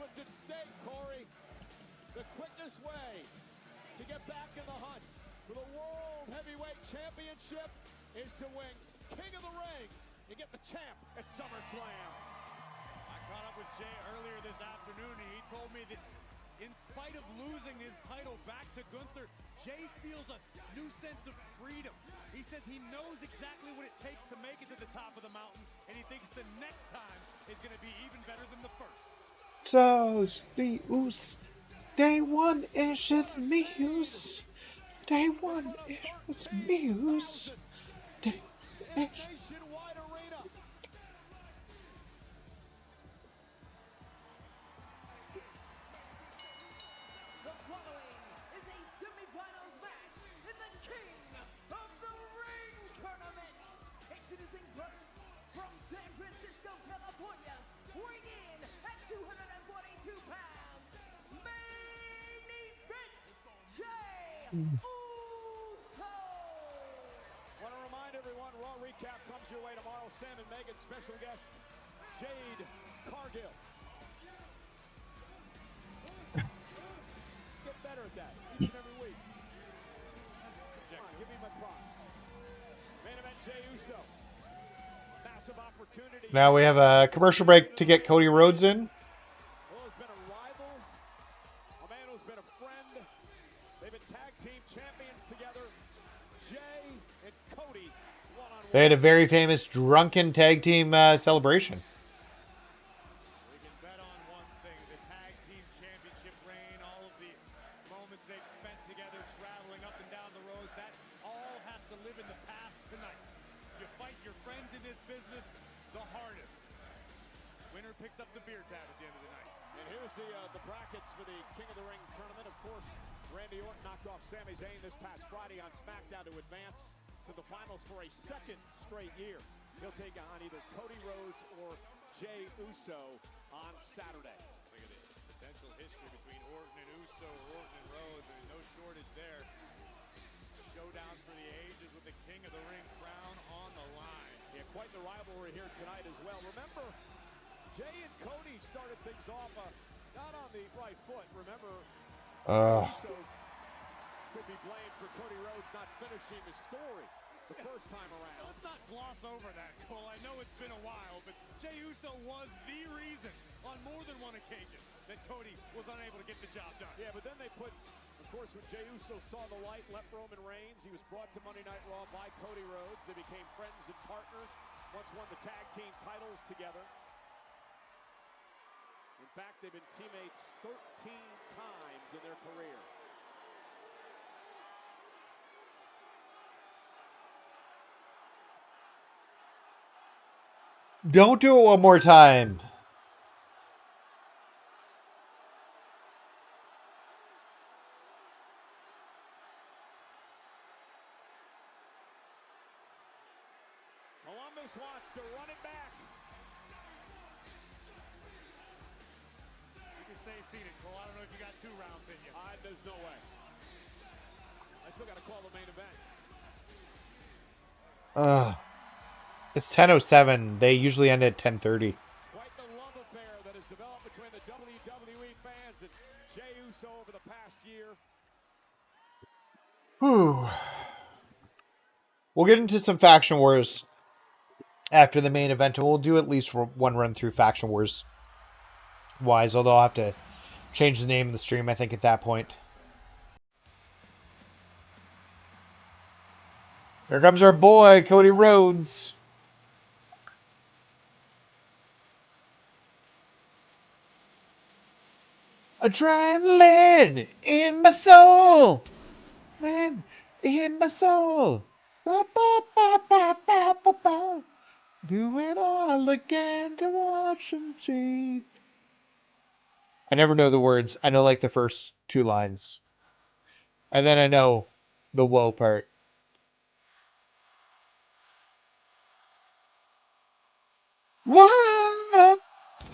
The quickest way to get back in the hunt for the World Heavyweight Championship is to win King of the Ring. You get the champ at SummerSlam. I caught up with Jey earlier this afternoon, and he told me that in spite of losing his title back to Gunther, Jey feels a new sense of freedom. He says he knows exactly what it takes to make it to the top of the mountain, and he thinks the next time is going to be even better than the first. Close the Oos. Day one ish, it's me, Oos. Day one ish, it's me, Oos. Day ish. Want to remind everyone, Raw Recap comes your way tomorrow. Sam and Megan, special guest Jade Cargill. Get better at that each and every week. Come on, give me my props. Now we have a commercial break to get Cody Rhodes in. Well, has been a rival, a man who's been a friend. They've been tag team champions together. Jay and Cody, one-on-one. They had a very famous drunken tag team celebration. We can bet on one thing, the tag team championship reign, all of the moments they've spent together, traveling up and down the roads, that all has to live in the past tonight. You fight your friends in this business the hardest. Winner picks up the beer tab at the end of the night. And here's the brackets for the King of the Ring tournament. Of course, Randy Orton knocked off Sami Zayn this past Friday on SmackDown to advance to the finals for a second straight year. He'll take on either Cody Rhodes or Jey Uso on Saturday. Look at the potential history between Orton and Uso, Orton and Rhodes, and no shortage there. Showdown for the ages with the King of the Ring crown on the line. Yeah, quite the rivalry here tonight as well. Remember, Jay and Cody started things off not on the right foot. Remember, Uso could be blamed for Cody Rhodes not finishing the story the first time around. Let's not gloss over that, Cole. I know it's been a while, but Jey Uso was the reason on more than one occasion that Cody was unable to get the job done. Yeah, but then they put, of course, when Jey Uso saw the light, left Roman Reigns, he was brought to Monday Night Raw by Cody Rhodes. They became friends and partners, once won the tag team titles together. In fact, they've been teammates 13 times in their career. Don't do it one more time. Columbus wants to run it back. You can stay seated, Cole. I don't know if you got 2 rounds in you. There's no way. I still got to call the main event. It's 10:07. They usually end at 10:30. Quite the love affair that has developed between the WWE fans and Jey Uso over the past year. Whew. We'll get into some Faction Wars after the main event, and we'll do at least one run through Faction Wars wise, although I'll have to change the name of the stream, I think, at that point. Here comes our boy, Cody Rhodes. Adrenaline in my soul. Man, in my soul. Ba, ba, ba, ba, ba, ba, ba. Do it all again to watch and see. I never know the words. I know like the first 2 lines. And then I know the whoa part. Whoa!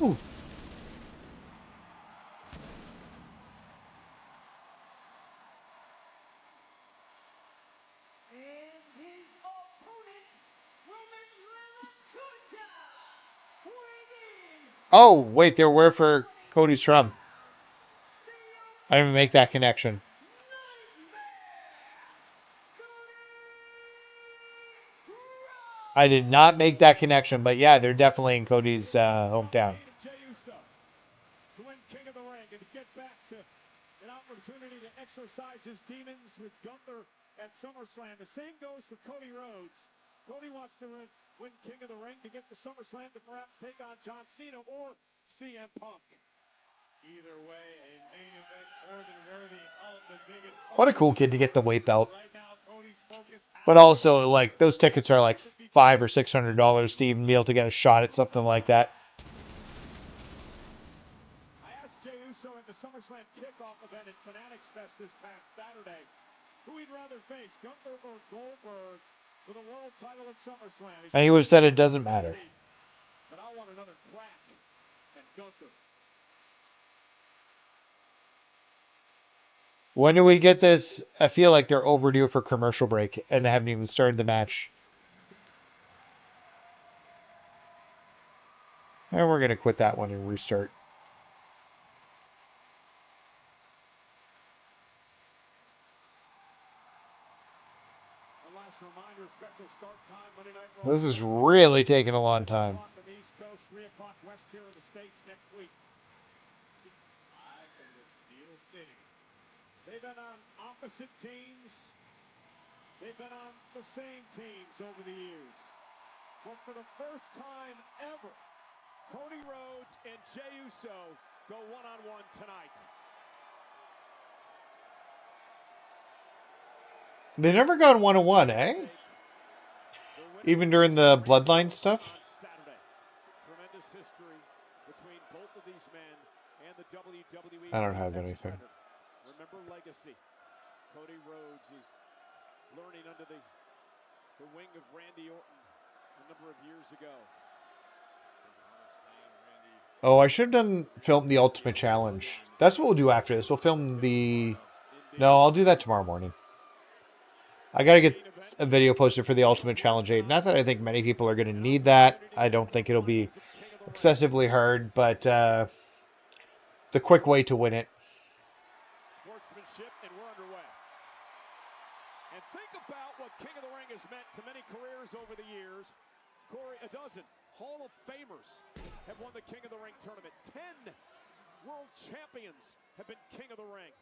Ooh. Oh, wait, they're where for Cody's from. I didn't even make that connection. I did not make that connection, but yeah, they're definitely in Cody's hometown. Jey Uso to win King of the Ring and to get back to an opportunity to exorcise his demons with Gunther at SummerSlam. The same goes for Cody Rhodes. Cody wants to win King of the Ring to get to SummerSlam to perhaps take on John Cena or CM Punk. Either way, a main event order worthy of the biggest. What a cool kid to get the weight belt. But also, like, those tickets are like $500 or $600 to even be able to get a shot at something like that. I asked Jey Uso at the SummerSlam kickoff event at Fanatics Fest this past Saturday who he'd rather face, Gunther or Goldberg, for the world title at SummerSlam. And he would have said it doesn't matter. But I want another crack at Gunther. When do we get this? I feel like they're overdue for commercial break, and they haven't even started the match. And we're going to quit that one and restart. One last reminder, special start time Monday This is really taking a long time. On the East Coast, 3 o'clock west here in the States next week. Live from the Steel City. They've been on opposite teams. They've been on the same teams over the years. But for the first time ever, Cody Rhodes and Jey Uso go one-on-one tonight. They never gone 1-on-1, eh? Even during the Bloodline stuff? Tremendous history between both of these men and the WWE. I don't have anything. Remember legacy. Cody Rhodes is learning under the wing of Randy Orton a number of years ago. Oh, I should have filmed the Ultimate Challenge. That's what we'll do after this. We'll film the... No, I'll do that tomorrow morning. I gotta get a video posted for the Ultimate Challenge 8. Not that I think many people are gonna need that. I don't think it'll be excessively hard, but the quick way to win it. Sportsmanship, and we're underway. And think about what King of the Ring has meant to many careers over the years. Corey, a dozen Hall of Famers have won the King of the Ring tournament. 10 world champions have been King of the Ring.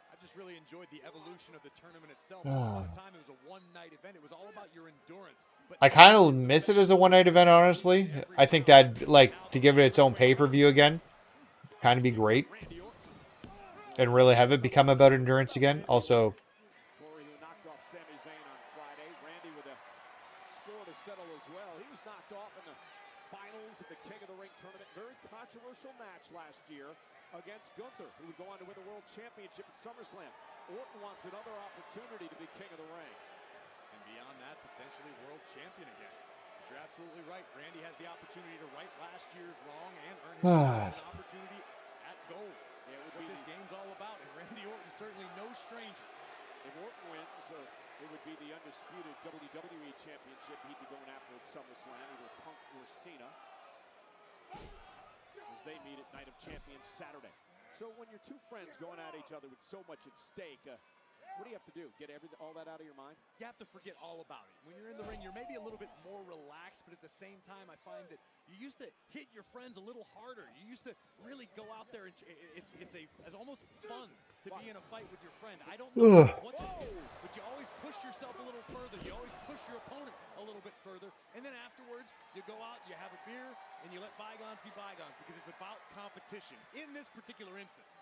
I just really enjoyed the evolution of the tournament itself. Once upon a time, it was a one-night event. It was all about your endurance. But I kind of miss it as a one-night event, honestly. I think that, like, to give it its own pay-per-view again, kind of be great. And really have it become about endurance again. Also, Corey, who knocked off Sami Zayn on Friday. Randy with a score to settle as well. He was knocked off in the finals of the King of the Ring tournament. Very controversial match last year against Gunther, who would go on to win the World Championship at SummerSlam. Orton wants another opportunity to be King of the Ring. And beyond that, potentially world champion again. But you're absolutely right. Randy has the opportunity to right last year's wrong and earn himself an opportunity at gold. Yeah, it would be this game's all about, and Randy Orton is certainly no stranger. If Orton wins, it would be the undisputed WWE Championship he'd be going after at SummerSlam, either Punk or Cena, as they meet at Night of Champions Saturday. So when you're two friends going at each other with so much at stake, what do you have to do? Get all that out of your mind? You have to forget all about it. When you're in the ring, you're maybe a little bit more relaxed, but at the same time, I find that you used to hit your friends a little harder. You used to really go out there, and it's almost fun to be in a fight with your friend. I don't know what to do, but you always push yourself a little further. You always push your opponent a little bit further, and then afterwards, you go out, you have a beer, and you let bygones be bygones, because it's about competition in this particular instance.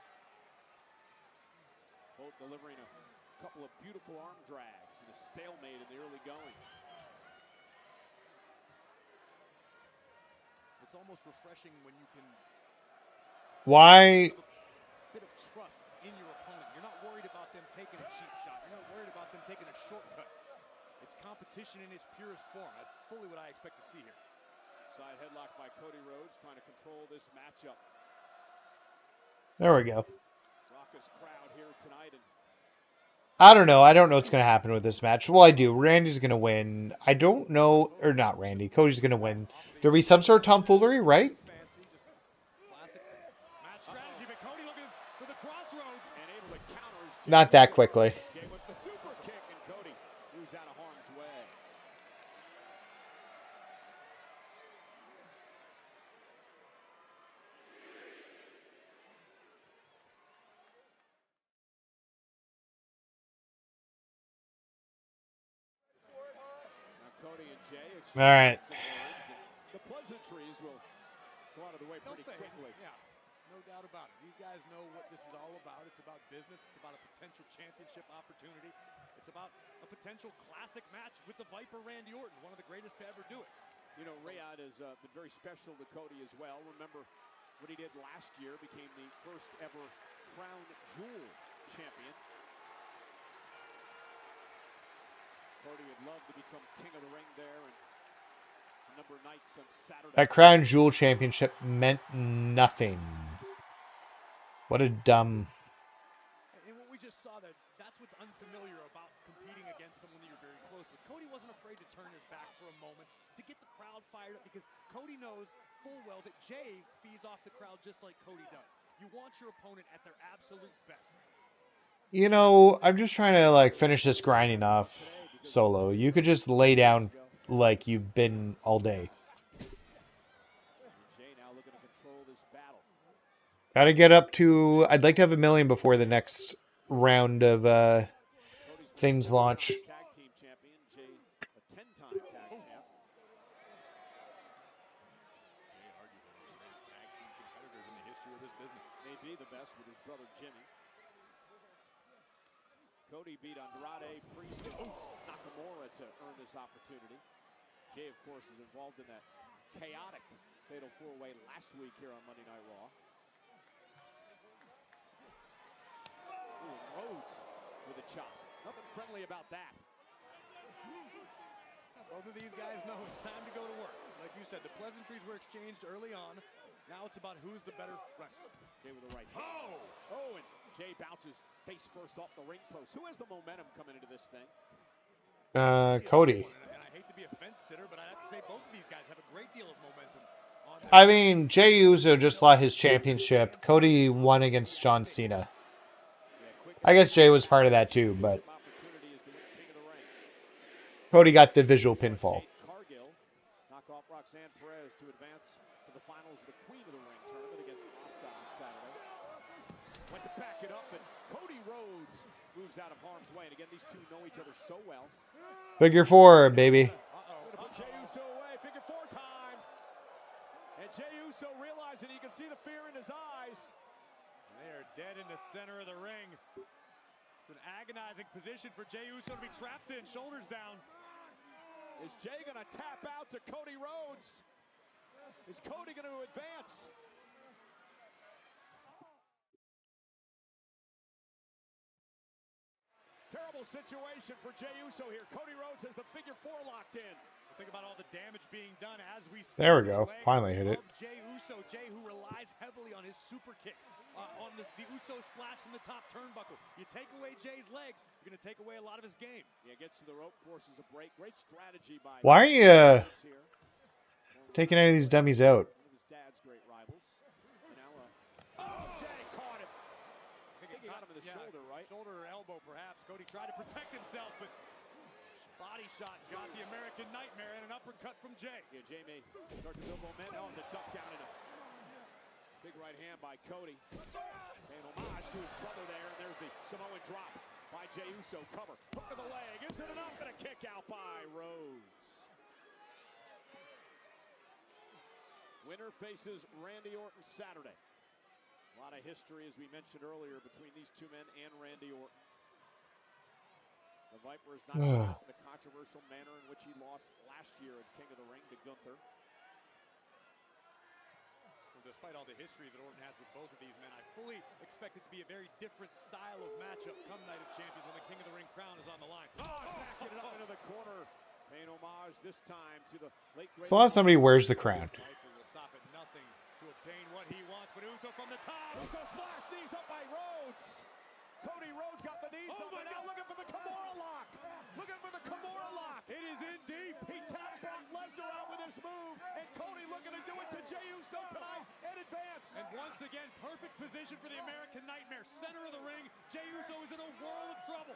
Both delivering a couple of beautiful arm drags and a stalemate in the early going. It's almost refreshing when you can why? bit of trust in your opponent. You're not worried about them taking a cheap shot. You're not worried about them taking a shortcut. It's competition in its purest form. That's fully what I expect to see here. Side headlock by Cody Rhodes, trying to control this matchup. There we go. Raucous crowd here tonight, and I don't know. I don't know what's going to happen with this match. Well, I do. Randy's going to win. I don't know. Or not Randy. Cody's going to win. There'll be some sort of tomfoolery, right? Not that quickly. with the super kick, and Cody moves out of harm's way. Now Cody and Jey exchange All right. some words, and the pleasantries will go out of the way pretty quickly. Yeah, no doubt about it. These guys know what this is all about. It's about business. It's about a potential championship opportunity. It's about a potential classic match with the Viper Randy Orton, one of the greatest to ever do it. You know, Riyadh has been very special to Cody as well. Remember what he did last year, became the first ever Crown Jewel champion. Cody would love to become King of the Ring there, and a number of nights on Saturday. That Crown Jewel Championship meant nothing. What a dumb... And what we just saw, that's what's unfamiliar about competing against someone that you're very close with. Cody wasn't afraid to turn his back for a moment to get the crowd fired up, because Cody knows full well that Jey feeds off the crowd just like Cody does. You want your opponent at their absolute best. You know, I'm just trying to, like, finish this grinding off solo. You could just lay down like you've been all day. Jay now looking to control this battle. Gotta get up to... I'd like to have 1 million before the next round of things launch. Tag team champion, Jay, a 10-time tag champ. Jay arguably one of the best tag team competitors in the history of this business. Maybe the best with his brother Jimmy. Cody beat Andrade, Priest, and Nakamura to earn this opportunity. Jay, of course, is involved in that chaotic Fatal 4-Way last week here on Monday Night Raw. Ooh, Rhodes with a chop. Nothing friendly about that. Both of these guys know it's time to go to work. Like you said, the pleasantries were exchanged early on. Now it's about who's the better wrestler. Jay with the right hand. Oh, and Jay bounces face first off the ring post. Who has the momentum coming into this thing? Cody. And I hate to be a fence sitter, but I have to say both of these guys have a great deal of momentum. I mean, Jey Uso just lost his championship. Cody won against John Cena. I guess Jay was part of that too, but Cody got the visual pinfall. Cargill knock off Roxanne Perez to advance to the finals of the Queen of the Ring tournament against Asuka on Saturday. Went to back it up, and Cody Rhodes moves out of harm's way. And again, these two know each other so well. Figure 4, baby. Put Jey Uso away. Figure 4 time. And Jey Uso realizing you can see the fear in his eyes. They are dead in the center of the ring. It's an agonizing position for Jey Uso to be trapped in. Shoulders down. Is Jay going to tap out to Cody Rhodes? Is Cody going to advance? Terrible situation for Jey Uso here. Cody Rhodes has the figure 4 locked in. Think about all the damage being done as we speak. There we go. Finally hit it. Jey Uso, Jey who relies heavily on his super kicks, on the Uso splash from the top turnbuckle. You take away Jay's legs, you're going to take away a lot of his game. Yeah, gets to the rope, forces a break. Great strategy by. Why aren't you taking any of these dummies out? One of his dad's great rivals. And now, oh, Jay caught him. I think he got him in the shoulder, right? Shoulder or elbow, perhaps. Cody tried to protect himself, but body shot got the American Nightmare and an uppercut from Jay. Yeah, Jay may start to build momentum. The duck down in a big right hand by Cody. Paying homage to his brother there, and there's the Samoan drop by Jey Uso. Cover, hook of the leg. Is it enough? And a kick out by Rhodes. Winner faces Randy Orton Saturday. A lot of history, as we mentioned earlier, between these two men and Randy Orton. The Viper is not in the controversial manner in which he lost last year at King of the Ring to Gunther. Well, despite all the history that Orton has with both of these men, I fully expect it to be a very different style of matchup come Night of Champions when the King of the Ring crown is on the line. Backing it up into the corner. Paying homage this time to the late. It's the last somebody wears the crown. Viper will stop at nothing to obtain what he wants, but Uso from the top. Uso splash, knees up by Rhodes. Cody Rhodes got the knees up, and now looking for the Kimura lock. Looking for the Kimura lock. It is in deep. He tapped Brock Lesnar out with this move, and Cody looking to do it to Jey Uso tonight and advance. And once again, perfect position for the American Nightmare. Center of the ring. Jey Uso is in a world of trouble.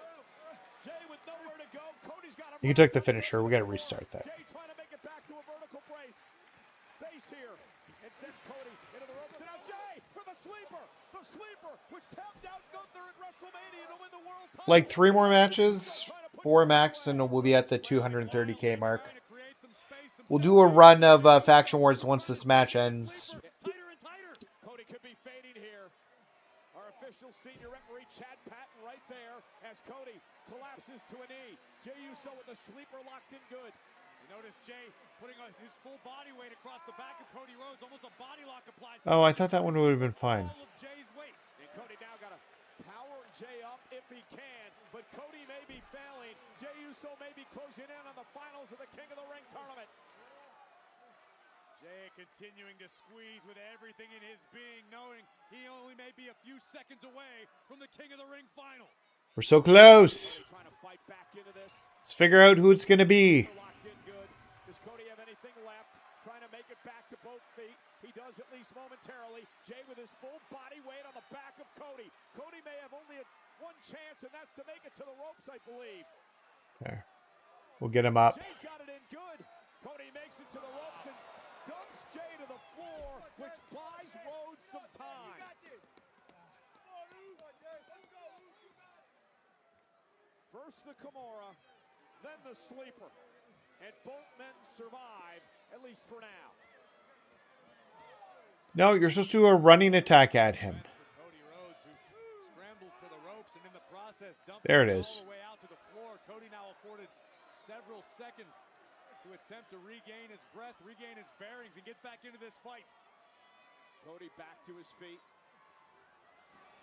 Jay with nowhere to go. Cody's got him. You took the finisher. We got to restart that. Jay trying to make it back to a vertical brace. Base here. And sends Cody into the ropes. And now Jay for the sleeper. The sleeper with tapped out Gunther at WrestleMania to win the world title. Like 3 more matches, 4 max, and we'll be at the 230K mark. We'll do a run of Faction Wars once this match ends. Tighter and tighter. Cody could be fading here. Our official senior referee Chad Patton right there as Cody collapses to a knee. Jey Uso with the sleeper locked in good. You notice Jay putting his full body weight across the back of Cody Rhodes, almost a body lock applied. Oh, I thought that one would have been fine. All of Jay's weight. And Cody now got to power Jay up if he can, but Cody may be failing. Jey Uso may be closing in on the finals of the King of the Ring tournament. Jay continuing to squeeze with everything in his being, knowing he only may be a few seconds away from the King of the Ring final. We're so close. Trying to fight back into this. Let's figure out who it's going to be. Locked in good. Does Cody have anything left? Trying to make it back to both feet. He does at least momentarily. Jay with his full body weight on the back of Cody. Cody may have only one chance, and that's to make it to the ropes, I believe. There. We'll get him up. Jay's got it in good. Cody makes it to the ropes and dumps Jay to the floor, which buys Rhodes some time. First the Kimura, then the sleeper. And both men survive, at least for now. No, you're supposed to do a running attack at him. Cody Rhodes, who scrambled for the ropes and in the process dumped There it all is. the way out to the floor. Cody now afforded several seconds to attempt to regain his breath, regain his bearings, and get back into this fight. Cody back to his feet.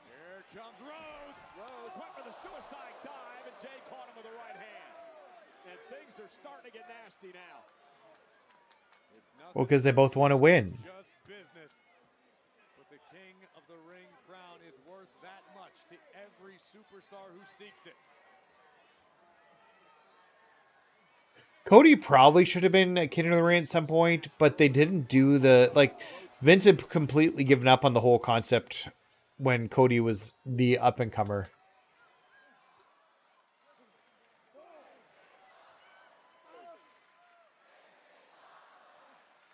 Here comes Rhodes. Rhodes went for the suicide dive, and Jay caught him with the right hand. And things are starting to get nasty now. Well, because they both want to win. Just business. But the king of the ring crown is worth that much to every superstar who seeks it. Cody probably should have been a King of the Ring at some point, but they didn't do the, like, Vince had completely given up on the whole concept when Cody was the up-and-comer.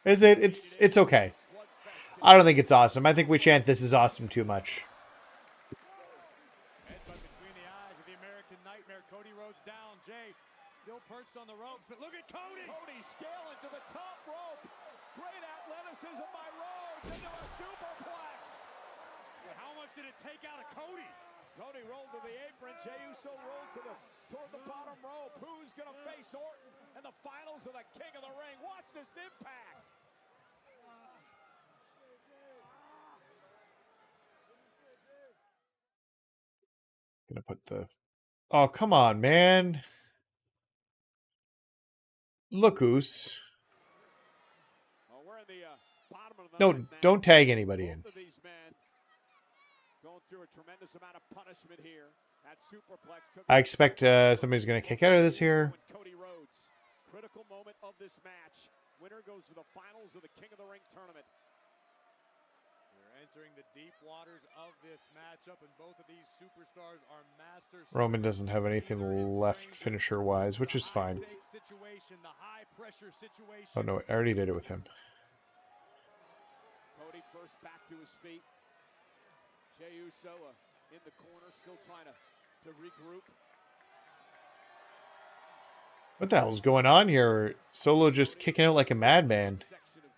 Is it? It's okay. I don't think it's awesome. I think we chant "This is awesome" too much. Headbutt between the eyes of the American Nightmare. Cody Rhodes down. Jay still perched on the ropes, but look at Cody. Cody scaling to the top rope. Great athleticism by Rhodes into a superplex. But how much did it take out of Cody? Cody rolled to the apron. Jey Uso rolled toward the bottom rope. Who's going to face Orton in the finals of the King of the Ring? Watch this impact. Gonna put the... Oh, come on, man. Look, Goose. Well, we're in the bottom of the No, ninth now. don't tag anybody in. Both of these men going through a tremendous amount of punishment here. That superplex took I expect somebody's gonna kick out of this here. Cody Rhodes. Critical moment of this match. Winner goes to the finals of the King of the Ring tournament. We're entering the deep waters of this matchup, and both of these superstars are masters. Roman doesn't have anything left finisher-wise, which is fine. Situation, the high pressure situation. Oh, no, I already did it with him. Cody first back to his feet. Jey Uso in the corner, still trying to regroup. What the hell's going on here? Solo just kicking out like a madman. Section of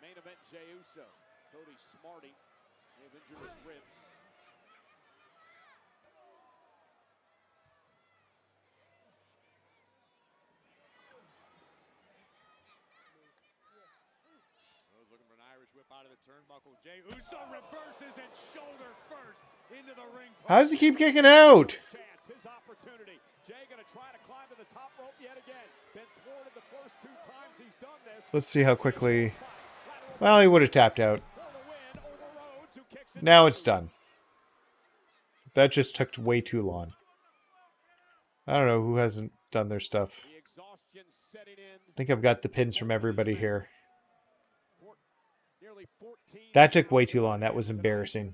main event Jey Uso. Cody smarting. May have injured his ribs. Rhodes looking for an Irish whip out of the turnbuckle. Jey Uso reverses and shoulder first into the ring. How does he keep kicking out? Chance, his opportunity. Jay gonna try to climb to the top rope yet again. Been thwarted the first 2 times he's done this. Let's see how quickly... Well, he would have tapped out. Now it's done. That just took way too long. I don't know who hasn't done their stuff. The exhaustion setting in. I think I've got the pins from everybody here. Nearly 14. That took way too long. That was embarrassing.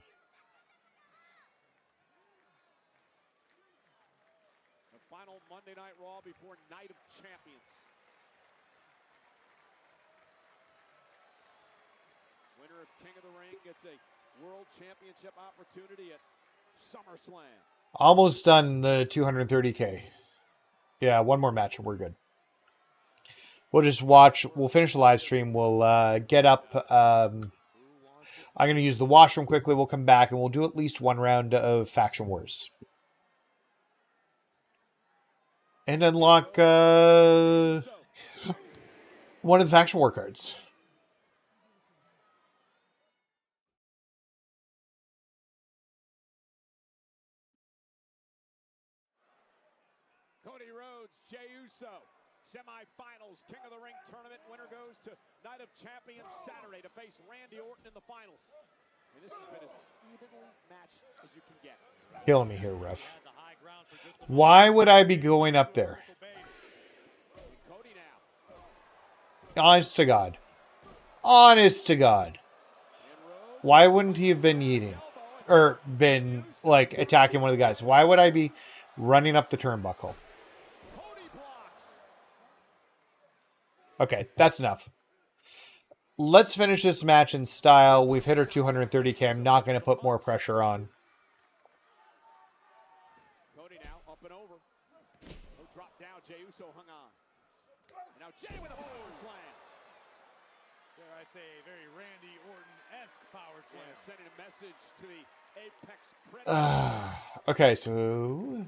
The final Monday Night Raw before Night of Champions. Winner of King of the Ring gets a World Championship opportunity at SummerSlam. Almost done the 230K. Yeah, one more match and we're good. We'll just watch. We'll finish the live stream. We'll get up. I'm going to use the washroom quickly. We'll come back and we'll do at least one round of Faction Wars. And unlock one of the Faction War cards. Cody Rhodes, Jey Uso, semifinals, King of the Ring tournament. Winner goes to Night of Champions Saturday to face Randy Orton in the finals. And this has been as evenly matched as you can get. Kill me here, ref. Why would I be going up there? Cody now. Honest to God. Honest to God. Why wouldn't he have been eating? Or been, like, attacking one of the guys? Why would I be running up the turnbuckle? Cody blocks. Okay, that's enough. Let's finish this match in style. We've hit our 230K. I'm not going to put more pressure on. Cody now up and over. No drop down. Jey Uso hung on. And now Jey with a power slam. Dare I say, a very Randy Orton-esque power slam. Yeah, sending a message to the Apex Predator. Okay, so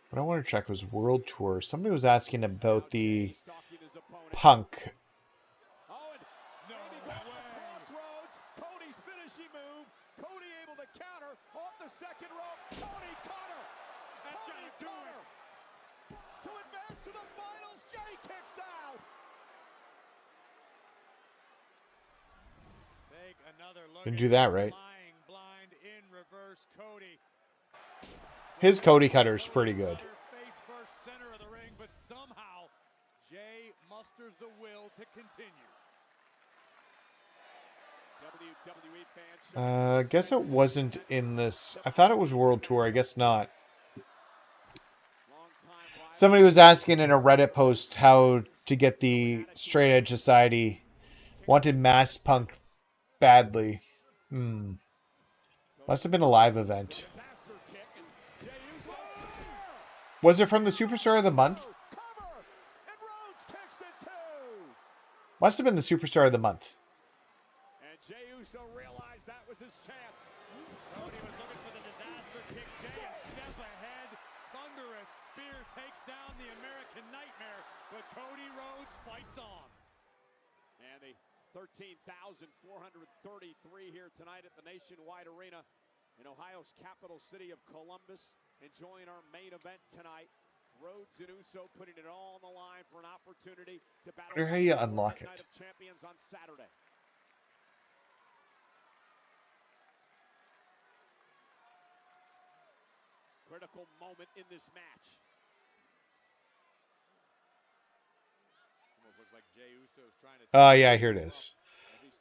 what I want to check was World Tour. Somebody was asking about the Punk. Oh, and maybe crossroads. Cody's finishing move. Cody able to counter off the second rope. Cody cutter. That's gonna do it. To advance to the finals. Jey kicks out. Take another look. Didn't do that right. Flying blind in reverse, Cody. His Cody cutter is pretty good. Face first, center of the ring, but somehow Jey musters the will to continue. WWE fans. I guess it wasn't in this. I thought it was World Tour. I guess not. Somebody was asking in a Reddit post how to get the Straight Edge Society. Wanted Masked Punk badly. Must have been a live event. Was it from the Superstar of the Month? Must have been the Superstar of the Month. And Jey Uso realized that was his chance. Cody was looking for the disaster kick. Jey a step ahead. Thunderous spear takes down the American Nightmare, but Cody Rhodes fights on. And the 13,433 here tonight at the Nationwide Arena in Ohio's capital city of Columbus, enjoying our main event tonight. Rhodes and Uso putting it all on the line for an opportunity to battle. I wonder how you unlock it. Night of Champions on Saturday. Critical moment in this match. Almost looks like Jey Uso's trying to. Oh, yeah, here it is.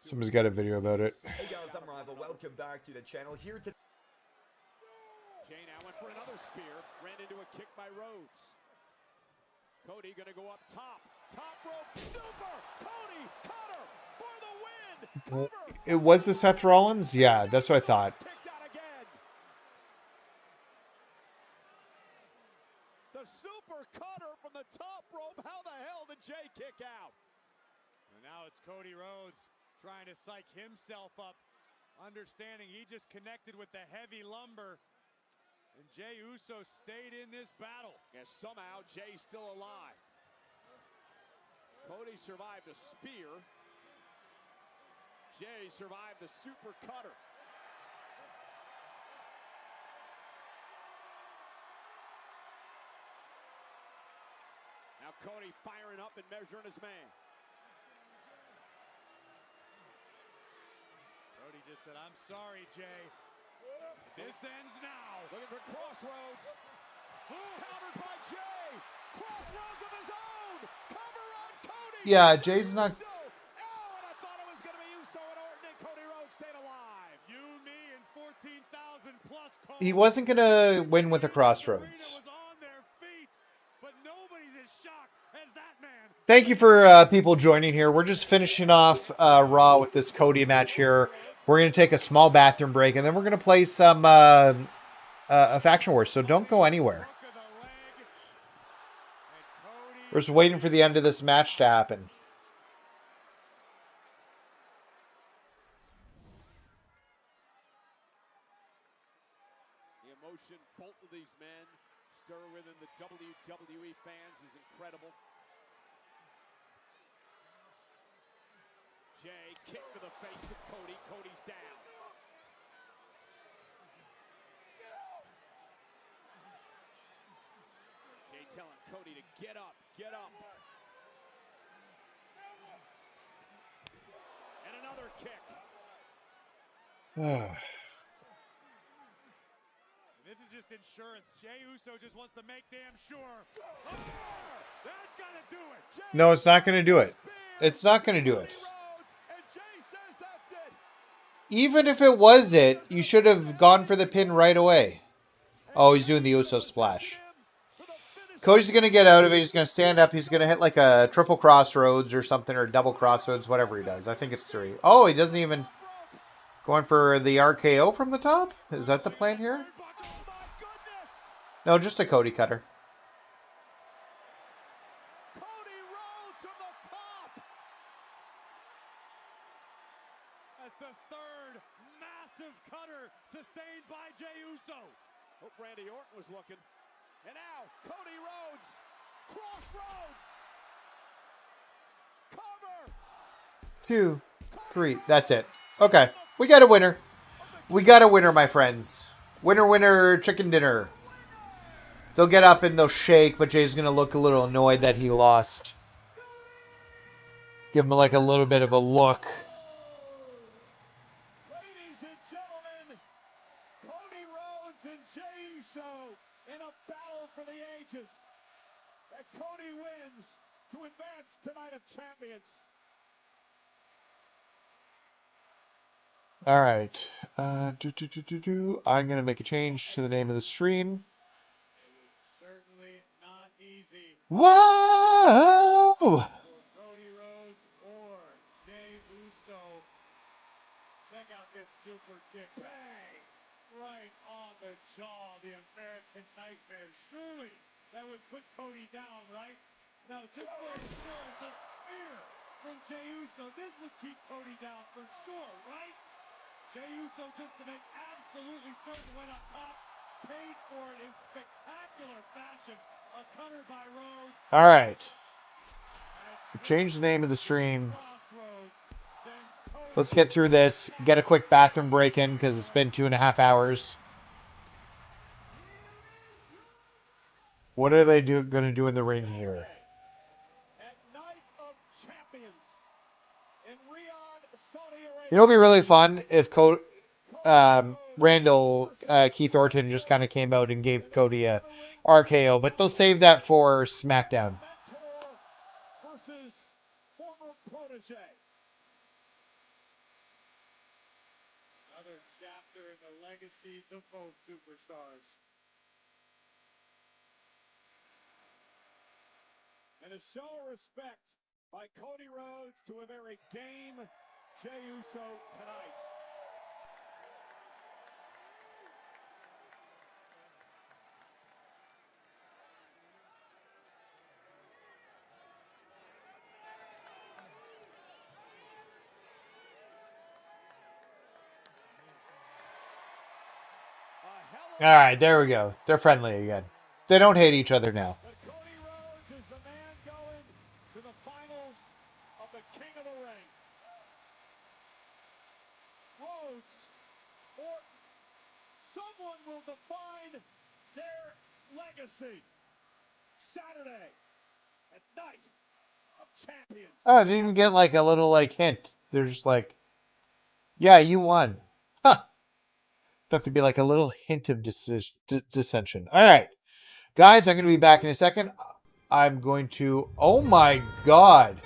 Somebody's got a video about it. Hey guys, I'm Rival. Welcome back to the channel. Here to Jey now went for another spear, ran into a kick by Rhodes. Cody gonna go up top. Top rope, super! Cody, cutter for the win! Cover. It was the Seth Rollins? Yeah, that's what I thought. Kicked out again. The super cutter from the top rope. How the hell did Jey kick out? And now it's Cody Rhodes trying to psych himself up, understanding he just connected with the heavy lumber. And Jey Uso stayed in this battle. And somehow Jey's still alive. Cody survived a spear. Jey survived the super cutter. Now Cody firing up and measuring his man. Cody just said, "I'm sorry, Jey. This ends now." Looking for Crossroads. Countered by Jey. Crossroads of his own. Cover on Cody. Yeah, Jey's not. Oh, and I thought it was going to be Uso and Orton, and Cody Rhodes stayed alive. You, me, and 14,000 plus. He wasn't going to win with the Crossroads. But nobody's as shocked as that man. Thank you for people joining here. We're just finishing off Raw with this Cody match here. We're going to take a small bathroom break, and then we're going to play some Faction Wars, so don't go anywhere. We're just waiting for the end of this match to happen. The emotion both of these men stir within the WWE fans is incredible. Jey kick to the face of Cody. Cody's down. Jey telling Cody to get up, get up. And another kick. This is just insurance. Jey Uso just wants to make damn sure. Oh, that's gonna do it. No, it's not going to do it. It's not going to do it. Even if it was it, you should have gone for the pin right away. Oh, he's doing the Uso splash. Cody's going to get out of it. He's going to stand up. He's going to hit like a triple crossroads or something, or double crossroads, whatever he does. I think it's 3. Oh, he doesn't even... Going for the RKO from the top? Is that the plan here? No, just a Cody cutter. Cody Rhodes from the top. As the third massive cutter sustained by Jey Uso. Hope Randy Orton was looking. And now, Cody Rhodes. Crossroads. Cover. 2, 3. That's it. Okay. We got a winner. We got a winner, my friends. Winner, winner, chicken dinner. They'll get up and they'll shake, but Jay's going to look a little annoyed that he lost. Give him like a little bit of a look. Ladies and gentlemen, Cody Rhodes and Jey Uso in a battle for the ages. And Cody wins to advance to Night of Champions. All right. I'm going to make a change to the name of the stream. Certainly not easy. Whoa! Cody Rhodes or Jey Uso. Check out this super kick. Bang! Right on the jaw. The American Nightmare. Surely that would put Cody down, right? Now, just for insurance, a spear from Jey Uso. This would keep Cody down for sure, right? Jey Uso, just to make absolutely certain, went up top. Paid for it in spectacular fashion. A cutter by Rhodes. All right. Change the name of the stream. Let's get through this. Get a quick bathroom break in because it's been 2.5 hours. What are they going to do in the ring here? You know, it'd be really fun if Randall Keith Orton just kind of came out and gave Cody a RKO, but they'll save that for SmackDown. Versus former protege. Another chapter in the legacies of both superstars. And a show of respect by Cody Rhodes to a very game Jey Uso tonight. All right, there we go. They're friendly again. They don't hate each other now. But Cody Rhodes is the man going to the finals of the King of the Ring. Rhodes, or someone will define their legacy. Saturday at Night of Champions. Oh, I didn't even get like a little like hint. They're just like, yeah, you won. Huh. Have to be like a little hint of dissension. All right, guys, I'm going to be back in a second. I'm going to... Oh, my God.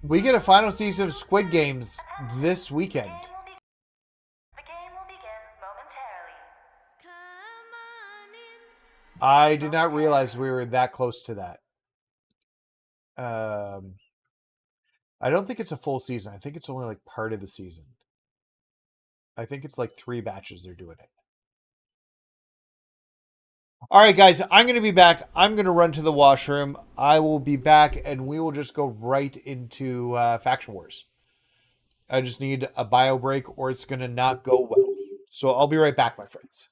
We get a final season of Squid Games this weekend. I did not realize we were that close to that. I don't think it's a full season. I think it's only like part of the season. I think it's like 3 batches they're doing it. All right, guys, I'm going to be back. I'm going to run to the washroom. I will be back, and we will just go right into Faction Wars. I just need a bio break, or it's going to not go well. So I'll be right back, my friends.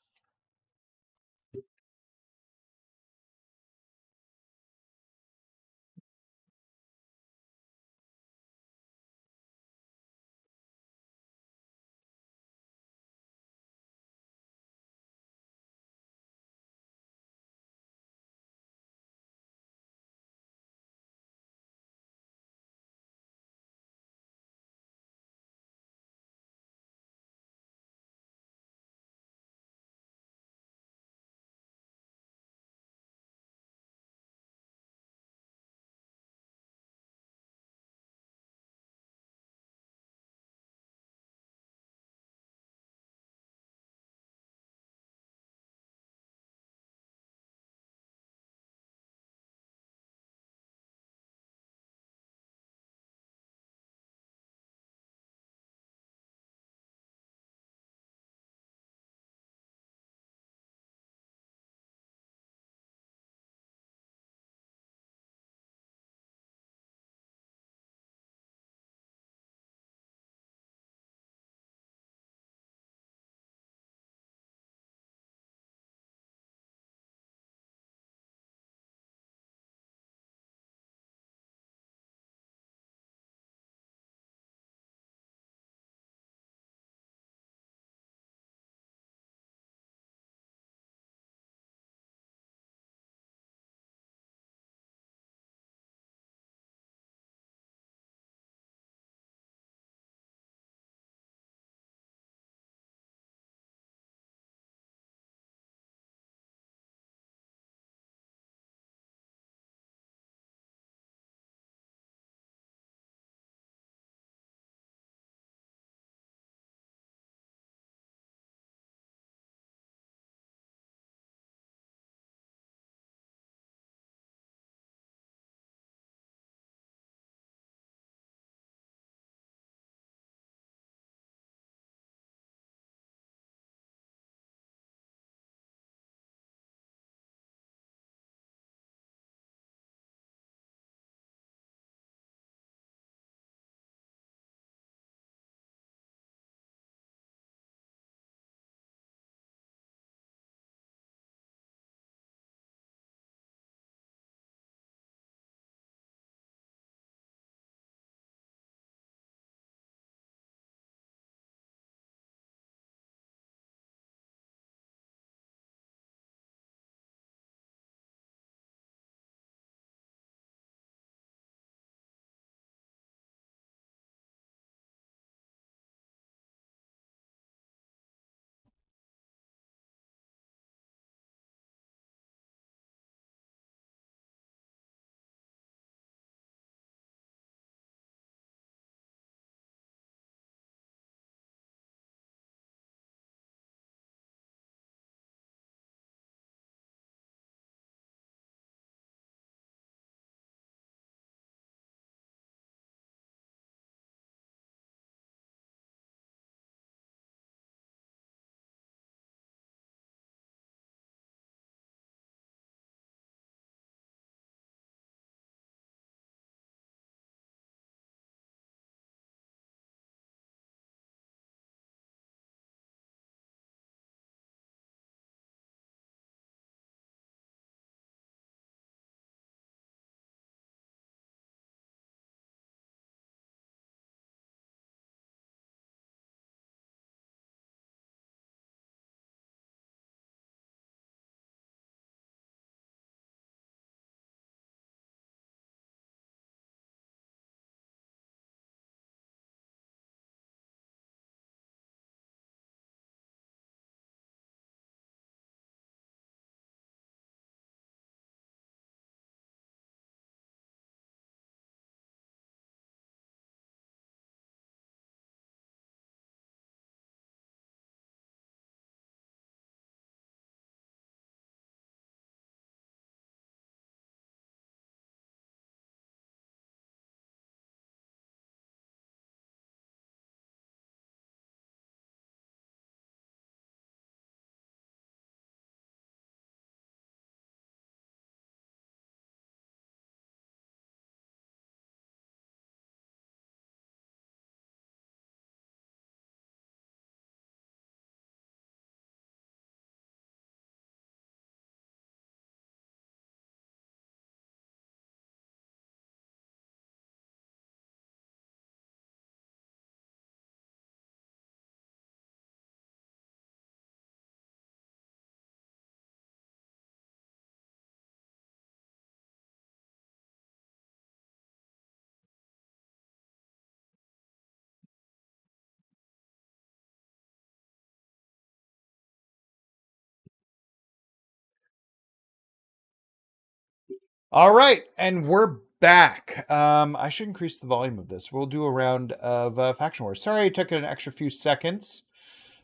All right, and we're back. I should increase the volume of this. We'll do a round of Faction Wars. Sorry I took an extra few seconds.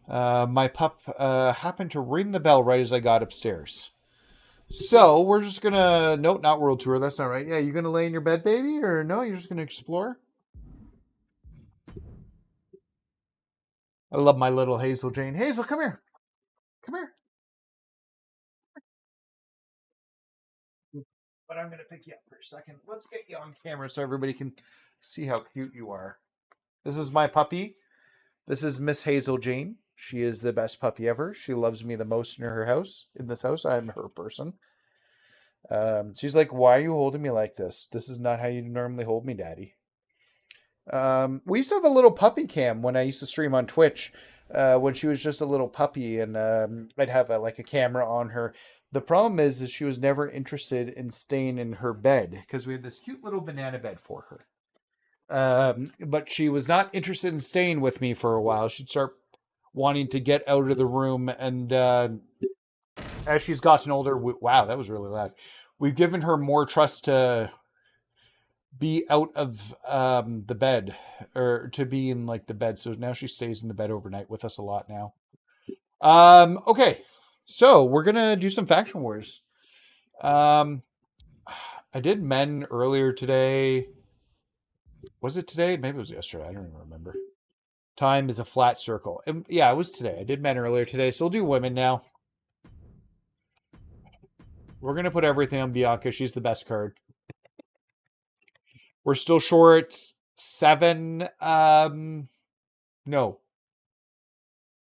My pup happened to ring the bell right as I got upstairs. So we're just gonna... Nope, not World Tour. That's not right. Yeah, you gonna lay in your bed, baby? Or no, you're just gonna explore? I love my little Hazel Jane. Hazel, come here. Come here. But I'm going to pick you up for a second. Let's get you on camera so everybody can see how cute you are. This is my puppy. This is Miss Hazel Jane. She is the best puppy ever. She loves me the most in her house. In this house, I'm her person. She's like, why are you holding me like this? This is not how you normally hold me, Daddy. We used to have a little puppy cam when I used to stream on Twitch. When she was just a little puppy, and I'd have a camera on her. The problem is she was never interested in staying in her bed because we had this cute little banana bed for her. But she was not interested in staying with me for a while. She'd start wanting to get out of the room, and as she's gotten older, wow, that was really loud. We've given her more trust to be out of the bed, or to be in the bed. So now she stays in the bed overnight with us a lot now. Okay, so we're gonna do some Faction Wars. I did men earlier today. Was it today? Maybe it was yesterday. I don't even remember. Time is a flat circle. Yeah, it was today. I did men earlier today, so we'll do women now. We're gonna put everything on Bianca. She's the best card. We're still short 7. No.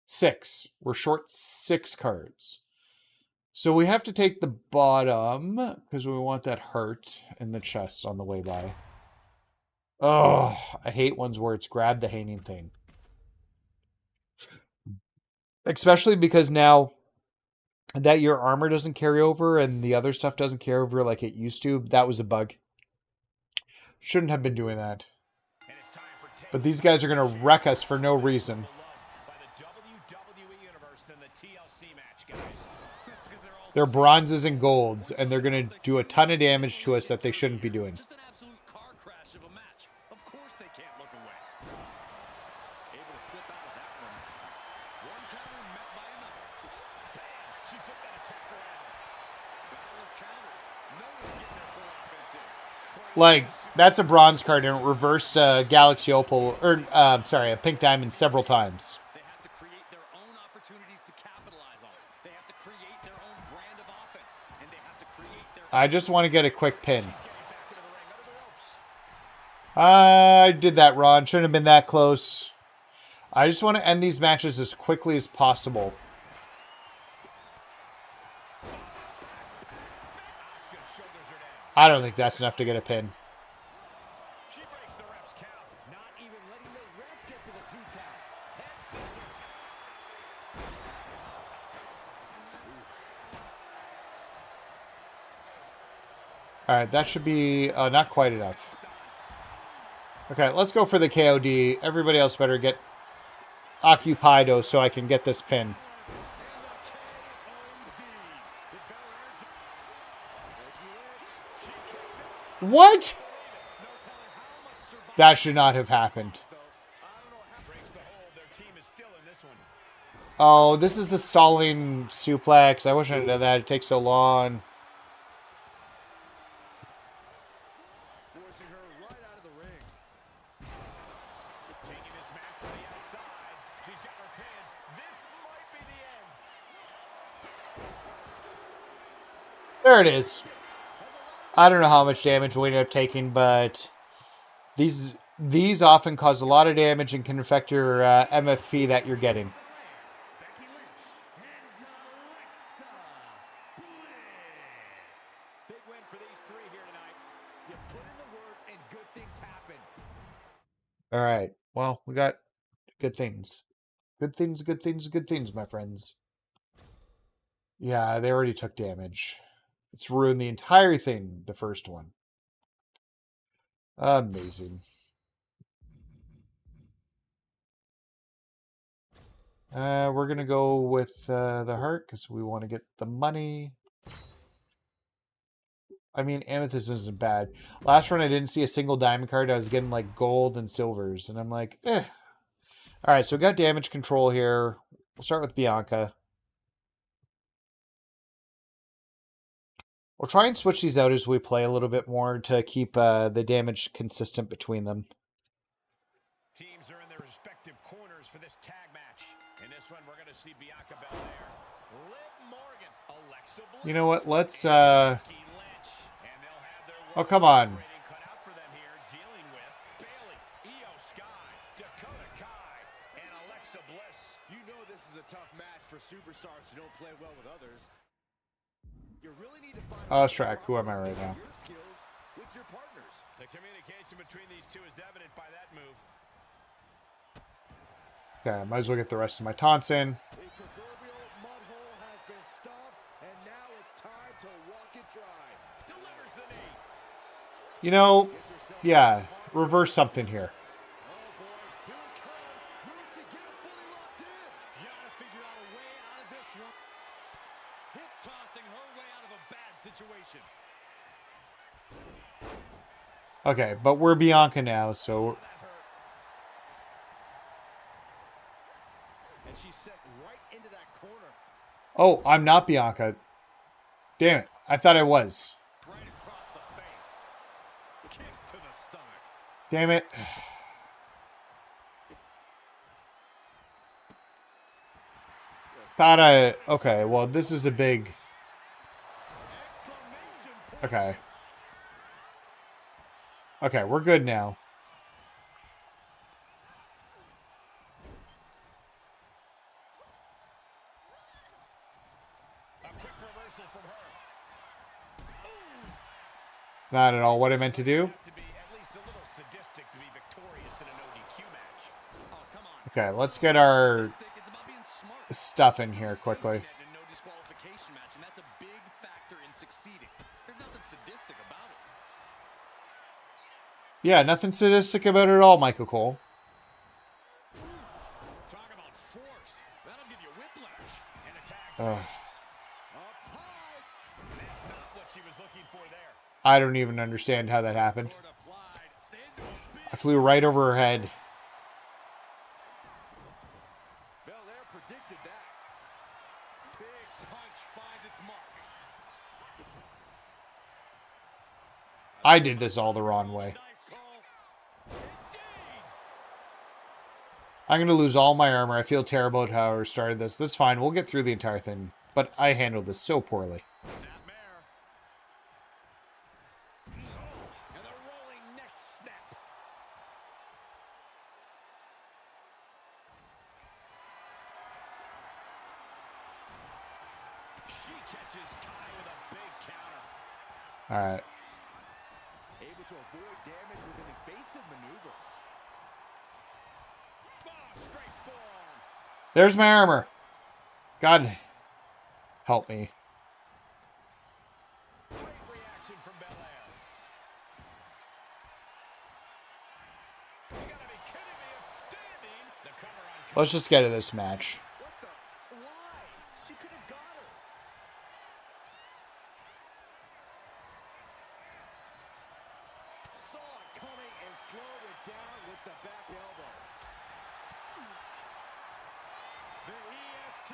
6. We're short 6 cards. So we have to take the bottom because we want that heart in the chest on the way by. Oh, I hate ones where it's grab the hanging thing. Especially because now that your armor doesn't carry over and the other stuff doesn't carry over like it used to, that was a bug. Shouldn't have been doing that. But these guys are going to wreck us for no reason. They're bronzes and golds, and they're going to do a ton of damage to us that they shouldn't be doing. Like, that's a bronze card, and it reversed Galaxy Opal, or, sorry, a Pink Diamond several times. I just want to get a quick pin. I did that, Ron. Shouldn't have been that close. I just want to end these matches as quickly as possible. I don't think that's enough to get a pin. All right, that should be not quite enough. Okay, let's go for the KOD. Everybody else better get occupied so I can get this pin. What? That should not have happened. Oh, this is the stalling suplex. I wish I had done that. It takes so long. There it is. I don't know how much damage we ended up taking, but these often cause a lot of damage and can affect your MFP that you're getting. All right. Well, we got good things. Good things, good things, good things, my friends. Yeah, they already took damage. It's ruined the entire thing, the first one. Amazing. We're going to go with the heart because we want to get the money. I mean, amethyst isn't bad. Last run, I didn't see a single diamond card. I was getting like gold and silvers, and I'm like, eh. All right, so we got damage control here. We'll start with Bianca. We'll try and switch these out as we play a little bit more to keep the damage consistent between them. Teams are in their respective corners for this tag match. In this one, we're going to see Bianca Belair, Liv Morgan, Alexa Bliss. You know what? Let's. Oh, come on. Dealing with Bayley, Io Sky, Dakota Kai, and Alexa Bliss. You know this is a tough match for superstars who don't play well with others. You really need to find Let's track. Who am I right now? your skills with your partners. The communication between these two is evident by that move. Okay, I might as well get the rest of my taunts in. A proverbial mud hole has been stopped, and now it's time to walk it dry. Delivers the knee. You know, yeah, reverse something here. Okay, but we're Bianca now, so... And she's set right into that corner. Oh, I'm not Bianca. Damn it, I thought I was. Right across the face. Kick to the stomach. Damn it. Thought I... Okay, well, this is a big... Okay. Okay, we're good now. Not at all what I meant to do. Okay, let's get our stuff in here quickly. Yeah, nothing sadistic about it at all, Michael Cole. Talk about force. That'll give you whiplash. And attack. That's not what she was looking for there. I don't even understand how that happened. I flew right over her head. Belair predicted that. Big punch finds its mark. I did this all the wrong way. I'm going to lose all my armor. I feel terrible about how I started this. That's fine. We'll get through the entire thing. But I handled this so poorly. And the rolling neck snap. She catches Kai with a big counter. Alright. Able to avoid damage with an evasive maneuver. Straight forearm. There's my armor. God help me. Great reaction from Belair. You gotta be kidding me. It's standing. The cover on. Let's just get to this match. What the? Why? She could have got her. Saw it coming and slowed it down with the back elbow. The EST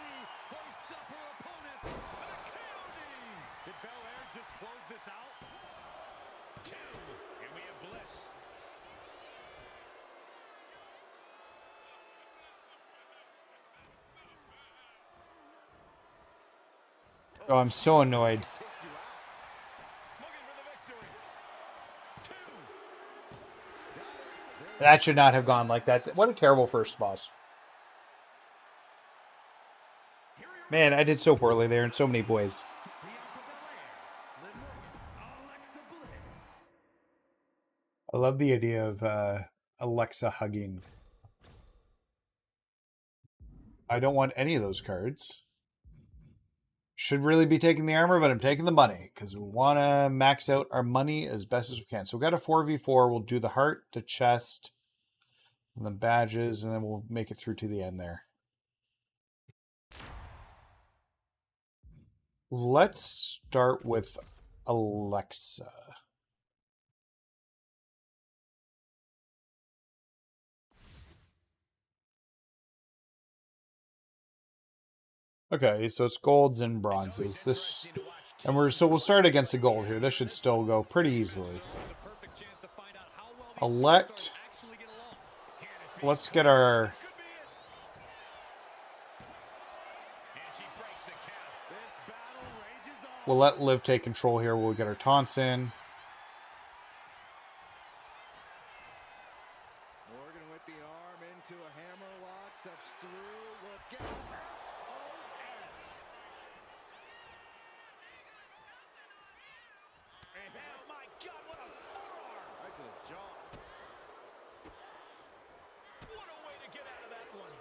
hoists up her opponent with a KOD. Did Belair just close this out? 2. And we have Bliss. Oh, I'm so annoyed. That should not have gone like that. What a terrible first boss. Man, I did so poorly there in so many ways. I love the idea of Alexa hugging. I don't want any of those cards. Should really be taking the armor, but I'm taking the money because we want to max out our money as best as we can. So we got a 4v4. We'll do the heart, the chest, and the badges, and then we'll make it through to the end there. Let's start with Alexa. Okay, so it's golds and bronzes. This, and we'll start against the gold here. This should still go pretty easily. Elect. Let's get our. We'll let Liv take control here. We'll get our taunts in. Morgan with the arm into a hammer lock, steps through, will get SOS. And oh my God, what a forearm! Right to the jaw. What a way to get out of that one.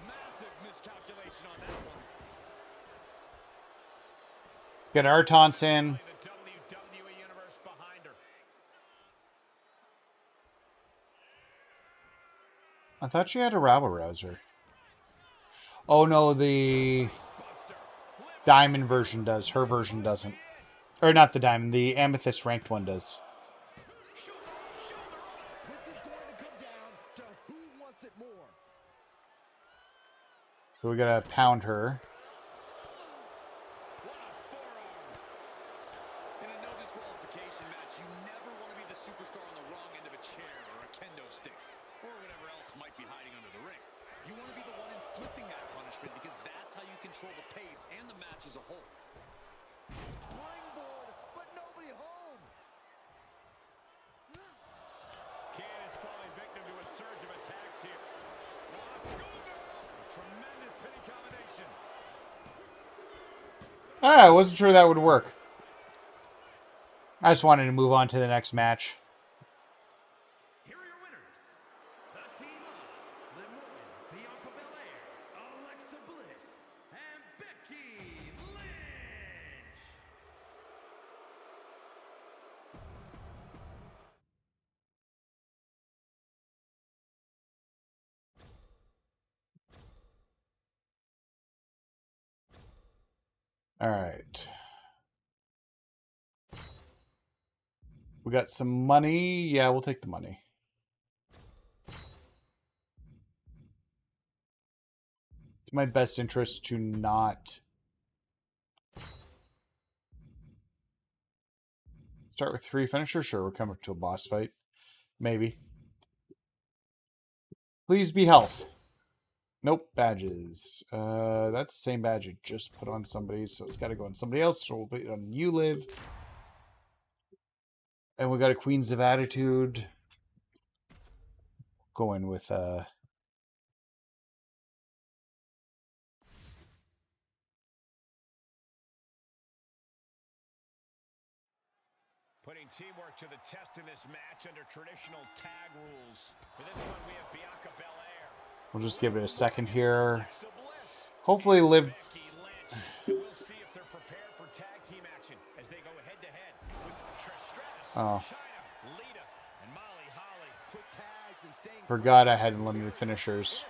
Massive miscalculation on that one. Get our taunts in. I thought she had a rabble rouser. Oh no, the diamond version does. Her version doesn't. Or not the diamond, the amethyst ranked one does. This is going to come down to who wants it more. So we gotta pound her. In a no disqualification match, you never want to be the superstar on the wrong end of a chair or a kendo stick or whatever else might be hiding under the ring. You want to be the one inflicting that punishment because that's how you control the pace and the match as a whole. Springboard, but nobody home. Cannon is falling victim to a surge of attacks here. Tremendous pinning combination. I wasn't sure that would work. I just wanted to move on to the next match. Here are your winners. The team of Liv Morgan, Bianca Belair, Alexa Bliss, and Becky Lynch. All right. We got some money. Yeah, we'll take the money. It's my best interest to not start with 3 finishers. Sure, we're coming up to a boss fight. Maybe. Please be health. Nope, badges. That's the same badge you just put on somebody, so it's got to go on somebody else. So we'll put it on you, Liv. And we got a Queens of Attitude. Going with Putting teamwork to the test in this match under traditional tag rules. For this one, we have Bianca Belair. we'll just give it a second here. Hopefully Liv. We'll see if they're prepared for tag team action as they go head to head with Trish Stratus, Oh. Chyna, Lita, and Molly Holly. Quick tags and staying. Forgot I had unlimited finishers.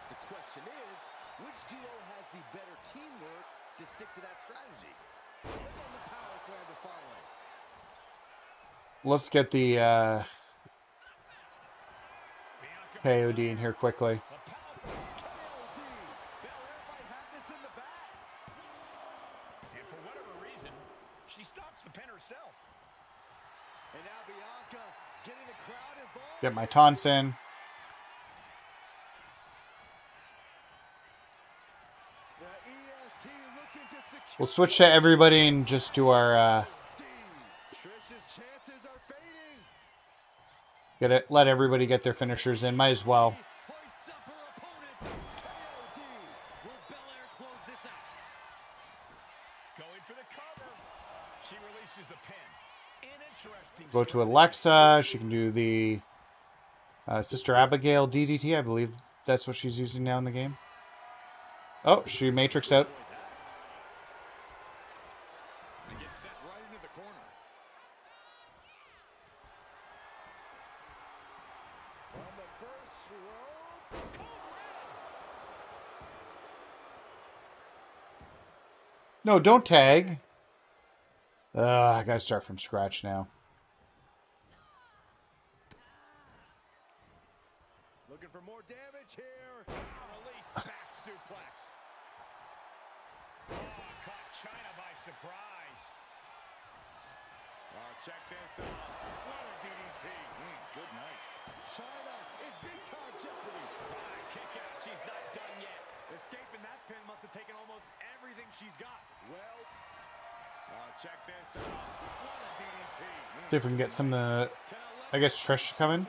The question is, which duo has the better teamwork to stick to that strategy? And then the power slam to follow. Let's get the KOD in here quickly. And for whatever reason, she stops the pin herself. And now Bianca getting the crowd involved. Get my taunts in. The EST looking to secure. We'll switch to everybody and just do our Trish's chances are fading. get it. Let everybody get their finishers in. Might as well. Hoists up her opponent. KOD. Will Belair close this out? Going for the cover. She releases the pin. An interesting Go to Alexa. She can do the Sister Abigail DDT. I believe that's what she's using now in the game. Oh, she matrixed out. And gets set right into the corner. From the first row. No, don't tag. I gotta start from scratch now. Looking for more damage here. Release back suplex. Oh, caught China by surprise. Oh, check this out. What a DDT. Good night. China in big time jeopardy. Kick out. She's not done yet. Escaping that pin must have taken almost everything she's got. Well, check this out. What a DDT. See if we can get some, I guess Trish to come in.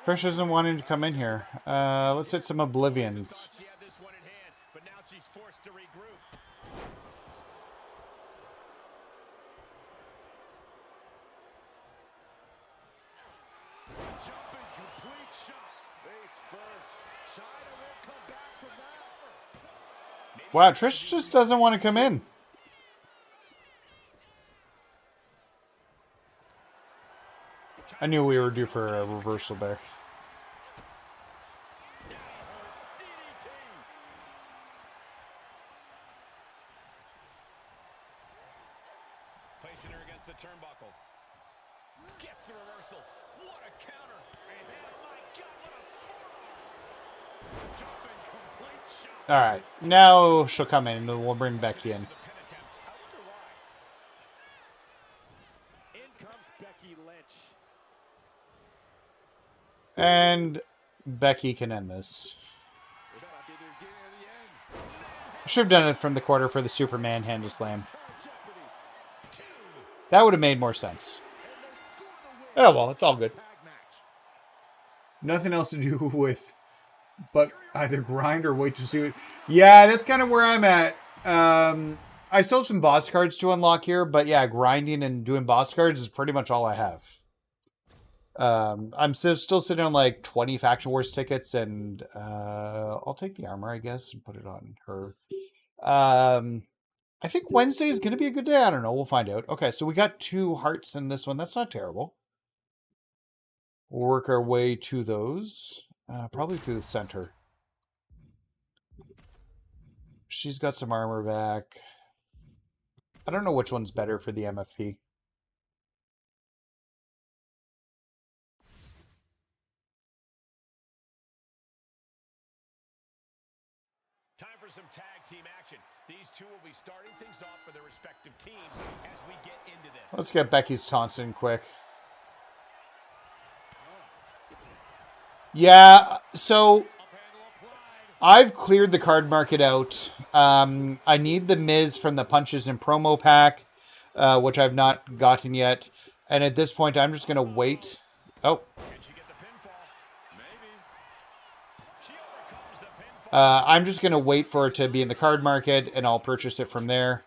Trish isn't wanting to come in here. Let's hit some Oblivions. She had this one in hand, but now she's forced to regroup. Jumping complete shot. Face first. China will come back from that. Wow, Trish just doesn't want to come in. I knew we were due for a reversal there. Placing her against the turnbuckle. Gets the reversal. What a counter. And oh my God, what a forearm. Jumping complete shot. All right, now she'll come in and we'll bring Becky in. In comes Becky Lynch. And Becky can end this. Should have done it from the quarter for the Superman handle slam. That would have made more sense. Oh well, it's all good. Nothing else to do with but either grind or wait to see it. Yeah, that's kind of where I'm at. I still have some boss cards to unlock here, but yeah, grinding and doing boss cards is pretty much all I have. I'm still sitting on like 20 Faction Wars tickets, and I'll take the armor, I guess, and put it on her. I think Wednesday is going to be a good day. I don't know. We'll find out. Okay, so we got 2 hearts in this one. That's not terrible. We'll work our way to those. Probably through the center. She's got some armor back. I don't know which one's better for the MFP. Time for some tag team action. These two will be starting things off for their respective teams as we get into this. Let's get Becky's taunts in quick. Yeah, so I've cleared the card market out. I need the Miz from the Punches and Promo pack, which I've not gotten yet. And at this point, I'm just going to wait. Oh. I'm just going to wait for it to be in the card market, and I'll purchase it from there.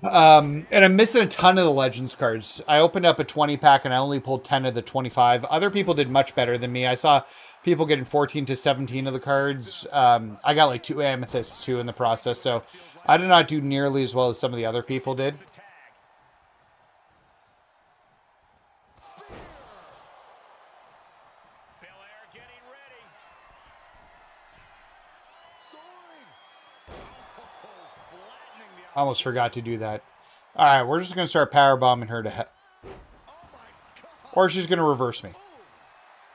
And I'm missing a ton of the Legends cards. I opened up a 20 pack and I only pulled 10 of the 25. Other people did much better than me. I saw people getting 14 to 17 of the cards. I got like 2 amethysts too in the process. So I did not do nearly as well as some of the other people did. I almost forgot to do that. All right, we're just going to start powerbombing her to or she's going to reverse me.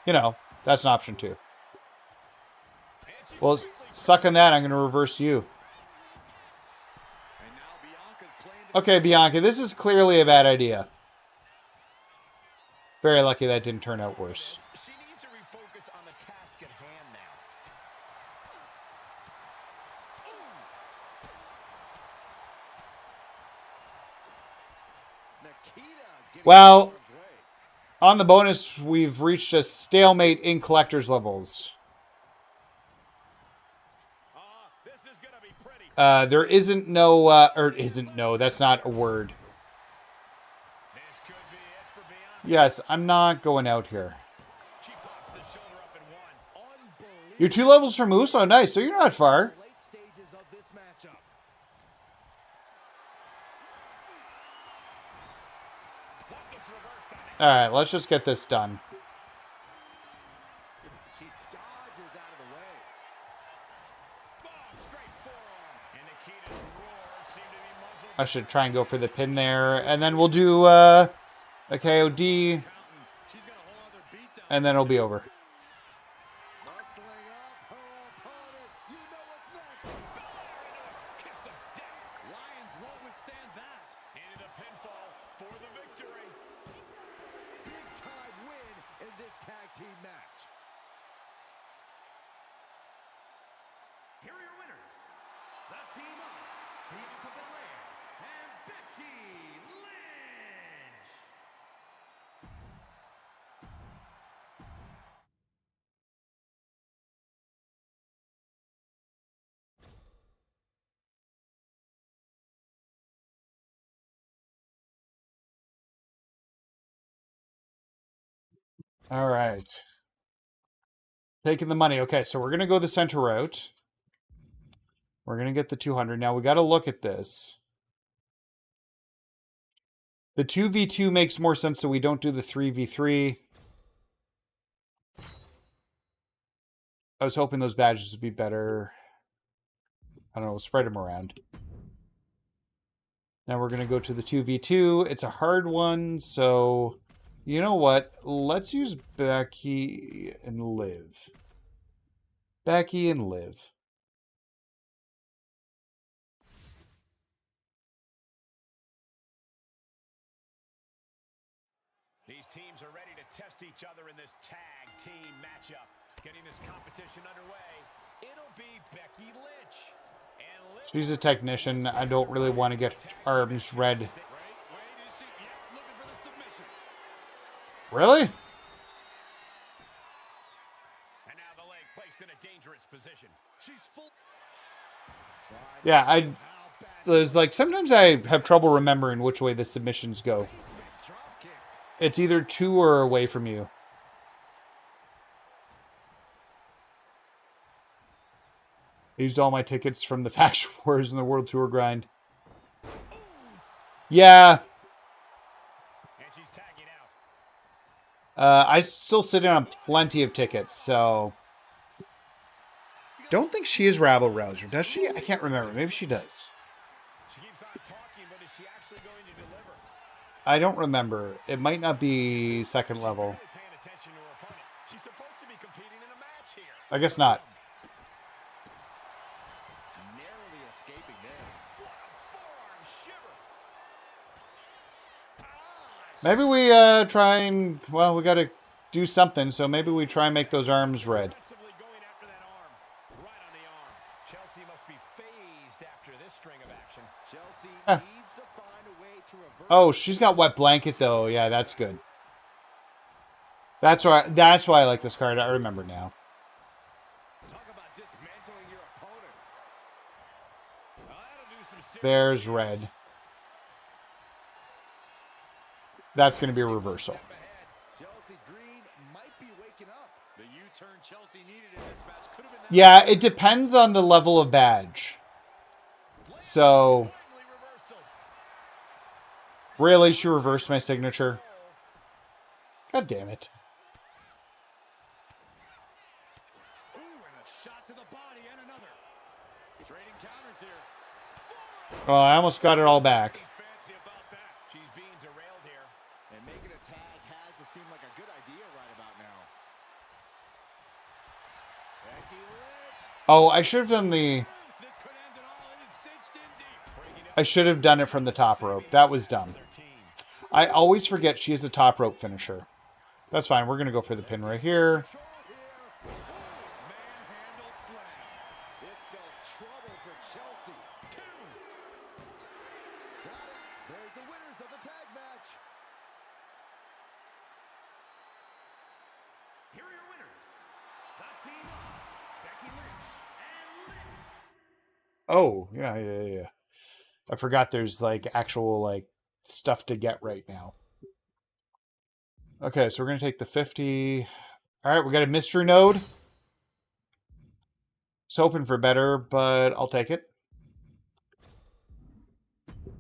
You know, that's an option too. Well, suck on that. I'm going to reverse you. Okay, Bianca, this is clearly a bad idea. Very lucky that didn't turn out worse. She needs to refocus on the task at hand now. Well, on the bonus, we've reached a stalemate in collector's levels. There isn't no, or isn't no, that's not a word. Yes, I'm not going out here. You're 2 levels from Moose? Oh, nice. So you're not far. All right, let's just get this done. I should try and go for the pin there. And then we'll do a KOD. And then it'll be over. All right. Taking the money. Okay, so we're going to go the center route. We're going to get the 200. Now, we got to look at this. The 2v2 makes more sense, so we don't do the 3v3. I was hoping those badges would be better. I don't know, we'll spread them around. Now we're going to go to the 2v2. It's a hard one, so you know what? Let's use Becky and Liv. Becky and Liv. These teams are ready to test each other in this tag team matchup. Getting this competition underway, it'll be Becky Lynch. And She's a technician. I don't really want to get arms red. Really? And now the leg placed in a dangerous position. She's full. Yeah, there's like sometimes I have trouble remembering which way the submissions go. It's either to or away from you. I used all my tickets from the Faction Wars and the World Tour grind. Yeah. I still sit in on plenty of tickets, so... Don't think she is Rabble Rouser, does she? I can't remember. Maybe she does. I don't remember. It might not be second level. I guess not. Maybe we try and, well, we got to do something, so maybe we try and make those arms red. Huh. Oh, she's got wet blanket though. Yeah, that's good. That's why I like this card. I remember now. There's red. That's going to be a reversal. Yeah, it depends on the level of badge. So, really, she reversed my signature. God damn it. Oh, I almost got it all back. Oh, I should have done the... I should have done it from the top rope. That was dumb. I always forget she is a top rope finisher. That's fine. We're going to go for the pin right here. Oh, yeah. I forgot there's like actual like stuff to get right now. Okay, so we're going to take the 50. All right, we got a mystery node. It's hoping for better, but I'll take it.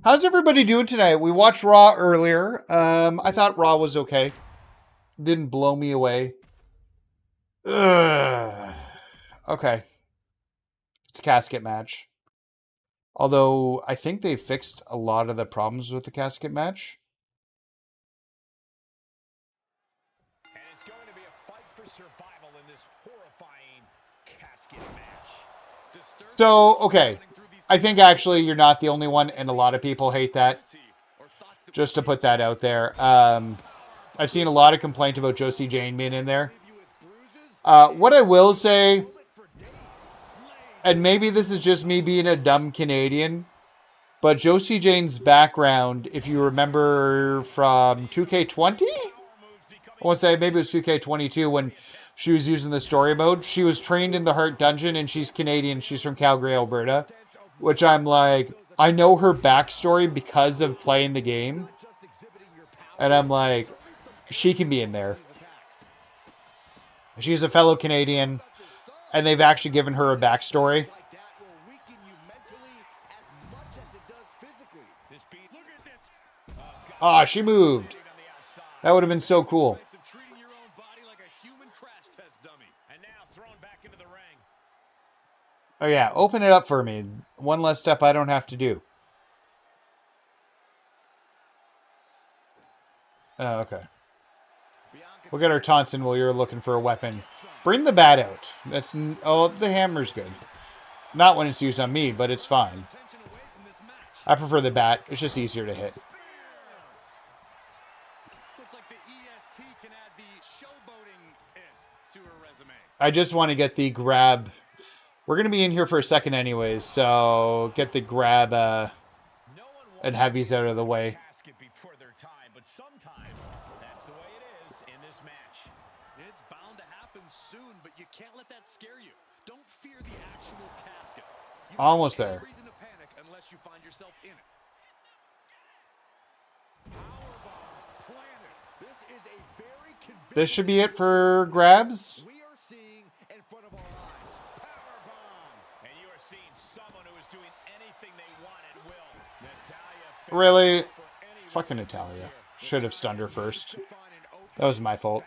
How's everybody doing tonight? We watched Raw earlier. I thought Raw was okay. Didn't blow me away. Ugh. Okay. It's a casket match. Although, I think they fixed a lot of the problems with the casket match. And it's going to be a fight for survival in this horrifying casket match. So, okay. I think actually you're not the only one, and a lot of people hate that. Just to put that out there. I've seen a lot of complaint about Josie Jane being in there. What I will say, and maybe this is just me being a dumb Canadian, but Josie Jane's background, if you remember from 2K20? I want to say maybe it was 2K22 when she was using the story mode. She was trained in the Heart Dungeon, and she's Canadian. She's from Calgary, Alberta. Which I'm like, I know her backstory because of playing the game. And I'm like, she can be in there. She's a fellow Canadian. And they've actually given her a backstory. Ah, she moved. That would have been so cool. Oh yeah, open it up for me. One less step I don't have to do. Oh, okay. We'll get our taunts in while you're looking for a weapon. Bring the bat out. Oh, the hammer's good. Not when it's used on me, but it's fine. I prefer the bat. It's just easier to hit. I just want to get the grab. We're going to be in here for a second anyways, so get the grab and heavies out of the way. But sometimes that's the way it is in this match. It's bound to happen soon, but you can't let that scare you. Don't fear the actual casket. Almost there. Reason to panic unless you find yourself in it. This should be it for grabs. Really? Fucking Natalia. Should have stunned her first. That was my fault.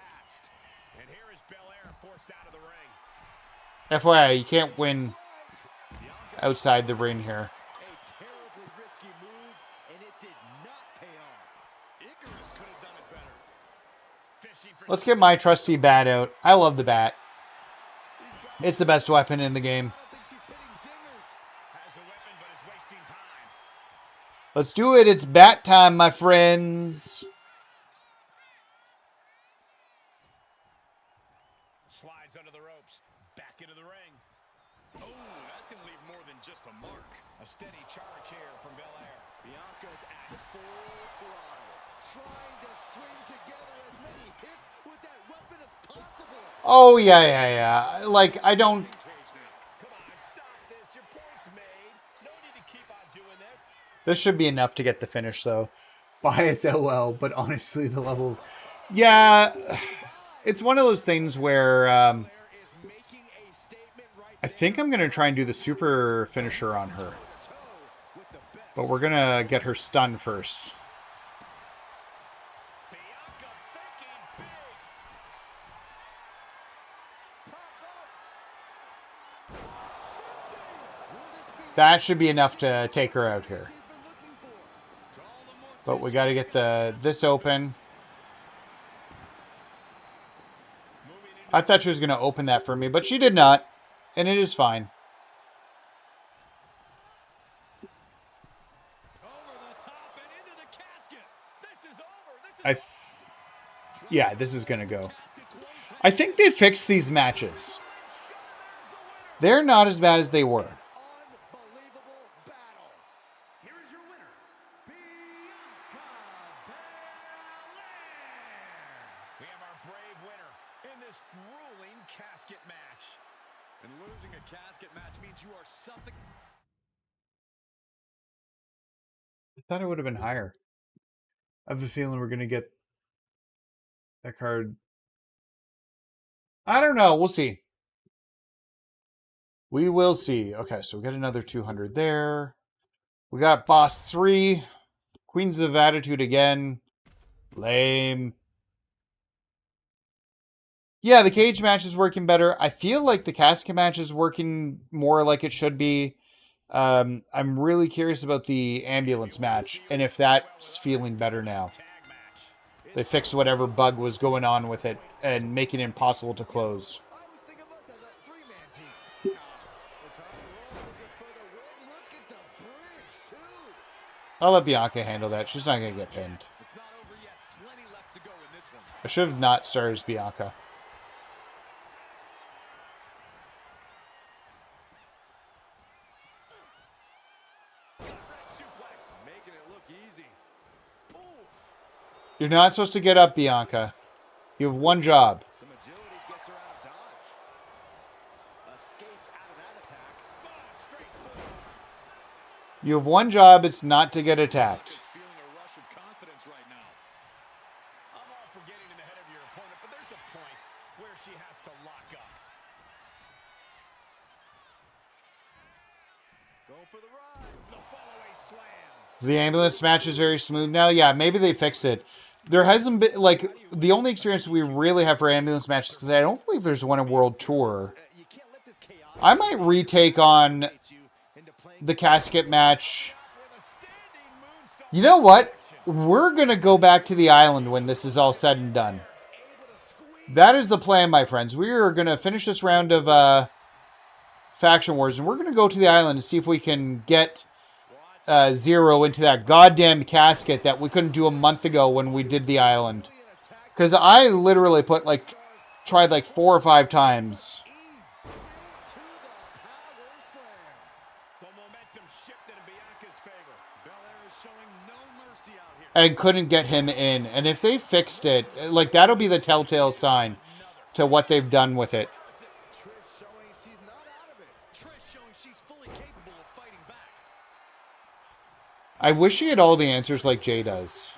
FYI, you can't win outside the ring here. Let's get my trusty bat out. I love the bat. It's the best weapon in the game. Let's do it. It's bat time, my friends. Slides under the ropes, back into the ring. Oh, that's going to leave more than just a mark. A steady charge here from Belair. Bianca's at full throttle, trying to string together as many hits with that weapon as possible. Oh, yeah. Like, I don't... This should be enough to get the finish, though. Bias LL, but honestly, the level of... Yeah, it's one of those things where I think I'm going to try and do the super finisher on her. But we're going to get her stunned first. That should be enough to take her out here. But we got to get this open. I thought she was going to open that for me, but she did not. And it is fine. Yeah, this is going to go. I think they fixed these matches. They're not as bad as they were. I thought it would have been higher. I have a feeling we're going to get that card. I don't know. We'll see. We will see. Okay, so we got another 200 there. We got Boss 3. Queens of Attitude again. Lame. Yeah, the cage match is working better. I feel like the casket match is working more like it should be. I'm really curious about the ambulance match and if that's feeling better now. They fixed whatever bug was going on with it and making it impossible to close. I'll let Bianca handle that. She's not going to get pinned. I should have not started as Bianca. You're not supposed to get up, Bianca. You have one job. You have one job, it's not to get attacked. The ambulance match is very smooth now. Yeah, maybe they fixed it. There hasn't been, like, the only experience we really have for ambulance matches, because I don't believe there's one in World Tour. I might retake on the casket match. You know what? We're going to go back to the island when this is all said and done. That is the plan, my friends. We are going to finish this round of Faction Wars, and we're going to go to the island and see if we can get Zero into that goddamn casket that we couldn't do a month ago when we did the island. Because I literally put, like, tried like 4 or 5 times. And couldn't get him in. And if they fixed it, like, that'll be the telltale sign to what they've done with it. I wish she had all the answers like Jay does.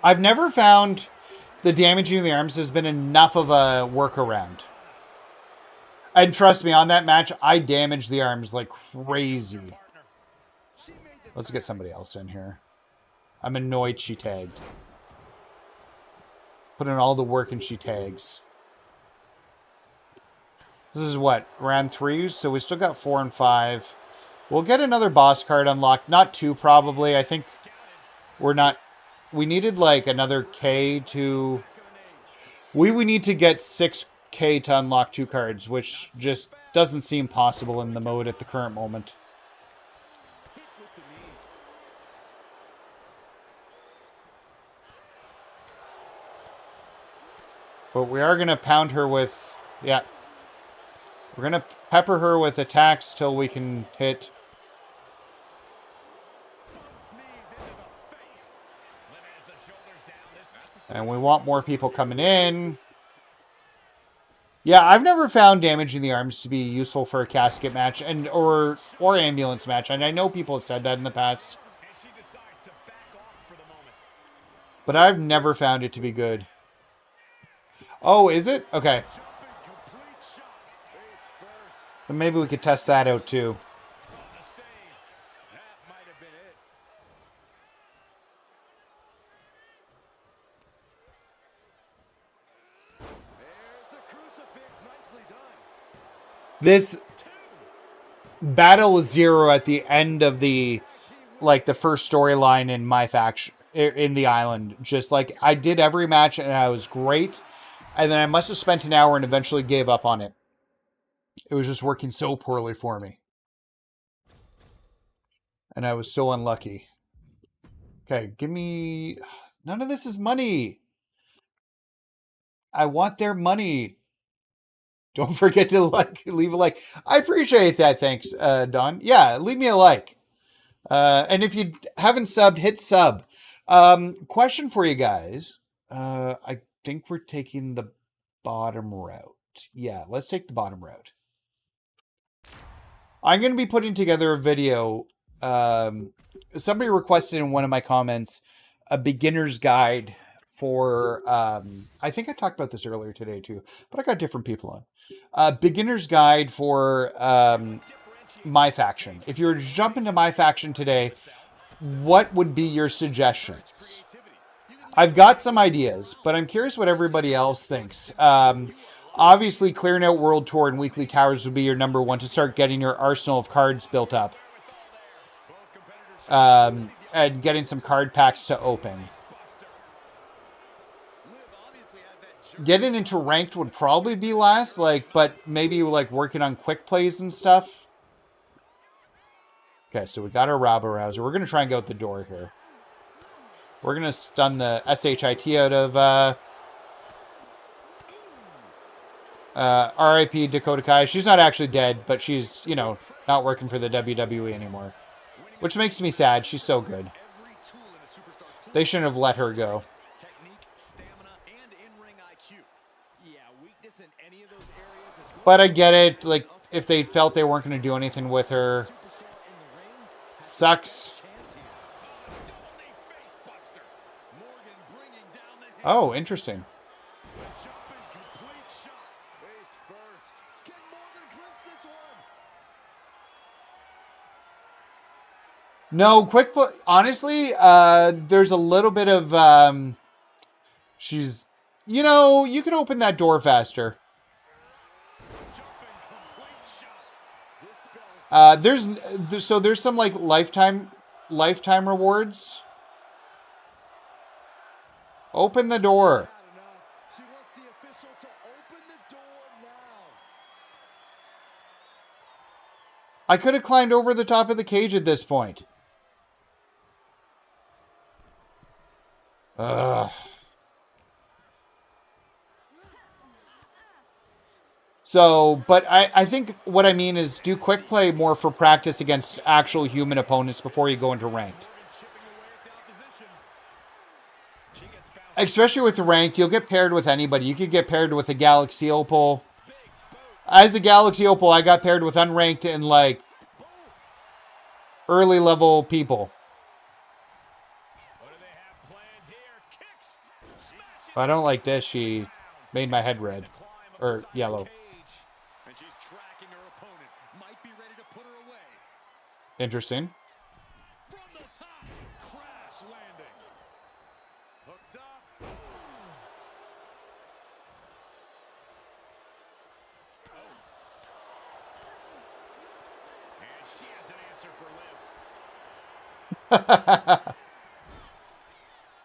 I've never found the damaging the arms has been enough of a workaround. And trust me, on that match, I damaged the arms like crazy. Let's get somebody else in here. I'm annoyed she tagged. Put in all the work and she tags. This is what? Round 3? So we still got 4 and 5. We'll get another boss card unlocked. Not 2, probably. I think we're not... We needed like another K to... We need to get 6 K to unlock 2 cards, which just doesn't seem possible in the mode at the current moment. But we are going to pound her with... Yeah. We're going to pepper her with attacks till we can hit... And we want more people coming in. Yeah, I've never found damaging the arms to be useful for a casket match and or ambulance match. And I know people have said that in the past. But I've never found it to be good. Oh, is it? Okay. Then maybe we could test that out too. This battle 0 at the end of the, like, the first storyline in MyFaction, in the island. Just, like, I did every match and I was great. And then I must have spent an hour and eventually gave up on it. It was just working so poorly for me. And I was so unlucky. Okay, give me... None of this is money. I want their money. Don't forget to leave a like. I appreciate that. Thanks, Don. Yeah, leave me a like. And if you haven't subbed, hit sub. Question for you guys. I think we're taking the bottom route. Yeah, let's take the bottom route. I'm going to be putting together a video. Somebody requested in one of my comments a beginner's guide for, I think I talked about this earlier today too, but I got different people on. Beginner's guide for MyFaction. If you were to jump into MyFaction today, what would be your suggestions? I've got some ideas, but I'm curious what everybody else thinks. Obviously, clearing out World Tour and Weekly Towers would be your number one to start getting your arsenal of cards built up. And getting some card packs to open. Getting into ranked would probably be last, but maybe working on quick plays and stuff. Okay, so we got our Rabble Rouser. We're gonna try and go out the door here. We're gonna stun the SHIT out of RIP Dakota Kai. She's not actually dead, but she's, not working for the WWE anymore. Which makes me sad. She's so good. They shouldn't have let her go. But I get it. If they felt they weren't going to do anything with her. Sucks. Oh, interesting. No, honestly, there's a little bit of, she's, you can open that door faster. There's some, lifetime rewards. Open the door. I could have climbed over the top of the cage at this point. Ugh. So, but I think what I mean is do quick play more for practice against actual human opponents before you go into ranked. Especially with ranked, you'll get paired with anybody. You could get paired with a Galaxy Opal. As a Galaxy Opal, I got paired with unranked and early level people. I don't like this. She made my head red. Or yellow. Interesting.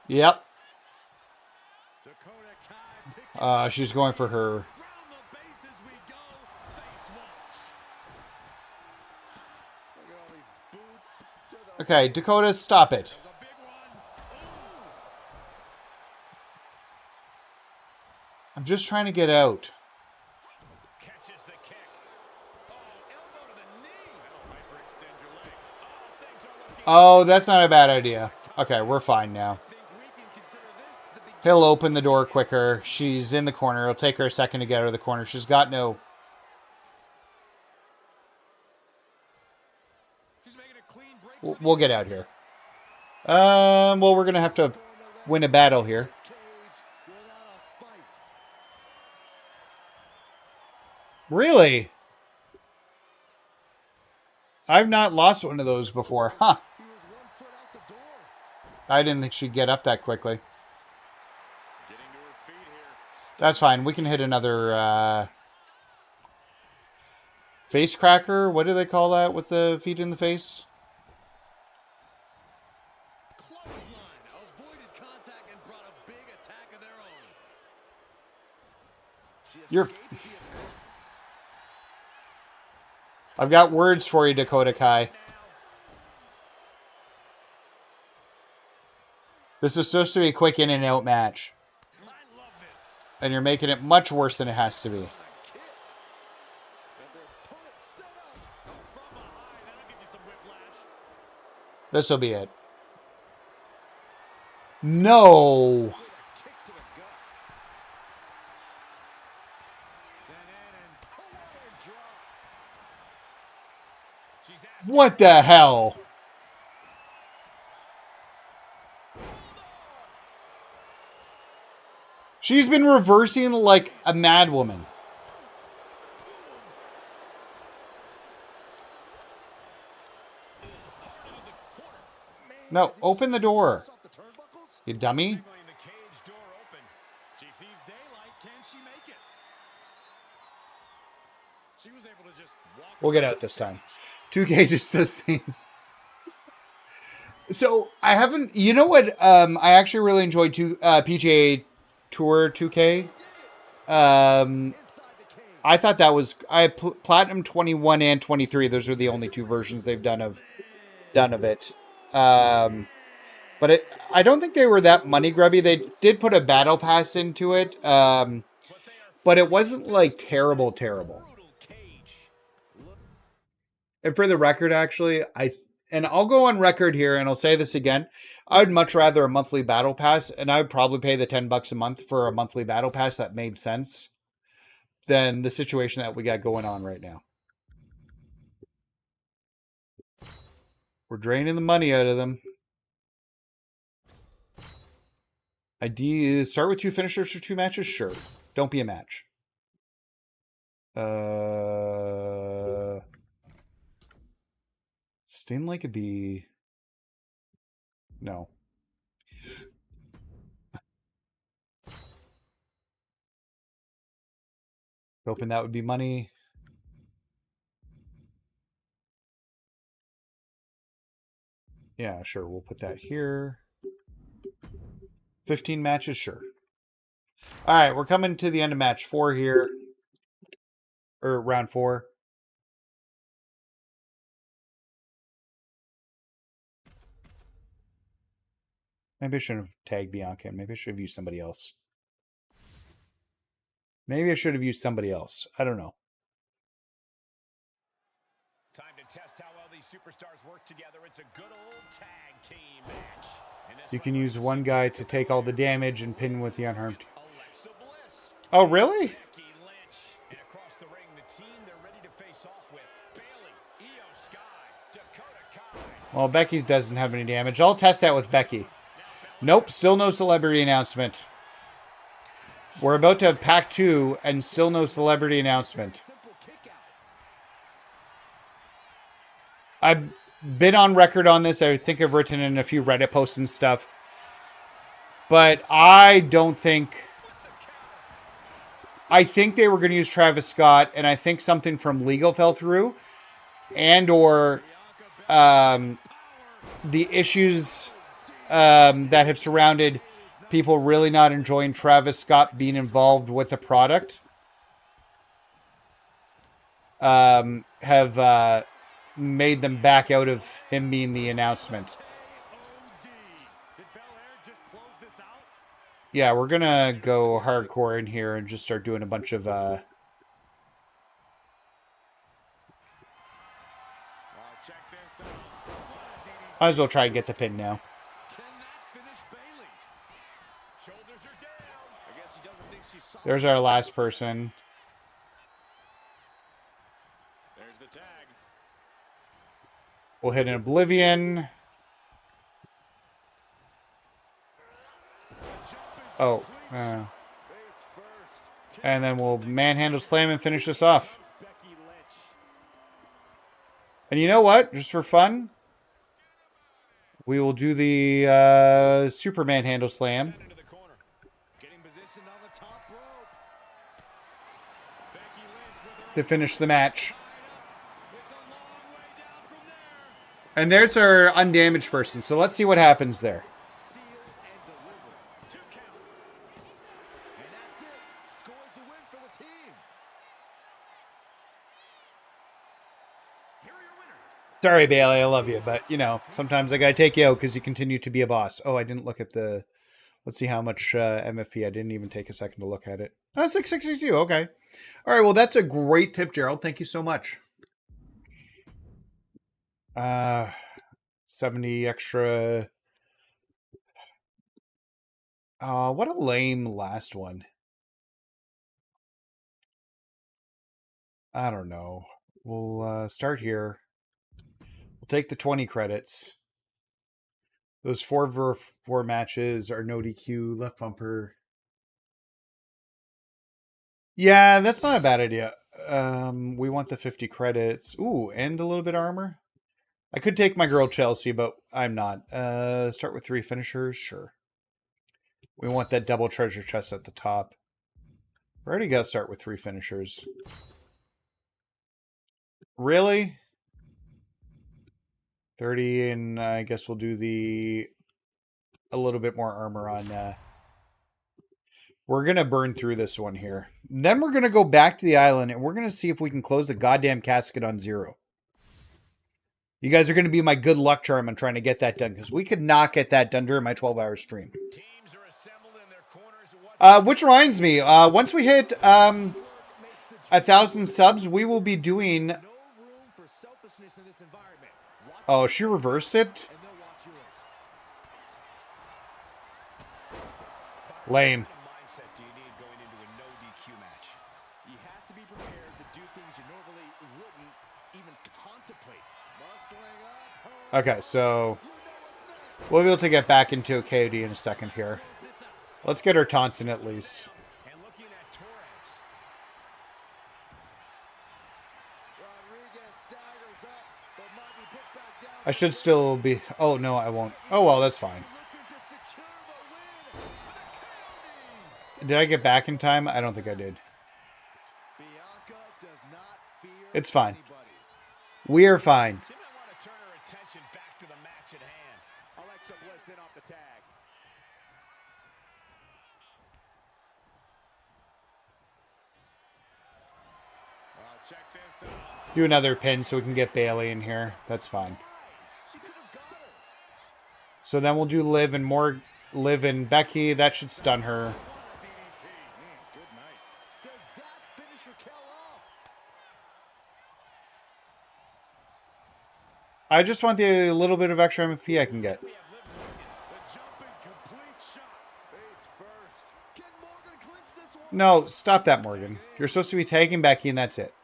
Yep. She's going for her. Okay, Dakota, stop it. I'm just trying to get out. Oh, that's not a bad idea. Okay, we're fine now. He'll open the door quicker. She's in the corner. It'll take her a second to get out of the corner. She's got no... We'll get out here. Well, we're going to have to win a battle here. Really? I've not lost one of those before. Huh. I didn't think she'd get up that quickly. That's fine. We can hit another face cracker. What do they call that with the feet in the face? I've got words for you, Dakota Kai. This is supposed to be a quick in and out match. And you're making it much worse than it has to be. This will be it. No! What the hell? She's been reversing like a mad woman. No, open the door. You dummy. We'll get out this time. 2K just does things. So I haven't. You know what? I actually really enjoyed PGA Tour 2K. I thought that was Platinum 21 and 23. Those are the only two versions they've done of it. But I don't think they were that money grubby. They did put a battle pass into it. But it wasn't like terrible. And for the record, actually, I'll go on record here and I'll say this again. I would much rather a monthly battle pass, and I would probably pay the $10 a month for a monthly battle pass that made sense than the situation that we got going on right now. We're draining the money out of them. Idea start with 2 finishers for 2 matches? Sure. Don't be a match. Sting like a bee. No. Hoping that would be money. Yeah, sure. We'll put that here. 15 matches, sure. All right, we're coming to the end of match 4 here. Or round 4. Maybe I shouldn't have tagged Bianca. Maybe I should have used somebody else. Maybe I should have used somebody else. I don't know. Time to test how well these superstars work together. It's a good old tag team match. You can use one guy to take all the damage and pin with the unharmed. Oh, really? And across the ring, the team they're ready to face off with: Bayley, Io Sky, Dakota Kai. Well, Becky doesn't have any damage. I'll test that with Becky. Nope, still no celebrity announcement. We're about to have Pack 2 and still no celebrity announcement. I've been on record on this. I think I've written in a few Reddit posts and stuff. But I don't think... I think they were going to use Travis Scott, and I think something from legal fell through. And or the issues that have surrounded people really not enjoying Travis Scott being involved with the product have made them back out of him being the announcement. Yeah, we're going to go hardcore in here and just start doing a bunch of... Might as well try and get the pin now. There's our last person. We'll hit an Oblivion. Oh. And then we'll manhandle slam and finish this off. And you know what? Just for fun, we will do the super manhandle slam to finish the match. And there's our undamaged person. So let's see what happens there. Sorry, Bayley, I love you, but, you know, sometimes I gotta take you out because you continue to be a boss. Oh, I didn't look at the... Let's see how much MFP. I didn't even take a second to look at it. Oh, 662, okay. All right, well, that's a great tip, Gerald. Thank you so much. 70 extra. What a lame last one. I don't know. We'll start here. We'll take the 20 credits. Those 4v4 matches are no DQ, left bumper. Yeah, that's not a bad idea. We want the 50 credits. Ooh, and a little bit of armor. I could take my girl Chelsea, but I'm not. Start with 3 finishers, sure. We want that double treasure chest at the top. We already got to start with 3 finishers. Really? 30, and I guess we'll do a little bit more armor on. We're going to burn through this one here. Then we're going to go back to the island, and we're going to see if we can close the goddamn casket on 0. You guys are going to be my good luck charm on trying to get that done, because we could not get that done during my 12-hour stream. Which reminds me, once we hit 1,000 subs, we will be doing... Oh, she reversed it? Lame. Okay, so we'll be able to get back into Cody in a second here. Let's get our taunts in at least. I should still be... Oh, no, I won't. Oh, well, that's fine. Did I get back in time? I don't think I did. It's fine. We are fine. Do another pin so we can get Bayley in here. That's fine. So then we'll do Liv and Becky. That should stun her. I just want the little bit of extra MFP I can get. No, stop that, Morgan. You're supposed to be tagging Becky, and that's it.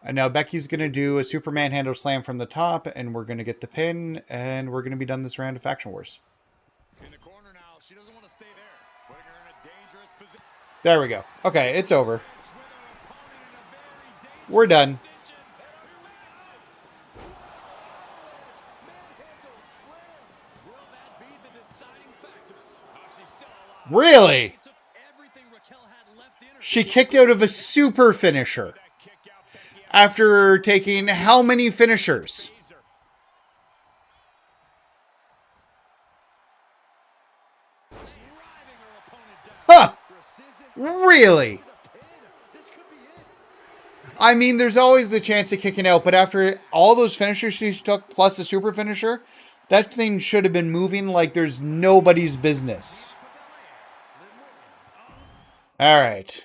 And now Becky's going to do a Superman handle slam from the top, and we're going to get the pin, and we're going to be done this round of Faction Wars. There we go. Okay, it's over. We're done. Really? She kicked out of a super finisher. After taking how many finishers? Huh! Really? I mean, there's always the chance of kicking out, but after all those finishers she took, plus the super finisher, that thing should have been moving like there's nobody's business. All right.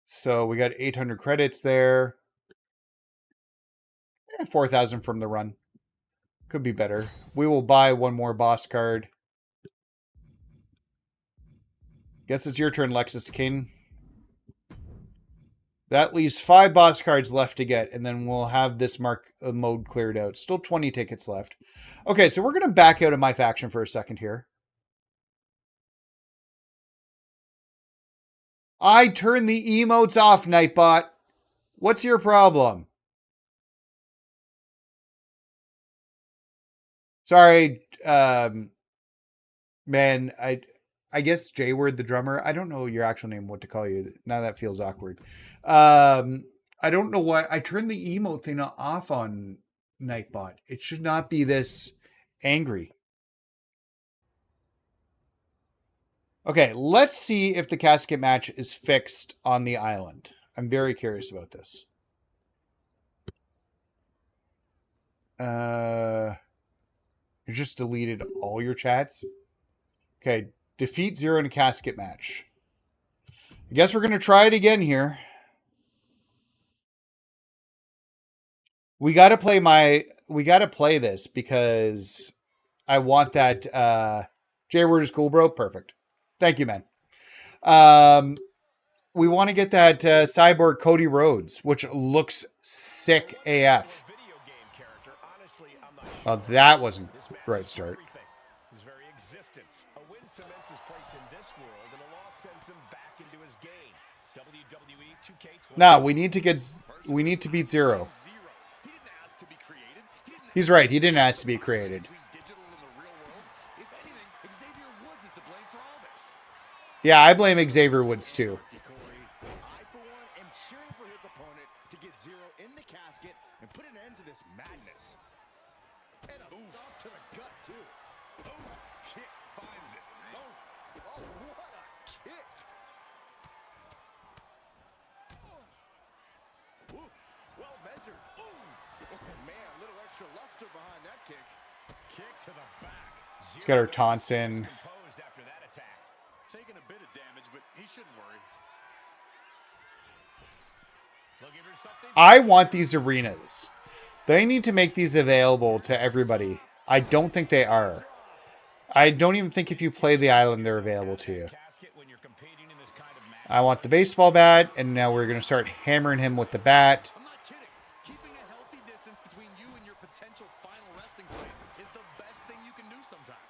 So we got 800 credits there. 4,000 from the run. Could be better. We will buy one more boss card. Guess it's your turn, Lexus King. That leaves 5 boss cards left to get, and then we'll have this mode cleared out. Still 20 tickets left. Okay, so we're going to back out of my faction for a second here. I turned the emotes off, Nightbot. What's your problem? Sorry, man, I guess J-Word the drummer. I don't know your actual name, what to call you. Now that feels awkward. I don't know why I turned the emote thing off on Nightbot. It should not be this angry. Okay, let's see if the casket match is fixed on the island. I'm very curious about this. You just deleted all your chats? Okay, defeat 0 in a casket match. I guess we're going to try it again here. We got to play this because I want that J-Word is cool, bro. Perfect. Thank you, man. We want to get that cyborg Cody Rhodes, which looks sick AF. Well, that wasn't a great start. No, we need to beat Zero. He's right. He didn't ask to be created. Yeah, I blame Xavier Woods too. I, for one, am cheering for his opponent to get Zero in the casket and put an end to this madness. And a stop to the gut, too. Oh, kick finds it. Oh, what a kick. Ooh, well measured. Ooh. Man, a little extra luster behind that kick. Kick to the back. Let's get our taunts in. Taking a bit of damage, but he shouldn't worry. I want these arenas. They need to make these available to everybody. I don't think they are. I don't even think if you play the island, they're available to you. I want the baseball bat, and now we're going to start hammering him with the bat. I'm not kidding. Keeping a healthy distance between you and your potential final resting place is the best thing you can do sometimes.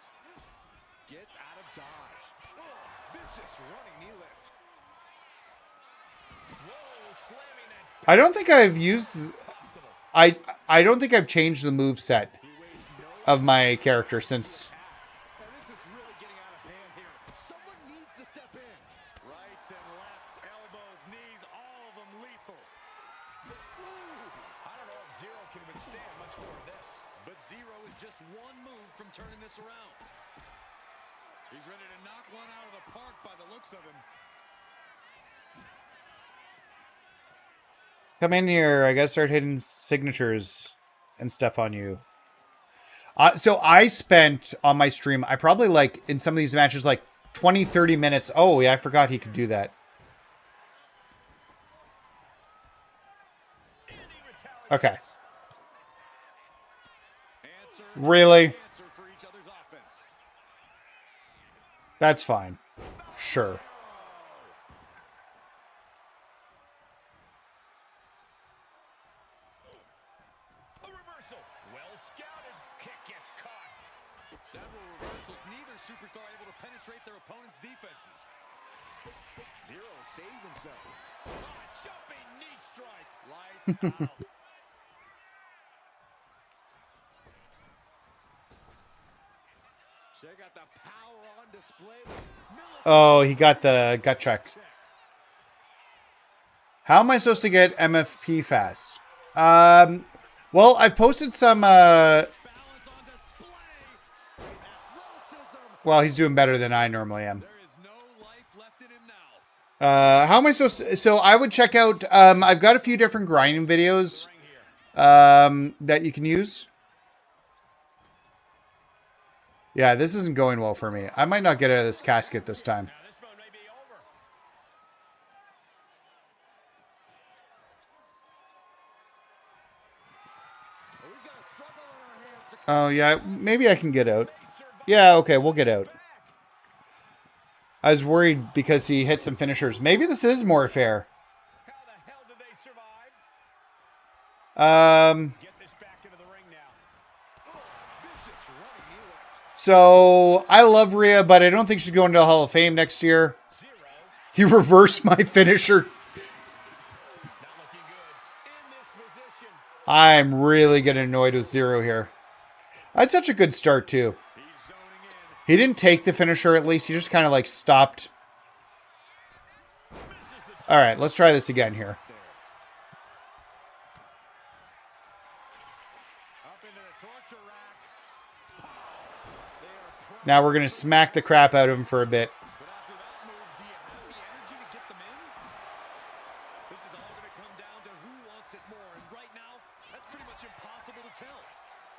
Gets out of dodge. Oh, vicious running knee lift. Whoa, slamming that. I don't think I've used... I don't think I've changed the move set of my character since... And this is really getting out of hand here. Someone needs to step in. Rights and lefts, elbows, knees, all of them lethal. I don't know if Zero can withstand much more of this. But Zero is just one move from turning this around. He's ready to knock one out of the park by the looks of him. Come in here. I gotta start hitting signatures and stuff on you. So I spent on my stream, I probably like in some of these matches like 20, 30 minutes. Oh yeah, I forgot he could do that. Okay. Really? That's fine. Sure. Several reversals, neither superstar able to penetrate their opponent's defenses. Zero saves himself. Jumping knee strike. Lights out. Check out the power on display. Oh, he got the gut check. How am I supposed to get MFP fast? Well, I've posted some... Well, he's doing better than I normally am. How am I supposed to... So I would check out... I've got a few different grinding videos that you can use. Yeah, this isn't going well for me. I might not get out of this casket this time. Oh, yeah, maybe I can get out. Yeah, okay, we'll get out. I was worried because he hit some finishers. Maybe this is more fair. So, I love Rhea, but I don't think she's going to the Hall of Fame next year. He reversed my finisher. I'm really getting annoyed with Zero here. I had such a good start, too. He didn't take the finisher, at least. He just kind of, like, stopped. All right, let's try this again here. Now we're going to smack the crap out of him for a bit.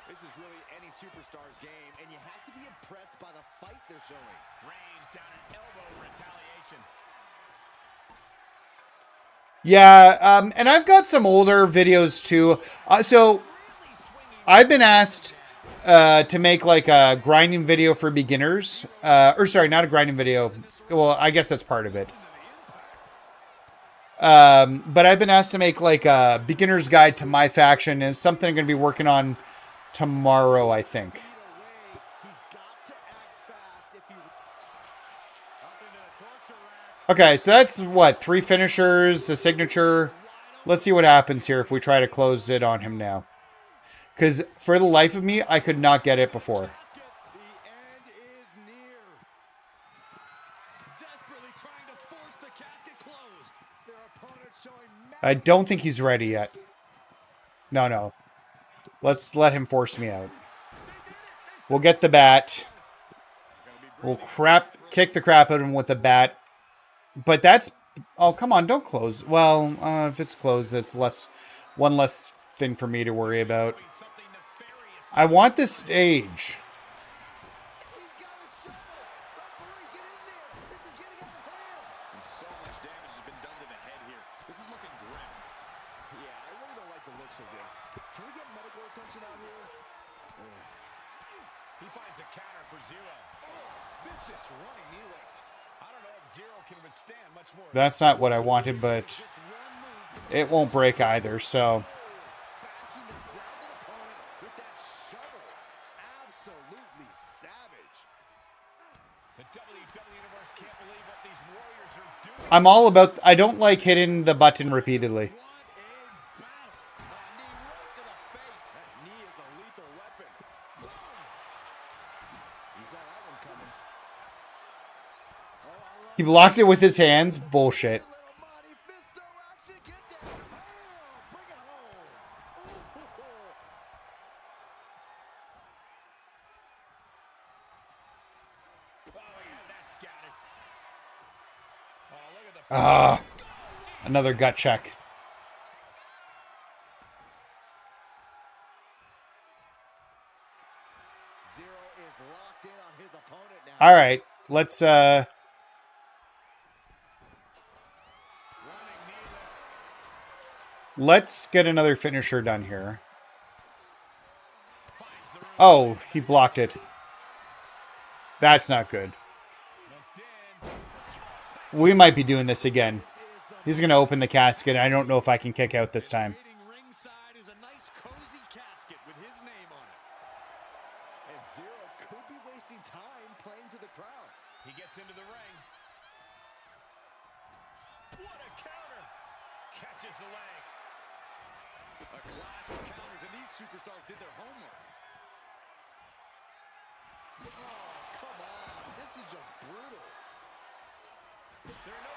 This is really any superstar's game, and you have to be impressed by the fight they're showing. Range down an elbow retaliation. Yeah, and I've got some older videos too. So I've been asked to make like a grinding video for beginners. Or sorry, not a grinding video. Well, I guess that's part of it. But I've been asked to make like a beginner's guide to MyFaction, and it's something I'm going to be working on tomorrow, I think. Okay, so that's what? 3 finishers, a signature. Let's see what happens here if we try to close it on him now. Because for the life of me, I could not get it before. I don't think he's ready yet. No. Let's let him force me out. We'll get the bat. We'll kick the crap out of him with the bat. But that's... Oh, come on, don't close. Well, if it's closed, that's one less thing for me to worry about. I want this stage. That's not what I wanted, but it won't break either, so... I'm all about... I don't like hitting the button repeatedly. He blocked it with his hands. Bullshit. Another gut check. All right, let's get another finisher done here. Oh, he blocked it. That's not good. We might be doing this again. He's going to open the casket. I don't know if I can kick out this time.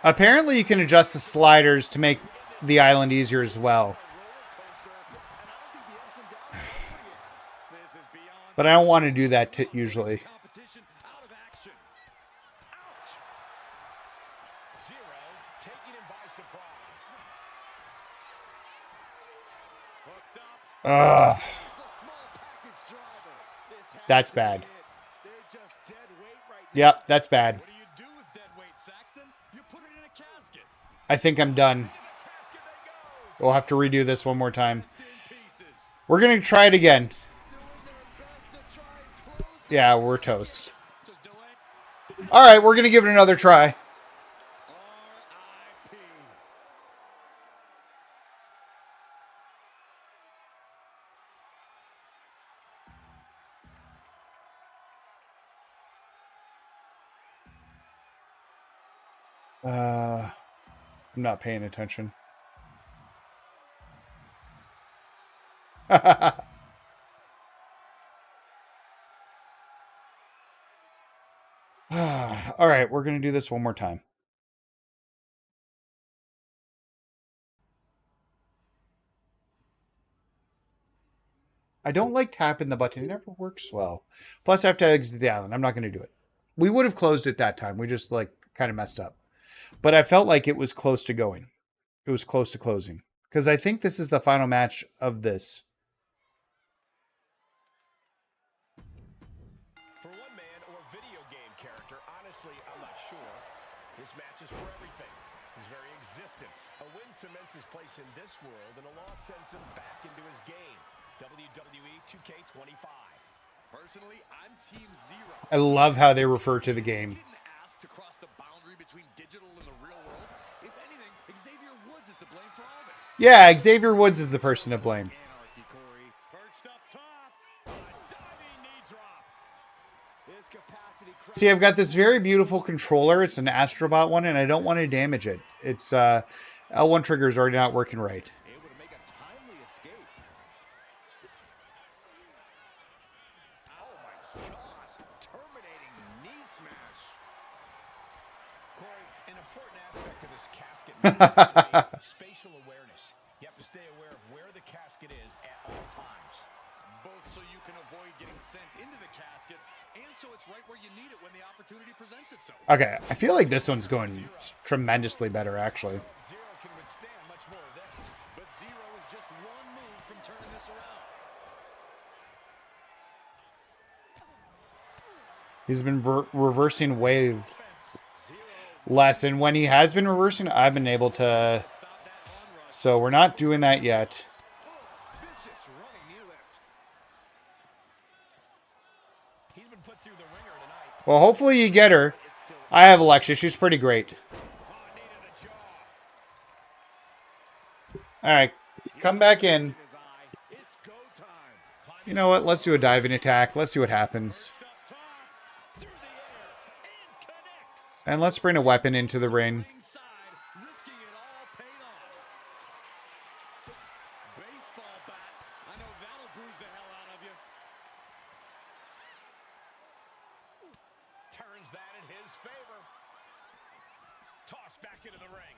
Apparently you can adjust the sliders to make the island easier as well. But I don't want to do that usually. Ugh. That's bad. Yep, that's bad. I think I'm done. We'll have to redo this one more time. We're going to try it again. Yeah, we're toast. All right, we're going to give it another try. I'm not paying attention. All right, we're going to do this one more time. I don't like tapping the button. It never works well. Plus, I have to exit the island. I'm not going to do it. We would have closed it that time. We just, kind of messed up. But I felt like it was close to going. It was close to closing. Because I think this is the final match of this. For one man or video game character, honestly, I'm not sure. This match is for everything. His very existence. A win cements his place in this world, and a loss sends him back into his game. WWE 2K25. Personally, I'm Team Zero. I love how they refer to the game. To cross the boundary between digital and the real world. If anything, Xavier Woods is to blame for all this. Yeah, Xavier Woods is the person to blame. Perched up top. A diving knee drop. See, I've got this very beautiful controller. It's an Astrobot one, and I don't want to damage it. It's L1 trigger is already not working right. Spatial awareness. You have to stay aware of where the casket is at all times. Both so you can avoid getting sent into the casket, and so it's right where you need it when the opportunity presents itself. Okay, I feel like this one's going tremendously better, actually. Zero can withstand much more of this, but Zero is just one move from turning this around. He's been reversing wave less, and when he has been reversing, I've been able to. So we're not doing that yet. Well, hopefully you get her. I have Alexa. She's pretty great. All right, come back in. You know what? Let's do a diving attack. Let's see what happens. And let's bring a weapon into the ring. Turns that in his favor. Tossed back into the ring.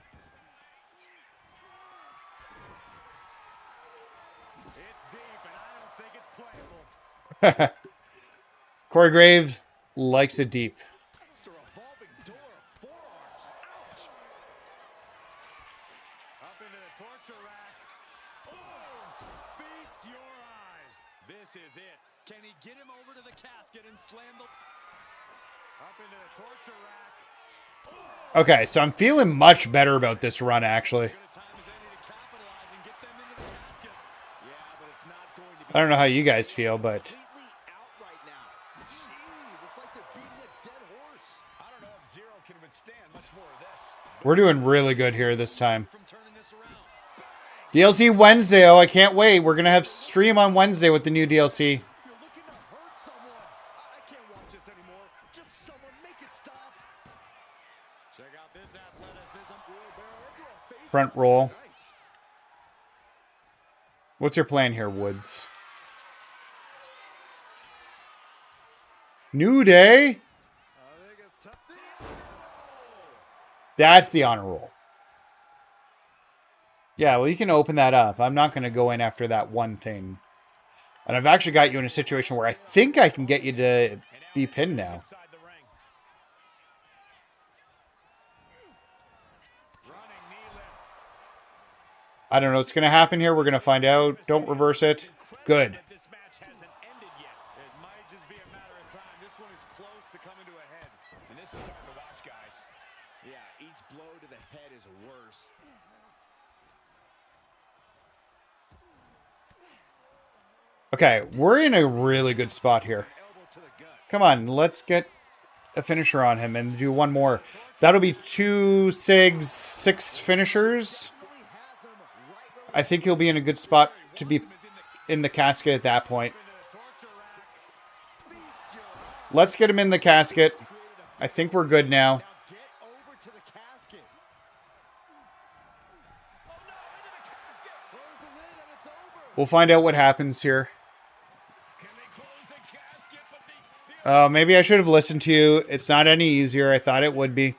It's deep, and I don't think it's playable. Corey Grave likes it deep. Up into the torture rack. Oh, feast your eyes. This is it. Can he get him over to the casket and slam the... Up into the torture rack. Okay, so I'm feeling much better about this run, actually. I don't know how you guys feel, but... We're doing really good here this time. DLC Wednesday, oh, I can't wait. We're going to have stream on Wednesday with the new DLC. Front roll. What's your plan here, Woods? New Day? That's the honor roll. Yeah, well, you can open that up. I'm not going to go in after that one thing. And I've actually got you in a situation where I think I can get you to be pinned now. I don't know what's going to happen here. We're going to find out. Don't reverse it. Good. Okay, we're in a really good spot here. Come on, let's get a finisher on him and do one more. That'll be 2 SIGs, 6 finishers. I think he'll be in a good spot to be in the casket at that point. Let's get him in the casket. I think we're good now. We'll find out what happens here. Maybe I should have listened to you. It's not any easier. I thought it would be.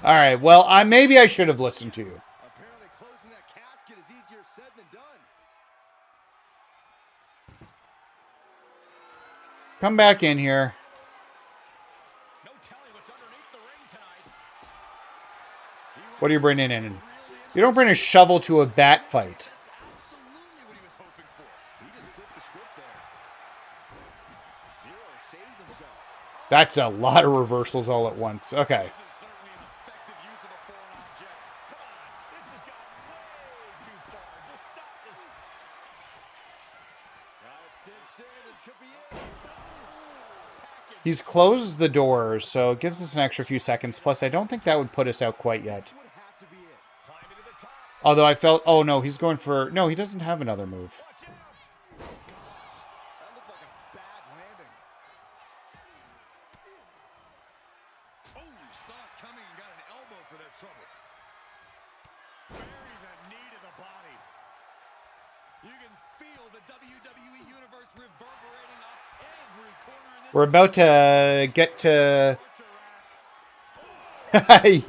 All right. Well, maybe I should have listened to you. Apparently closing that casket is easier said than done. Come back in here. No telling what's underneath the ring tonight. What are you bringing in? You don't bring a shovel to a bat fight. That's a lot of reversals all at once. Okay. He's closed the door, so it gives us an extra few seconds. Plus, I don't think that would put us out quite yet. Although I felt... Oh, no, he's going for... No, he doesn't have another move. feel the WWE Universe reverberating off every corner in this. We're about to get to... The end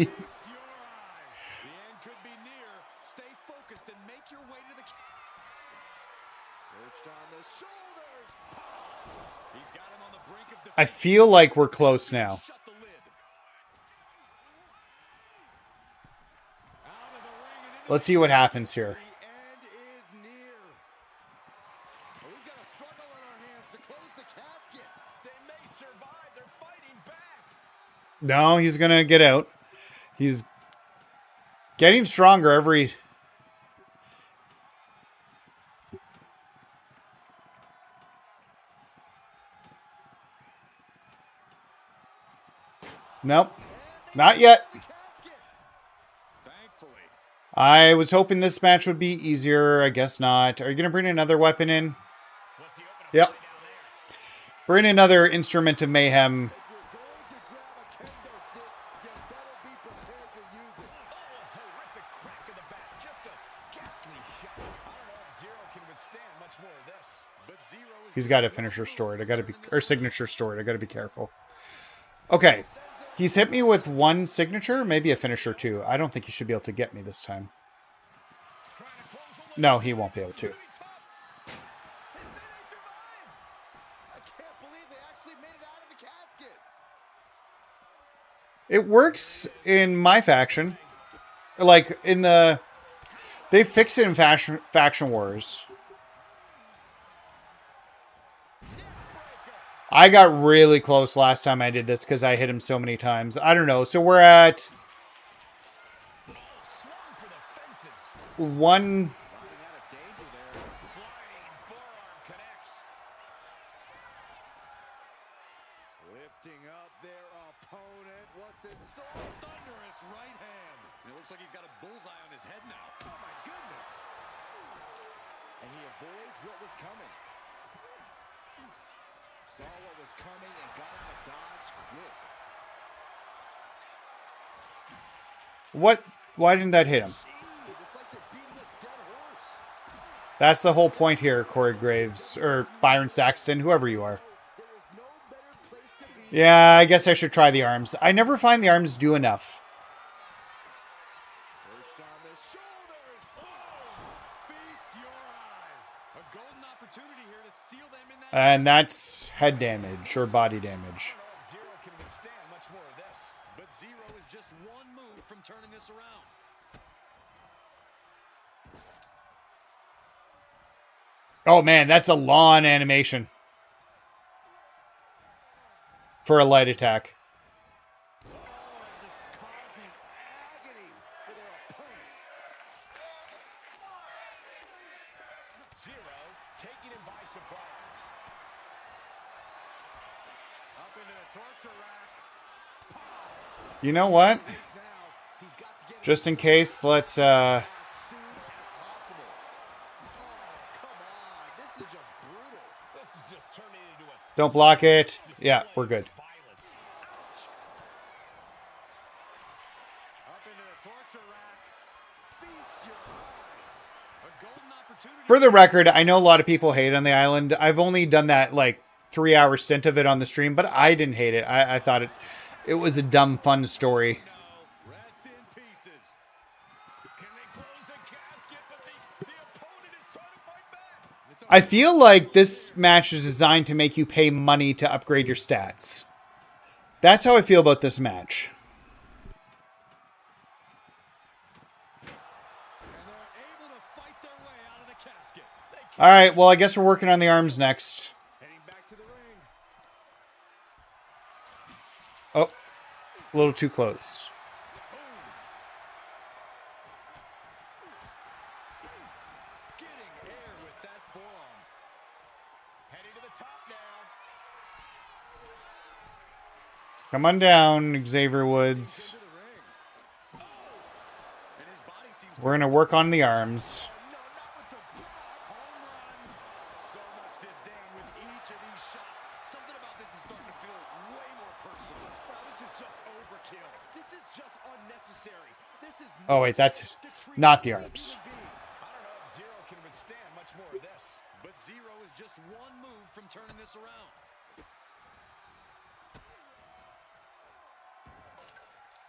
could be near. Stay focused and make your way to the... Perched on the shoulders. He's got him on the brink of I feel like we're close now. shut the lid. Out of the ring and into Let's see what happens here. the end is near. We've got a struggle in our hands to close the casket. They may survive. They're fighting back. No, he's going to get out. He's getting stronger every... Nope. Not yet. I was hoping this match would be easier. I guess not. Are you going to bring another weapon in? Yep. Bring another instrument of mayhem. He's got a finisher stored. I got to be, or signature stored. I got to be careful. Okay. He's hit me with one signature, maybe a finisher too. I don't think he should be able to get me this time. No, he won't be able to. It works in my faction. Like, in the... They fixed it in Faction Wars. I got really close last time I did this because I hit him so many times. I don't know. So we're at... one... Lifting up their opponent. What's in store? Thunderous right hand. It looks like he's got a bullseye on his head now. Oh my goodness. And he avoids what was coming. Saw what was coming and got him to dodge quick. What? Why didn't that hit him? That's the whole point here, Corey Graves. Or Byron Saxton, whoever you are. Yeah, I guess I should try the arms. I never find the arms do enough. And that's head damage or body damage. Zero can withstand much more of this, but Zero is just one move from turning this around. Oh man, that's a lawn animation. For a light attack. Zero taking him by surprise. Up into the torture rack. You know what? Just in case, let's don't block it. Yeah, we're good. For the record, I know a lot of people hate on the island. I've only done that like 3-hour stint of it on the stream, but I didn't hate it. I thought it was a dumb, fun story. I feel like this match is designed to make you pay money to upgrade your stats. That's how I feel about this match. All right, well, I guess we're working on the arms next. Oh, a little too close. Come on down, Xavier Woods. We're going to work on the arms. Oh, wait, that's not the arms. much more of this. But Zero is just one move from turning this around.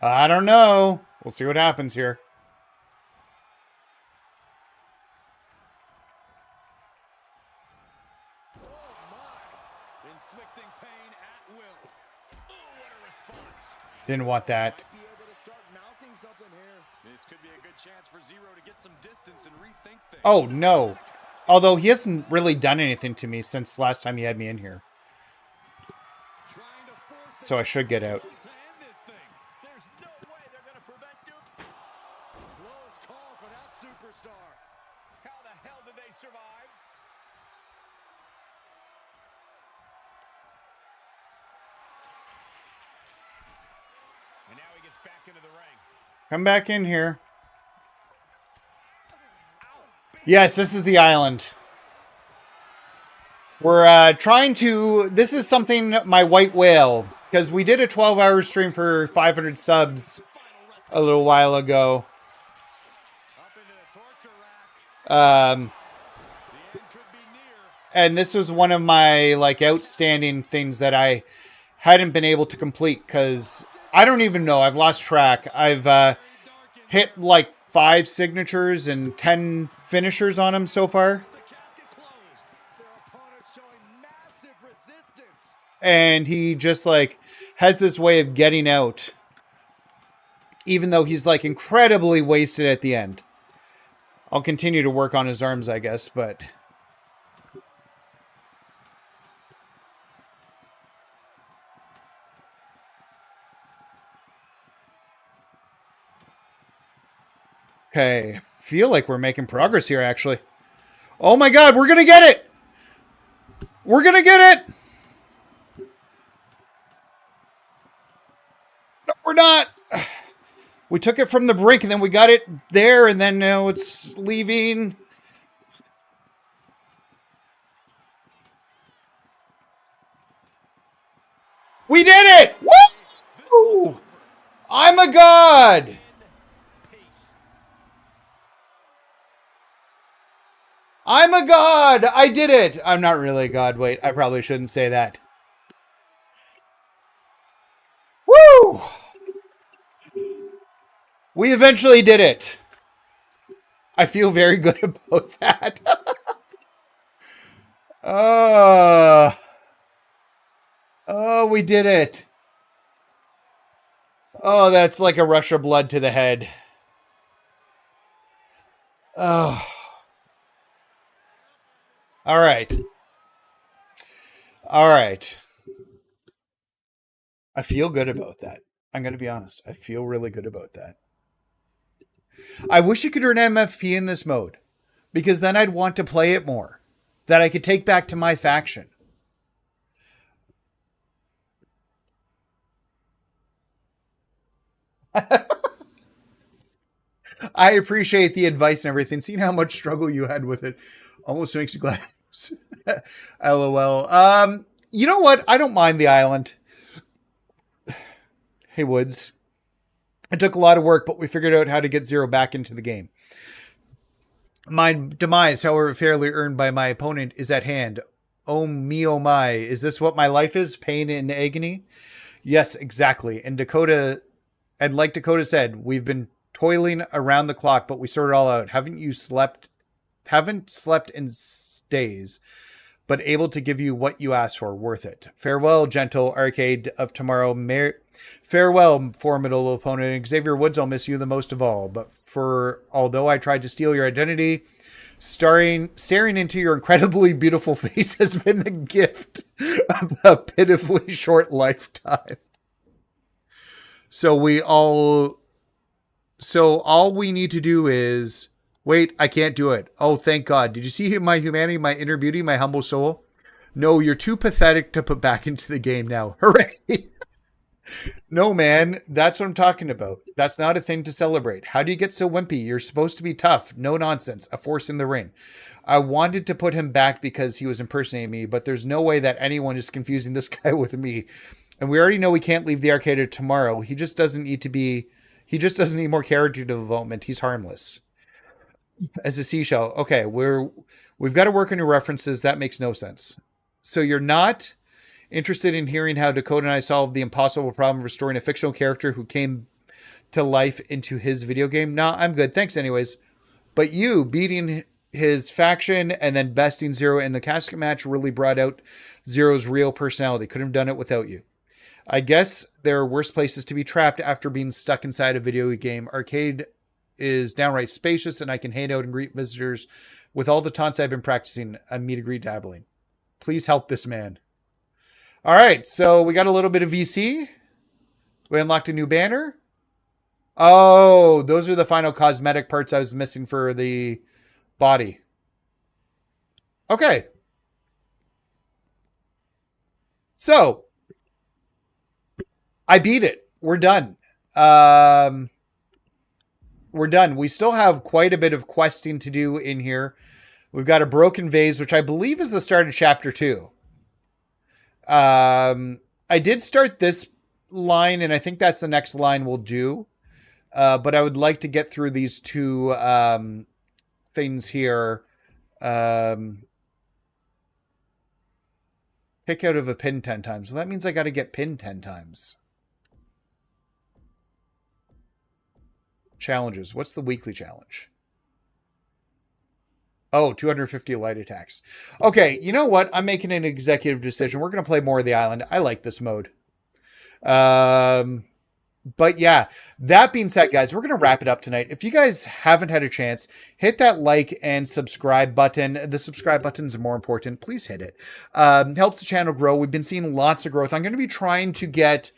I don't know. We'll see what happens here. Inflicting pain at will. Oh, what a response. Didn't want that. This could be a good chance for Zero to get some distance and rethink things. Oh, no. Although he hasn't really done anything to me since last time he had me in here. So I should get out. There's no way they're going to prevent Duke. Close call for that superstar. How the hell did they survive? And now he gets back into the ring. Come back in here. Yes, this is the island. We're trying to... This is something my white whale... Because we did a 12-hour stream for 500 subs a little while ago. And this was one of my like outstanding things that I hadn't been able to complete because I don't even know. I've lost track. I've hit like 5 signatures and 10 finishers on him so far. And he just like has this way of getting out, even though he's like incredibly wasted at the end. I'll continue to work on his arms, I guess, but okay, feel like we're making progress here, actually. Oh my God, we're gonna get it! We're gonna get it! No, we're not! We took it from the brink, and then we got it there, and then now it's leaving. We did it! Woo! I'm a god! I'm a god! I did it! I'm not really a god. Wait, I probably shouldn't say that. Woo! We eventually did it. I feel very good about that. Oh, we did it. Oh, that's like a rush of blood to the head. Oh. All right. All right. I feel good about that. I'm going to be honest. I feel really good about that. I wish you could earn MFP in this mode, because then I'd want to play it more. That I could take back to my faction. I appreciate the advice and everything. Seeing how much struggle you had with it almost makes you glad. LOL. You know what? I don't mind the island. Hey, Woods. It took a lot of work, but we figured out how to get Zero back into the game. My demise, however fairly earned by my opponent, is at hand. Oh me, oh my. Is this what my life is? Pain and agony? Yes, exactly. And like Dakota said, we've been toiling around the clock, but we sorted it all out. Haven't slept in days, but able to give you what you asked for. Worth it. Farewell, gentle arcade of tomorrow. Farewell, formidable opponent. Xavier Woods, I'll miss you the most of all. But although I tried to steal your identity, staring into your incredibly beautiful face has been the gift of a pitifully short lifetime. So all we need to do is wait. I can't do it. Oh, thank God. Did you see my humanity, my inner beauty, my humble soul? No, you're too pathetic to put back into the game now. Hooray. No, man, that's what I'm talking about. That's not a thing to celebrate. How do you get so wimpy? You're supposed to be tough. No nonsense. A force in the ring. I wanted to put him back because he was impersonating me, but there's no way that anyone is confusing this guy with me. And we already know we can't leave the arcade tomorrow. He just doesn't need more character development. He's harmless. As a seashell. Okay, we've got to work on your references. That makes no sense. So you're not interested in hearing how Dakota and I solved the impossible problem of restoring a fictional character who came to life into his video game? No, I'm good. Thanks anyways. But you beating his faction and then besting Zero in the casket match really brought out Zero's real personality. Couldn't have done it without you. I guess there are worse places to be trapped after being stuck inside a video game. Arcade is downright spacious, and I can hang out and greet visitors with all the taunts I've been practicing. I'm meet and greet dabbling. Please help this man. All right, so we got a little bit of VC. We unlocked a new banner. Oh, those are the final cosmetic parts I was missing for the body. Okay. So, I beat it. We're done. We're done. We still have quite a bit of questing to do in here. We've got a broken vase, which I believe is the start of chapter 2. I did start this line, and I think that's the next line we'll do. But I would like to get through these two things here. Pick out of a pin 10 times. Well, that means I got to get pinned 10 times. Challenges. What's the weekly challenge? Oh, 250 light attacks. Okay, you know what? I'm making an executive decision. We're going to play more of the island. I like this mode. But yeah, that being said, guys, we're going to wrap it up tonight. If you guys haven't had a chance, hit that like and subscribe button. The subscribe buttons are more important. Please hit it. Helps the channel grow. We've been seeing lots of growth. I'm going to be trying to get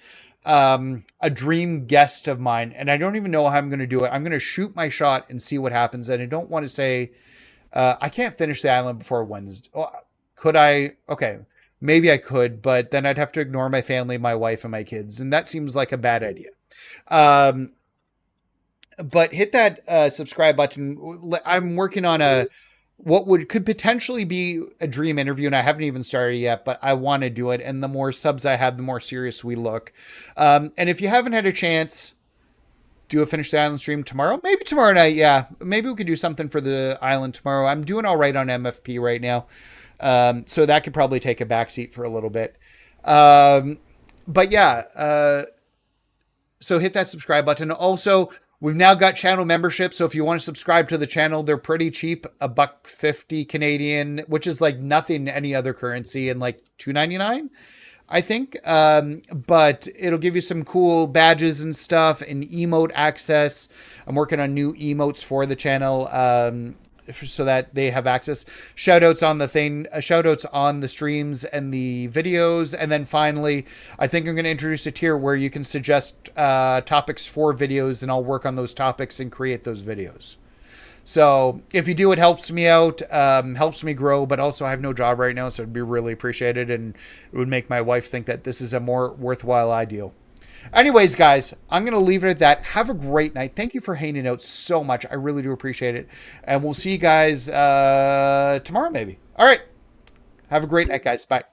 a dream guest of mine, and I don't even know how I'm going to do it. I'm going to shoot my shot and see what happens. And I don't want to say, I can't finish the island before Wednesday. Oh, could I? Okay. Maybe I could, but then I'd have to ignore my family, my wife, and my kids. And that seems like a bad idea. But hit that subscribe button. I'm working on could potentially be a dream interview, and I haven't even started yet, but I want to do it. And the more subs I have, the more serious we look. And if you haven't had a chance, do a Finish the Island stream tomorrow. Maybe tomorrow night, yeah. Maybe we could do something for the island tomorrow. I'm doing all right on MFP right now. So that could probably take a backseat for a little bit. But yeah, so hit that subscribe button. Also, we've now got channel membership. So if you want to subscribe to the channel, they're pretty cheap. $1.50 Canadian, which is like nothing any other currency, and like $2.99, I think. But it'll give you some cool badges and stuff and emote access. I'm working on new emotes for the channel, so that they have access. Shoutouts on the thing, shoutouts on the streams and the videos. And then finally, I think I'm going to introduce a tier where you can suggest topics for videos, and I'll work on those topics and create those videos. So if you do, it helps me out, helps me grow, but also I have no job right now, so it'd be really appreciated, and it would make my wife think that this is a more worthwhile ideal. Anyways, guys, I'm going to leave it at that. Have a great night. Thank you for hanging out so much. I really do appreciate it. And we'll see you guys tomorrow, maybe. All right. Have a great night, guys. Bye.